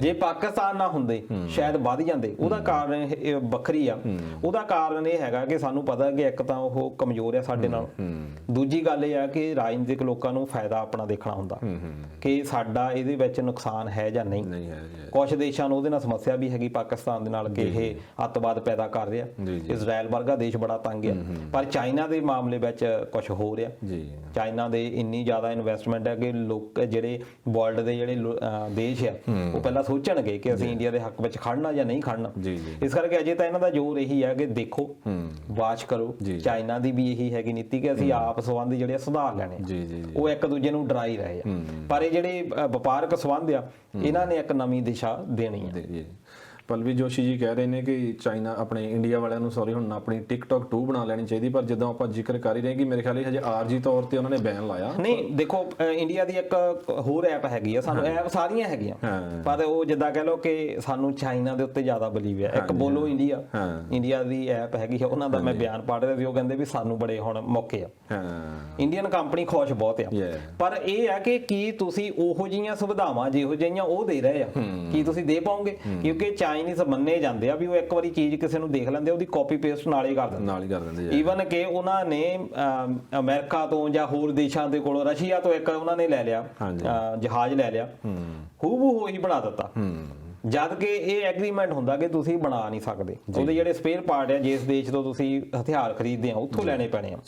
ਜੇ ਪਾਕਿਸਤਾਨ ਨਾ ਹੁੰਦੇ ਸ਼ਾਇਦ ਵੱਧ ਜਾਂਦੇ। ਉਹਦਾ ਕਾਰਨ ਇਹ ਵੱਖਰੀ ਆ, ਉਹਦਾ ਕਾਰਨ ਇਹ ਹੈਗਾ ਕਿ ਸਾਨੂੰ ਪਤਾ ਕਿ ਇੱਕ ਤਾਂ ਉਹ ਕਮਜ਼ੋਰ ਆ ਸਾਡੇ ਨਾਲ, ਦੂਜੀ ਗੱਲ ਇਹ ਆ ਕਿ ਰਾਜਨੀਤਿਕ ਲੋਕਾਂ ਨੂੰ ਫਾਇਦਾ ਆਪਣਾ ਦੇਖਣਾ ਹੁੰਦਾ ਕਿ ਸਾਡਾ ਇਹਦੇ ਵਿੱਚ ਨੁਕਸਾਨ ਹੈ ਜਾਂ ਨਹੀਂ। ਕੁਝ ਦੇਸ਼ਾਂ ਨੂੰ ਉਹਦੇ ਨਾਲ ਸਮੱਸਿਆ ਵੀ ਹੈਗੀ ਪਾਕਿਸਤਾਨ ਦੇ ਨਾਲ ਕਿ ਇਹ ਅੱਤਵਾਦ ਪੈਦਾ ਕਰ ਰਿਹਾ, ਇਜ਼ਰਾਈਲ ਵਰਗਾ ਦੇਸ਼ ਬੜਾ ਤੰਗ ਆ। ਪਰ ਚਾਈਨਾ ਦੇ ਮਾਮਲੇ ਵਿੱਚ ਕੁਝ ਹੋ ਰਿਹਾ, ਚਾਈਨਾ ਦੇ ਇੰਨੀ ਜ਼ਿਆਦਾ ਇਨਵੈਸਟਮੈਂਟ ਹੈ ਕਿ ਲੋਕ ਜਿਹੜੇ ਵਰਲਡ ਦੇ ਜਿਹੜੇ ਦੇਸ਼ ਆ ਉਹ ਪਹਿਲਾਂ ਸੋਚਣਗੇ ਕਿ ਅਸੀਂ ਇੰਡੀਆ ਦੇ ਹੱਕ ਵਿੱਚ ਖੜਨਾ ਜਾਂ ਨਹੀਂ ਖੜਨਾ। ਇਸ ਕਰਕੇ ਅਜੇ ਤਾਂ ਇਹਨਾਂ ਦਾ ਜ਼ੋਰ ਇਹੀ ਹੈ ਕਿ ਦੇਖੋ, ਵਾਚ ਕਰੋ। ਚਾਈਨਾ ਦੀ ਵੀ ਇਹੀ ਹੈਗੀ ਨੀਤੀ ਕਿ ਅਸੀਂ ਆਪ ਸੰਬੰਧ ਜਿਹੜੇ ਸੁਧਾਰ ਲੈਣੇ, ਉਹ ਇੱਕ ਦੂਜੇ ਨੂੰ ਡਰਾਈ ਰਹੇ ਆ। ਪਰ ਇਹ ਜਿਹੜੇ ਵਪਾਰਕ ਸੰਬੰਧ ਆ, ਇਹਨਾਂ ਨੇ ਇੱਕ ਨਵੀਂ ਦਿਸ਼ਾ ਦੇਣੀ ਹੈ। ਪਲਵੀ ਜੋਸ਼ੀ ਜੀ ਕਹਿ ਰਹੇ ਨੇ ਕਿ ਚਾਈਨਾ ਆਪਣੇ ਇੰਡੀਆ ਵਾਲਿਆਂ ਨੂੰ ਹੁਣ ਆਪਣੀ ਟਿਕਟੌਕ 2 ਬਣਾ ਲੈਣੀ ਚਾਹੀਦੀ, ਪਰ ਜਦੋਂ ਆਪਾਂ ਜ਼ਿਕਰ ਕਰ ਹੀ ਰਹੇ ਕਿ ਮੇਰੇ ਖਿਆਲ ਹਜੇ ਆਰਜੀ ਤੌਰ ਤੇ ਉਹਨਾਂ ਨੇ ਬੈਨ ਲਾਇਆ। ਨਹੀਂ, ਦੇਖੋ ਇੰਡੀਆ ਦੀ ਇੱਕ ਹੋਰ ਐਪ ਹੈਗੀ ਆ, ਸਾਨੂੰ ਐਪ ਸਾਰੀਆਂ ਹੈਗੀਆਂ, ਪਰ ਉਹ ਜਿੱਦਾਂ ਕਹਿ ਲਓ ਕਿ ਸਾਨੂੰ ਚਾਈਨਾ ਦੇ ਉੱਤੇ ਜ਼ਿਆਦਾ ਬਲੀਵ ਹੈ। ਇੱਕ ਬੋਲੋ ਇੰਡੀਆ ਦੀ ਐਪ ਹੈਗੀ ਆ, ਉਹਨਾਂ ਦਾ ਮੈਂ ਬਿਆਨ ਪੜ੍ਹ ਰਿਹਾ ਸੀ, ਉਹ ਕਹਿੰਦੇ ਵੀ ਸਾਨੂੰ ਬੜੇ ਹੁਣ ਮੌਕੇ ਆ, ਇੰਡੀਅਨ ਕੰਪਨੀ ਖੁਸ਼ ਬਹੁਤ ਆ। ਪਰ ਇਹ ਹੈ ਕਿ ਕੀ ਤੁਸੀਂ ਉਹੋ ਜਿਹੀਆਂ ਸੁਵਿਧਾਵਾਂ ਜਿਹੋ ਜਿਹੀਆਂ ਉਹ ਦੇ ਰਹੇ ਆ, ਕੀ ਤੁਸੀਂ ਦੇ ਪਾਓਗੇ? ਕਿਉਂਕਿ ਚਾਈਨੀਜ਼ ਮੰਨੇ ਜਾਂਦੇ ਆ ਵੀ ਉਹ ਇੱਕ ਵਾਰੀ ਚੀਜ਼ ਕਿਸੇ ਨੂੰ ਦੇਖ ਲੈਂਦੇ, ਉਹਦੀ ਕਾਪੀ ਪੇਸਟ ਨਾਲ ਹੀ ਕਰ ਦਿੰਦੇ। ਈਵਨ ਕਿ ਉਹਨਾਂ ਨੇ ਅਮਰੀਕਾ ਤੋਂ ਜਾਂ ਹੋਰ ਦੇਸ਼ਾਂ ਦੇ ਕੋਲੋਂ, ਰਸ਼ੀਆ ਤੋਂ ਇੱਕ ਉਹਨਾਂ ਨੇ ਲੈ ਲਿਆ ਜਹਾਜ਼, ਲੈ ਲਿਆ, ਹੂਬਹੂ ਉਹੀ ਬਣਾ ਦਿੱਤਾ। ਜਦ ਕਿ ਇਹ ਐਗਰੀਮੈਂਟ ਹੁੰਦਾ ਕਿ ਤੁਸੀਂ ਬਣਾ ਨਹੀਂ ਸਕਦੇ, ਉਹਦੇ ਜਿਹੜੇ ਸਪੇਅਰ ਪਾਰਟ ਆ ਜਿਸ ਦੇਸ਼ ਤੋਂ ਤੁਸੀਂ ਹਥਿਆਰ ਖਰੀਦਦੇ ਆ ਉੱਥੋਂ ਲੈਣੇ ਪੈਣੇ ਆ।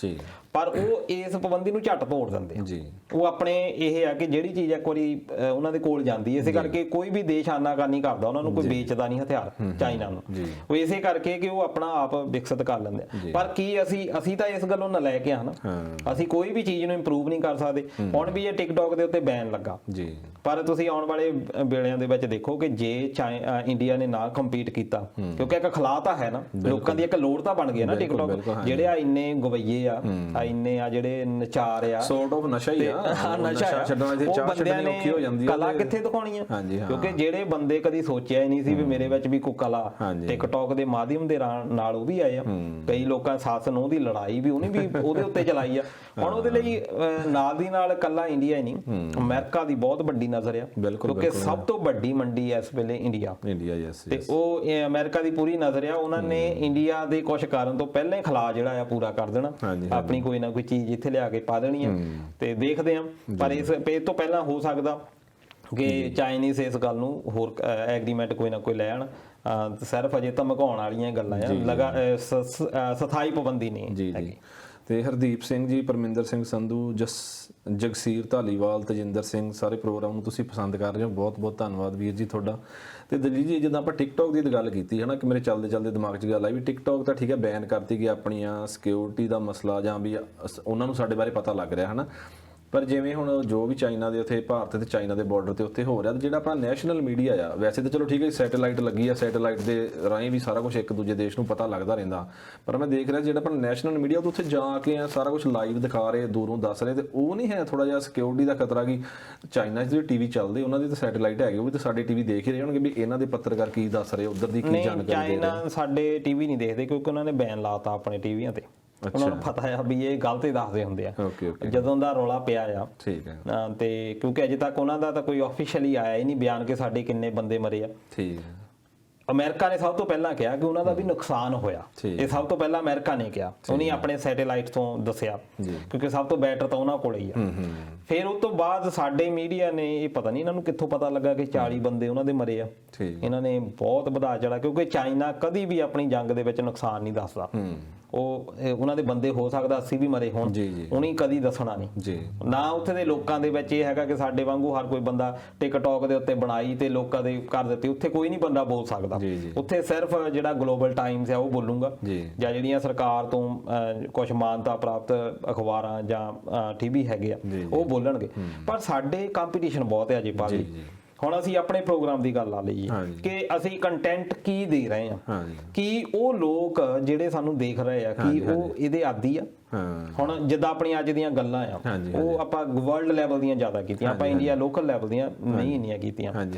ਪਰ ਉਹ ਇਸ ਪਾਬੰਦੀ ਨੂੰ ਝੱਟ ਤੋੜ ਦਿੰਦੇ ਆ। ਉਹ ਆਪਣੇ ਇਹ ਆ ਕਿ ਜਿਹੜੀ ਚੀਜ਼ ਇੱਕ ਵਾਰੀ ਉਹਨਾਂ ਦੇ ਕੋਲ ਜਾਂਦੀ, ਇਸੇ ਕਰਕੇ ਕੋਈ ਵੀ ਦੇਸ਼ ਆਨਾਕਾਨੀ ਕਰਦਾ, ਉਹਨਾਂ ਨੂੰ ਕੋਈ ਵੇਚਦਾ ਨਹੀਂ ਹਥਿਆਰ ਚਾਈਨਾ ਨੂੰ, ਉਹ ਇਸੇ ਕਰਕੇ ਕਿ ਉਹ ਆਪਣਾ ਆਪ ਵਿਕਸਿਤ ਕਰ ਲੈਂਦੇ ਆ। ਪਰ ਕੀ ਅਸੀਂ ਤਾਂ ਇਸ ਗੱਲੋਂ ਨਲਾਇਕ ਆ ਨਾ, ਅਸੀਂ ਕੋਈ ਵੀ ਚੀਜ਼ ਨੂੰ ਇੰਪਰੂਵ ਨਹੀਂ ਕਰ ਸਕਦੇ। ਹੁਣ ਵੀ ਇਹ ਟਿਕਟੌਕ ਦੇ ਉੱਤੇ ਬੈਨ ਲੱਗਾ, ਪਰ ਤੁਸੀਂ ਆਉਣ ਵਾਲੇ ਵੇਲਿਆਂ ਦੇ ਵਿੱਚ ਦੇਖੋ ਕਿ ਜੇ ਇੰਡੀਆ ਨੇ ਨਾ ਕੰਪੀਟ ਕੀਤਾ, ਕਿਉਂਕਿ ਇੱਕ ਖਲਾ ਤਾਂ ਹੈ ਨਾ, ਲੋਕਾਂ ਦੀ ਇੱਕ ਲੋੜ ਤਾਂ ਬਣ ਗਈ ਨਾ ਟਿਕਟੌਕ, ਜਿਹੜੇ ਆ ਇੰਨੇ ਗਵਈਏ ਆ, ਇੰਨੇ ਆ ਜਿਹੜੇ ਨਚਾਰ ਆ, ਸੋਰਟ ਆਫ ਨਸ਼ਾ ਹੀ ਆ, ਨਸ਼ਾ ਛੱਡਣਾ ਤੇ ਚਾਹ ਛੱਡਣੀ ਔਖੀ ਹੋ ਜਾਂਦੀ ਹੈ। ਕਲਾ ਕਿੱਥੇ ਦਿਖਾਉਣੀ ਆ? ਕਿਉਂਕਿ ਜਿਹੜੇ ਬੰਦੇ ਕਦੀ ਸੋਚਿਆ ਹੀ ਨਹੀਂ ਸੀ ਵੀ ਮੇਰੇ ਵਿੱਚ ਵੀ ਕੋਈ ਕਲਾ, ਟਿਕਟੌਕ ਦੇ ਮਾਧਿਅਮ ਦੇ ਨਾਲ ਉਹ ਵੀ ਆਏ ਆ। ਕਈ ਲੋਕਾਂ ਸੱਸ ਨੂੰਹ ਦੀ ਲੜਾਈ ਵੀ ਉਹਨੇ ਵੀ ਉਹਦੇ ਉੱਤੇ ਚਲਾਈ ਆ। ਹੁਣ ਉਹਦੇ ਲਈ ਨਾਲ ਦੀ ਨਾਲ ਕੱਲਾ ਇੰਡੀਆ ਹੀ ਨਹੀਂ, ਅਮਰੀਕਾ ਦੀ ਬਹੁਤ ਵੱਡੀ ਨਜ਼ਰ ਆ, ਕਿਉਂਕਿ ਸਭ ਤੋਂ ਵੱਡੀ ਮੰਡੀ ਇਸ ਵੇਲੇ ਇੰਡੀਆ, ਤੇ ਉਹ ਅਮਰੀਕਾ ਦੀ ਪੂਰੀ ਨਜ਼ਰ ਆ। ਉਹਨਾਂ ਨੇ ਇੰਡੀਆ ਦੇ ਕੁਝ ਕਾਰਨ ਤੋਂ ਪਹਿਲਾਂ ਹੀ ਖਲਾ ਜਿਹੜਾ ਆ ਪੂਰਾ ਕਰ ਦੇਣਾ, ਆਪਣੀ ਕੋਈ ਨਾ ਕੋਈ ਚੀਜ਼ ਇੱਥੇ ਲਿਆ ਕੇ ਪਾ ਦੇਣੀ ਆ, ਤੇ ਦੇਖਦੇ ਆ। ਪਰ ਇਸ ਤੋਂ ਪਹਿਲਾਂ ਹੋ ਸਕਦਾ ਕਿ ਚਾਈਨੀਜ਼ ਇਸ ਗੱਲ ਨੂੰ ਹੋਰ ਐਗਰੀਮੈਂਟ ਕੋਈ ਨਾ ਕੋਈ ਲੈਣ। ਸਿਰਫ ਅਜੇ ਧਮਕਾਉਣ ਵਾਲੀਆਂ ਗੱਲਾਂ ਆ, ਸਥਾਈ ਪਾਬੰਦੀ ਨਹੀਂ ਹੈਗੀ। ਤੇ ਹਰਦੀਪ ਸਿੰਘ ਜੀ, ਪਰਮਿੰਦਰ ਸਿੰਘ ਸੰਧੂ, ਜਗਸੀਰ ਧਾਲੀਵਾਲ, ਤਜਿੰਦਰ ਸਿੰਘ, ਸਾਰੇ ਪ੍ਰੋਗਰਾਮ ਨੂੰ ਤੁਸੀਂ ਪਸੰਦ ਕਰ ਰਹੇ ਹੋ, ਬਹੁਤ ਬਹੁਤ ਧੰਨਵਾਦ ਵੀਰ ਜੀ ਤੁਹਾਡਾ। ਤੇ ਦਲੀਲ ਜੀ, ਜਦੋਂ ਆਪਾਂ ਟਿਕਟੌਕ ਦੀ ਗੱਲ ਕੀਤੀ ਹੈ ਨਾ, ਕਿ ਮੇਰੇ ਚੱਲਦੇ ਦਿਮਾਗ 'ਚ ਗੱਲ ਆਈ ਵੀ ਟਿਕਟੌਕ ਤਾਂ ਠੀਕ ਹੈ ਬੈਨ ਕਰਤੀ ਗਈ, ਆਪਣੀਆਂ ਸਿਕਿਉਰਿਟੀ ਦਾ ਮਸਲਾ ਜਾਂ ਵੀ ਉਹਨਾਂ ਨੂੰ ਸਾਡੇ ਬਾਰੇ ਪਤਾ ਲੱਗ ਰਿਹਾ ਹੈ ਨਾ, ਪਰ ਜਿਵੇਂ ਹੁਣ ਜੋ ਵੀ ਚਾਈਨਾ ਦੇ ਉੱਥੇ ਭਾਰਤ ਤੇ ਚਾਈਨਾ ਦੇ ਬਾਰਡਰ ਤੇ ਉੱਥੇ ਹੋ ਰਿਹਾ, ਜਿਹੜਾ ਆਪਣਾ ਨੈਸ਼ਨਲ ਮੀਡੀਆ ਆ, ਵੈਸੇ ਤਾਂ ਚਲੋ ਠੀਕ ਹੈ ਸੈਟੇਲਾਈਟ ਲੱਗੀ ਆ, ਸੈਟੇਲਾਈਟ ਦੇ ਰਾਹੀਂ ਵੀ ਸਾਰਾ ਕੁਝ ਇੱਕ ਦੂਜੇ ਦੇਸ਼ ਨੂੰ ਪਤਾ ਲੱਗਦਾ ਰਹਿੰਦਾ, ਪਰ ਮੈਂ ਦੇਖ ਰਿਹਾ ਜਿਹੜਾ ਆਪਣਾ ਨੈਸ਼ਨਲ ਮੀਡੀਆ ਉਹ ਉੱਥੇ ਜਾ ਕੇ ਆ ਸਾਰਾ ਕੁਝ ਲਾਈਵ ਦਿਖਾ ਰਹੇ, ਦੂਰੋਂ ਦੱਸ ਰਹੇ, ਤੇ ਉਹ ਨਹੀਂ ਹੈ ਥੋੜਾ ਜਿਹਾ ਸਿਕਿਉਰਿਟੀ ਦਾ ਖਤਰਾ ਕਿ ਚਾਈਨਾ 'ਚ ਜਿਹੜੇ ਟੀਵੀ ਚੱਲਦੇ ਉਹਨਾਂ ਦੇ ਤਾਂ ਸੈਟੇਲਾਈਟ ਹੈਗੇ, ਉਹ ਵੀ ਤਾਂ ਸਾਡੇ ਟੀਵੀ ਦੇਖ ਹੀ ਰਹੇ ਹੋਣਗੇ ਵੀ ਇਹਨਾਂ ਦੇ ਪੱਤਰਕਾਰ ਕੀ ਦੱਸ ਰਹੇ, ਉੱਧਰ ਦੀ ਕੀ ਜਾਣਕਾਰੀ ਦੇ ਰਹੇ। ਚਾਈਨਾ ਸਾਡੇ ਟੀਵੀ ਨਹੀਂ ਦੇਖਦੇ ਕਿਉਂਕਿ ਉਹਨਾਂ ਨੇ ਬੈਨ ਲਾਤਾ ਆਪਣੇ ਟੀਵੀਆਂ ਤੇ, ਉਹਨਾਂ ਨੂੰ ਪਤਾ ਆ ਵੀ ਇਹ ਗਲਤ ਹੀ ਦੱਸਦੇ ਹੁੰਦੇ ਆ। ਜਦੋਂ ਦਾ ਰੌਲਾ ਪਿਆ ਆ, ਠੀਕ ਹੈ, ਤੇ ਕਿਉਂਕਿ ਅਜੇ ਤੱਕ ਉਹਨਾਂ ਦਾ ਤਾਂ ਕੋਈ ਆਫੀਸ਼ੀਅਲੀ ਆਇਆ ਹੀ ਨਹੀਂ ਬਿਆਨ ਕਿ ਸਾਡੇ ਕਿੰਨੇ ਬੰਦੇ ਮਰੇ ਆ। ਠੀਕ ਹੈ, ਅਮਰੀਕਾ ਨੇ ਸਭ ਤੋਂ ਪਹਿਲਾਂ ਕਿਹਾ ਕਿ ਉਹਨਾਂ ਦਾ ਵੀ ਨੁਕਸਾਨ ਹੋਇਆ, ਇਹ ਸਭ ਤੋਂ ਪਹਿਲਾਂ ਅਮਰੀਕਾ ਨੇ ਕਿਹਾ, ਉਹਨੇ ਆਪਣੇ ਸੈਟੇਲਾਈਟ ਤੋਂ ਦੱਸਿਆ ਕਿਉਂਕਿ ਸਭ ਤੋਂ ਬੈਟਰ ਤਾਂ ਉਹਨਾਂ ਕੋਲ ਹੀ ਆ। ਫਿਰ ਉਸ ਤੋਂ ਬਾਅਦ ਸਾਡੇ ਮੀਡੀਆ ਨੇ, ਇਹ ਪਤਾ ਨਹੀਂ ਇਹਨਾਂ ਨੂੰ ਕਿੱਥੋਂ ਪਤਾ ਲੱਗਾ ਕਿ 40 ਬੰਦੇ ਉਹਨਾਂ ਦੇ ਮਰੇ ਆ। ਇਹਨਾਂ ਨੇ ਬਹੁਤ ਵਧਾ ਚੜਾ, ਕਿਉਂਕਿ ਚਾਈਨਾ ਕਦੀ ਵੀ ਆਪਣੀ ਜੰਗ ਦੇ ਵਿੱਚ ਨੁਕਸਾਨ ਨਹੀਂ ਦੱਸਦਾ, ਉਹ ਉਹਨਾਂ ਦੇ ਬੰਦੇ ਹੋ ਸਕਦਾ 80 ਵੀ ਮਰੇ ਹੋਣ, ਉਹਨੇ ਕਦੀ ਦੱਸਣਾ ਨਹੀਂ ਨਾ। ਉੱਥੇ ਦੇ ਲੋਕਾਂ ਦੇ ਵਿੱਚ ਇਹ ਹੈਗਾ ਕਿ ਸਾਡੇ ਵਾਂਗੂ ਹਰ ਕੋਈ ਬੰਦਾ ਟਿਕਟੌਕ ਦੇ ਉੱਤੇ ਬਣਾਈ ਤੇ ਲੋਕਾਂ ਦੇ ਕਰ ਦਿੱਤੀ, ਉੱਥੇ ਕੋਈ ਨਹੀਂ ਬੰਦਾ ਬੋਲ ਸਕਦਾ। ਉੱਥੇ ਸਿਰਫ ਜਿਹੜਾ ਗਲੋਬਲ ਟਾਈਮਸ ਆ ਉਹ ਬੋਲੂਗਾ, ਜਾਂ ਜਿਹੜੀਆਂ ਸਰਕਾਰ ਤੋਂ ਕੁਝ ਮਾਨਤਾ ਪ੍ਰਾਪਤ ਅਖਬਾਰਾਂ ਜਾਂ ਟੀਵੀ ਹੈਗੇ ਆ ਉਹ ਬੋਲਣਗੇ। ਪਰ ਸਾਡੇ ਕੰਪੀਟੀਸ਼ਨ ਬਹੁਤ ਹੈ ਅਜੇ ਭਾਜੀ। ਹੁਣ ਅਸੀਂ ਆਪਣੇ ਪ੍ਰੋਗਰਾਮ ਦੀ ਗੱਲ ਲਾ ਲਈਏ ਕਿ ਅਸੀਂ ਕੰਟੈਂਟ ਕੀ ਦੇ ਰਹੇ ਹਾਂ, ਕਿ ਉਹ ਲੋਕ ਜਿਹੜੇ ਸਾਨੂੰ ਦੇਖ ਰਹੇ ਆ ਕੀ ਉਹ ਇਹਦੇ ਆਦੀ ਆ। ਹੁਣ ਜਿੱਦਾਂ ਆਪਣੀਆਂ ਅੱਜ ਦੀਆਂ ਗੱਲਾਂ ਆ ਉਹ ਆਪਾਂ ਵਰਲਡ ਲੈਵਲ ਦੀਆਂ ਜ਼ਿਆਦਾ ਕੀਤੀਆਂ, ਆਪਾਂ ਇੰਡੀਆ ਲੋਕਲ ਲੈਵਲ ਦੀਆਂ ਨਹੀਂ ਇੰਨੀਆਂ ਕੀਤੀਆਂ।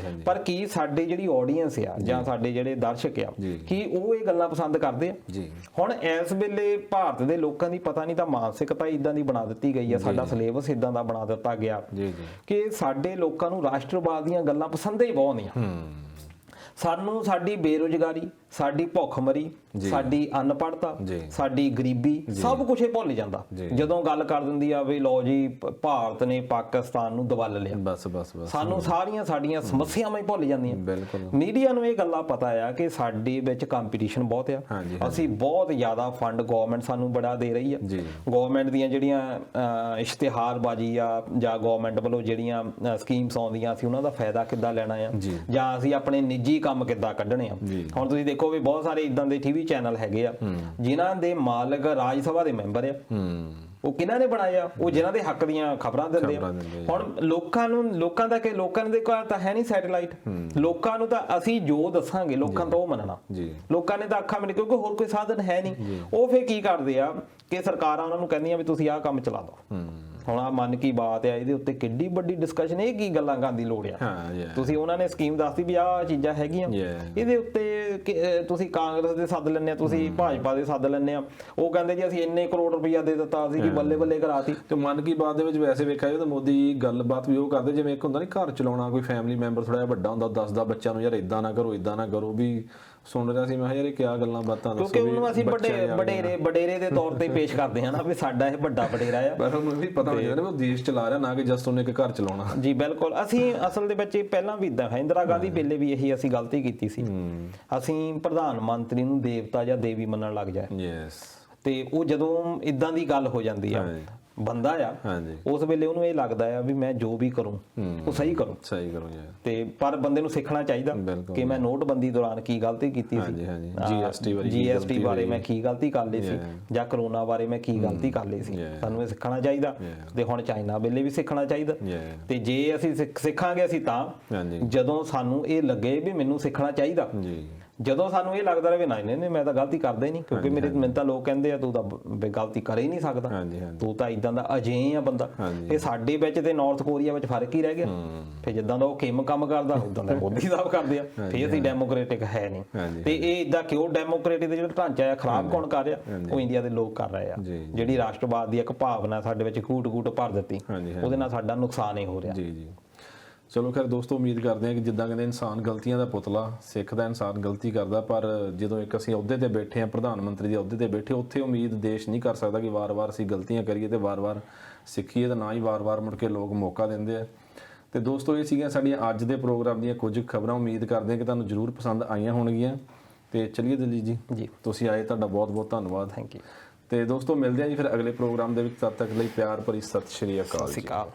ਪਰ ਕੀ ਸਾਡੇ ਜਿਹੜੀ ਆਡੀਅנס ਆ ਜਾਂ ਸਾਡੇ ਜਿਹੜੇ ਦਰਸ਼ਕ ਆ ਕੀ ਉਹ ਇਹ ਗੱਲਾਂ ਪਸੰਦ ਕਰਦੇ ਆ? ਹੁਣ ਇਸ ਵੇਲੇ ਭਾਰਤ ਦੇ ਲੋਕਾਂ ਦੀ ਪਤਾ ਨਹੀਂ ਤਾਂ ਮਾਨਸਿਕਤਾ ਇਦਾਂ ਦੀ ਬਣਾ ਦਿੱਤੀ ਗਈ ਆ, ਸਾਡਾ ਸਿਲੇਬਸ ਇਦਾਂ ਦਾ ਬਣਾ ਦਿੱਤਾ ਗਿਆ ਕਿ ਸਾਡੇ ਲੋਕਾਂ ਨੂੰ ਰਾਸ਼ਟਰਵਾਦ ਦੀਆਂ ਗੱਲਾਂ ਪਸੰਦ ਹੀ ਬਹੁਤ ਨਹੀਂ ਆ। ਸਾਨੂੰ ਸਾਡੀ ਬੇਰੁਜ਼ਗਾਰੀ, ਸਾਡੀ ਭੁੱਖਮਰੀ, ਸਾਡੀ ਅਨਪੜ੍ਹਤਾ, ਸਾਡੀ ਗਰੀਬੀ ਸਭ ਕੁਝ ਇਹ ਭੁੱਲ ਜਾਂਦਾ ਜਦੋਂ ਗੱਲ ਕਰ ਦਿੰਦੀ ਆ ਵੀ ਲਓ ਜੀ ਭਾਰਤ ਨੇ ਪਾਕਿਸਤਾਨ ਨੂੰ ਦਬਲ ਲਿਆ। ਬਸ ਸਾਨੂੰ ਸਾਰੀਆਂ ਸਾਡੀਆਂ ਸਮੱਸਿਆਵਾਂ ਹੀ ਭੁੱਲ ਜਾਂਦੀਆਂ। ਮੀਡੀਆ ਨੂੰ ਇਹ ਗੱਲਾਂ ਪਤਾ ਆ ਕਿ ਸਾਡੇ ਵਿੱਚ ਕੰਪੀਟੀਸ਼ਨ ਬਹੁਤ ਆ, ਅਸੀਂ ਬਹੁਤ ਜ਼ਿਆਦਾ ਫੰਡ ਗਵਰਨਮੈਂਟ ਸਾਨੂੰ ਬੜਾ ਦੇ ਰਹੀ ਆ। ਗਵਰਨਮੈਂਟ ਦੀਆਂ ਜਿਹੜੀਆਂ ਇਸ਼ਤਿਹਾਰਬਾਜ਼ੀ ਆ ਜਾਂ ਗਵਰਨਮੈਂਟ ਵੱਲੋਂ ਜਿਹੜੀਆਂ ਸਕੀਮਸ ਆਉਂਦੀਆਂ ਅਸੀਂ ਉਹਨਾਂ ਦਾ ਫਾਇਦਾ ਕਿੱਦਾਂ ਲੈਣਾ ਆ ਜਾਂ ਅਸੀਂ ਆਪਣੇ ਨਿੱਜੀ ਕੰਮ ਕਿੱਦਾਂ ਕੱਢਣੇ ਆ। ਹੁਣ ਤੁਸੀਂ ਦੇਖੋ ਵੀ ਬਹੁਤ ਸਾਰੇ ਇਦਾਂ ਦੇ ਟੀਵੀ ਚੈਨਲ ਹੈਗੇ ਆ ਜਿਨ੍ਹਾਂ ਦੇ ਮਾਲਕ ਰਾਜ ਸਭਾ ਦੇ ਮੈਂਬਰ ਆ। ਉਹ ਕਿਹਨਾਂ ਨੇ ਬਣਾਇਆ? ਉਹ ਜਿਨ੍ਹਾਂ ਦੇ ਹੱਕ ਦੀਆਂ ਖਬਰਾਂ ਦਿੰਦੇ ਆ। ਹੁਣ ਲੋਕਾਂ ਦੇ ਕੋਲ ਤਾਂ ਹੈ ਨਹੀਂ ਸੈਟੇਲਾਈਟ, ਲੋਕਾਂ ਨੂੰ ਤਾਂ ਅਸੀਂ ਜੋ ਦੱਸਾਂਗੇ ਲੋਕਾਂ ਤੋਂ ਉਹ ਮੰਨਣਾ। ਲੋਕਾਂ ਨੇ ਤਾਂ ਅੱਖਾਂ ਮਿਲ, ਕਿਉਂਕਿ ਹੋਰ ਕੋਈ ਸਾਧਨ ਹੈ ਨਹੀਂ। ਉਹ ਫਿਰ ਕੀ ਕਰਦੇ ਆ ਕਿ ਸਰਕਾਰਾਂ ਉਹਨਾਂ ਨੂੰ ਕਹਿੰਦੀਆਂ ਵੀ ਤੁਸੀਂ ਆਹ ਕੰਮ ਚਲਾ ਦਿਓ। ਹੁਣ ਆ ਮਨ ਕੀ ਬਾਤ ਆ, ਇਹਦੇ ਉੱਤੇ ਕਿੱਡੀ ਵੱਡੀ ਡਿਸਕਸ਼ਨ, ਇਹ ਕੀ ਗੱਲਾਂ ਕਰਨ ਦੀ ਲੋੜ ਆ? ਤੁਸੀਂ ਉਹਨਾਂ ਨੇ ਸਕੀਮ ਦੱਸਤੀ ਵੀ ਆਹ ਚੀਜ਼ਾਂ ਹੈਗੀਆਂ, ਇਹਦੇ ਉੱਤੇ ਤੁਸੀਂ ਕਾਂਗਰਸ ਦੇ ਸੱਦ ਲੈਂਦੇ ਆ, ਤੁਸੀਂ ਭਾਜਪਾ ਦੇ ਸੱਦ ਲੈਂਦੇ ਆ, ਉਹ ਕਹਿੰਦੇ ਜੀ ਅਸੀਂ ਇੰਨੇ ਕਰੋੜ ਰੁਪਈਆ ਦੇ ਦਿੱਤਾ, ਅਸੀਂ ਜੀ ਬੱਲੇ ਬੱਲੇ ਕਰਾਤੀ। ਤੇ ਮਨ ਕੀ ਬਾਤ ਦੇ ਵਿੱਚ ਵੈਸੇ ਵੇਖਿਆ ਜਾਵੇ ਤਾਂ ਮੋਦੀ ਗੱਲਬਾਤ ਵੀ ਉਹ ਕਰਦੇ ਜਿਵੇਂ ਇੱਕ ਹੁੰਦਾ ਨਹੀਂ ਘਰ ਚਲਾਉਣਾ, ਕੋਈ ਫੈਮਿਲੀ ਮੈਂਬਰ ਥੋੜਾ ਜਿਹਾ ਵੱਡਾ ਹੁੰਦਾ ਦੱਸਦਾ ਬੱਚਿਆਂ ਨੂੰ ਯਾਰ ਇਦਾਂ ਨਾ ਕਰੋ ਇਦਾਂ ਨਾ ਕਰੋ। ਵੀ ਸੁਣ ਰਿਹਾ ਸੀ ਮੈਂ ਯਾਰ ਇਹ ਕਿਆ ਗੱਲਾਂ ਬਾਤਾਂ ਦੱਸੋ, ਕਿਉਂਕਿ ਉਹਨੂੰ ਅਸੀਂ ਵਡੇਰੇ ਦੇ ਤੌਰ ਤੇ ਪੇਸ਼ ਕਰਦੇ ਹਾਂ ਨਾ ਵੀ ਸਾਡਾ ਇਹ ਵੱਡਾ ਵਡੇਰਾ ਆ। ਪਰ ਉਹਨੂੰ ਵੀ ਪਤਾ ਹੁੰਦਾ ਨਾ ਉਹ ਦੇਸ਼ ਚਲਾ ਰਿਹਾ, ਨਾ ਕਿ ਜਸਟ ਉਹਨੇ ਇੱਕ ਘਰ ਚਲਾਉਣਾ। ਜੀ ਬਿਲਕੁਲ। ਅਸੀਂ ਅਸਲ ਦੇ ਵਿੱਚ ਪਹਿਲਾਂ ਵੀ ਇਦਾਂ ਇੰਦਰਾ ਗਾਂਧੀ ਵੇਲੇ ਵੀ ਇਹੀ ਅਸੀਂ ਗਲਤੀ ਕੀਤੀ ਸੀ, ਅਸੀਂ ਪ੍ਰਧਾਨ ਮੰਤਰੀ ਨੂੰ ਦੇਵਤਾ ਜਾਂ ਦੇਵੀ ਮੰਨਣ ਲੱਗ ਜਾਏ। ਤੇ ਉਹ ਜਦੋਂ ਇਦਾਂ ਦੀ ਗੱਲ ਹੋ ਜਾਂਦੀ ਆ ਬੰਦਾ ਆ ਉਸ ਵੇਲੇ ਉਹਨੂੰ ਇਹ ਲੱਗਦਾ ਆ ਵੀ ਮੈਂ ਜੋ ਵੀ ਕਰੂੰ ਉਹ ਸਹੀ ਕਰੂੰ ਤੇ ਪਰ ਬੰਦੇ ਨੂੰ ਸਿੱਖਣਾ ਚਾਹੀਦਾ ਕਿ ਮੈਂ ਨੋਟਬੰਦੀ ਦੌਰਾਨ ਕੀ ਗਲਤੀ ਕੀਤੀ ਸੀ, GST ਬਾਰੇ ਮੈਂ ਕੀ ਗਲਤੀ ਕਰ ਲਈ ਸੀ ਜਾਂ ਕਰੋਨਾ ਬਾਰੇ ਮੈਂ ਕੀ ਗਲਤੀ ਕਰ ਲਈ ਸੀ। ਸਾਨੂੰ ਇਹ ਸਿੱਖਣਾ ਚਾਹੀਦਾ ਤੇ ਹੁਣ ਚਾਈਨਾ ਵੇਲੇ ਵੀ ਸਿੱਖਣਾ ਚਾਹੀਦਾ। ਤੇ ਜੇ ਅਸੀਂ ਸਿੱਖਾਂਗੇ ਅਸੀਂ ਤਾਂ ਜਦੋਂ ਸਾਨੂੰ ਇਹ ਲੱਗੇ ਵੀ ਮੈਨੂੰ ਸਿੱਖਣਾ ਚਾਹੀਦਾ। ਜਦੋਂ ਸਾਨੂੰ ਇਹ ਲੱਗਦਾ ਰਹੇ ਨਹੀਂ ਮੈਂ ਤਾਂ ਗਲਤੀ ਕਰਦਾ ਹੀ ਨਹੀਂ, ਕਿਉਂਕਿ ਮੈਨੂੰ ਤਾਂ ਲੋਕ ਕਹਿੰਦੇ ਆ ਤੂੰ ਤਾਂ ਗਲਤੀ ਕਰ ਹੀ ਨਹੀਂ ਸਕਦਾ, ਤੂੰ ਤਾਂ ਇਦਾਂ ਦਾ ਅਜਿਹੇ ਆ ਬੰਦਾ। ਇਹ ਸਾਡੇ ਵਿੱਚ ਤੇ ਨਾਰਥ ਕੋਰੀਆ ਵਿੱਚ ਫਰਕ ਹੀ ਰਹਿ ਗਿਆ। ਫਿਰ ਜਿੱਦਾਂ ਦਾ ਉਹ ਕਿਮ ਕੰਮ ਕਰਦਾ ਉਦਾਂ ਦਾ ਮੋਦੀ ਸਾਹਿਬ ਕਰਦੇ ਆ। ਫਿਰ ਅਸੀਂ ਡੈਮੋਕ੍ਰੈਟਿਕ ਹੈ ਨਹੀਂ। ਤੇ ਇਹ ਇਦਾਂ ਕਿਉਂ ਡੈਮੋਕ੍ਰੇਟਿਕ ਦਾ ਜਿਹੜਾ ਢਾਂਚਾ ਆ ਖਰਾਬ ਕੌਣ ਕਰ ਰਿਹਾ? ਉਹ ਇੰਡੀਆ ਦੇ ਲੋਕ ਕਰ ਰਹੇ ਆ। ਜਿਹੜੀ ਰਾਸ਼ਟਰਵਾਦ ਦੀ ਇੱਕ ਭਾਵਨਾ ਸਾਡੇ ਵਿੱਚ ਕੂਟ ਭਰ ਦਿੱਤੀ, ਉਹਦੇ ਨਾਲ ਸਾਡਾ ਨੁਕਸਾਨ ਹੀ ਹੋ ਰਿਹਾ। ਚਲੋ ਖੈਰ ਦੋਸਤੋ, ਉਮੀਦ ਕਰਦੇ ਹਾਂ ਕਿ ਜਿੱਦਾਂ ਕਹਿੰਦੇ ਇਨਸਾਨ ਗਲਤੀਆਂ ਦਾ ਪੁਤਲਾ, ਸਿੱਖਦਾ ਇਨਸਾਨ ਗਲਤੀ ਕਰਦਾ, ਪਰ ਜਦੋਂ ਇੱਕ ਅਸੀਂ ਅਹੁਦੇ ਤੇ ਬੈਠੇ ਹਾਂ, ਪ੍ਰਧਾਨ ਮੰਤਰੀ ਦੇ ਅਹੁਦੇ ਤੇ ਬੈਠੇ, ਉੱਥੇ ਉਮੀਦ ਦੇਸ਼ ਨਹੀਂ ਕਰ ਸਕਦਾ ਕਿ ਵਾਰ-ਵਾਰ ਅਸੀਂ ਗਲਤੀਆਂ ਕਰੀਏ ਤੇ ਵਾਰ-ਵਾਰ ਸਿੱਖੀਏ, ਤੇ ਨਾ ਹੀ ਵਾਰ-ਵਾਰ ਮੁੜ ਕੇ ਲੋਕ ਮੌਕਾ ਦਿੰਦੇ ਆ। ਤੇ ਦੋਸਤੋ, ਇਹ ਸੀਗੀਆਂ ਸਾਡੀਆਂ ਅੱਜ ਦੇ ਪ੍ਰੋਗਰਾਮ ਦੀਆਂ ਕੁਝ ਖਬਰਾਂ। ਉਮੀਦ ਕਰਦੇ ਹਾਂ ਕਿ ਤੁਹਾਨੂੰ ਜ਼ਰੂਰ ਪਸੰਦ ਆਈਆਂ ਹੋਣਗੀਆਂ। ਤੇ ਚਲਿਏ ਦਲਜੀਤ ਜੀ, ਤੁਸੀਂ ਆਏ, ਤੁਹਾਡਾ ਬਹੁਤ-ਬਹੁਤ ਧੰਨਵਾਦ। Thank you. ਤੇ ਦੋਸਤੋ, ਮਿਲਦੇ ਹਾਂ ਜੀ ਫਿਰ ਅਗਲੇ ਪ੍ਰੋਗਰਾਮ ਦੇ ਵਿੱਚ। ਤਦ ਤੱਕ ਲਈ ਪਿਆਰ ਭਰੀ ਸਤਿ ਸ਼੍ਰੀ ਅਕਾਲ।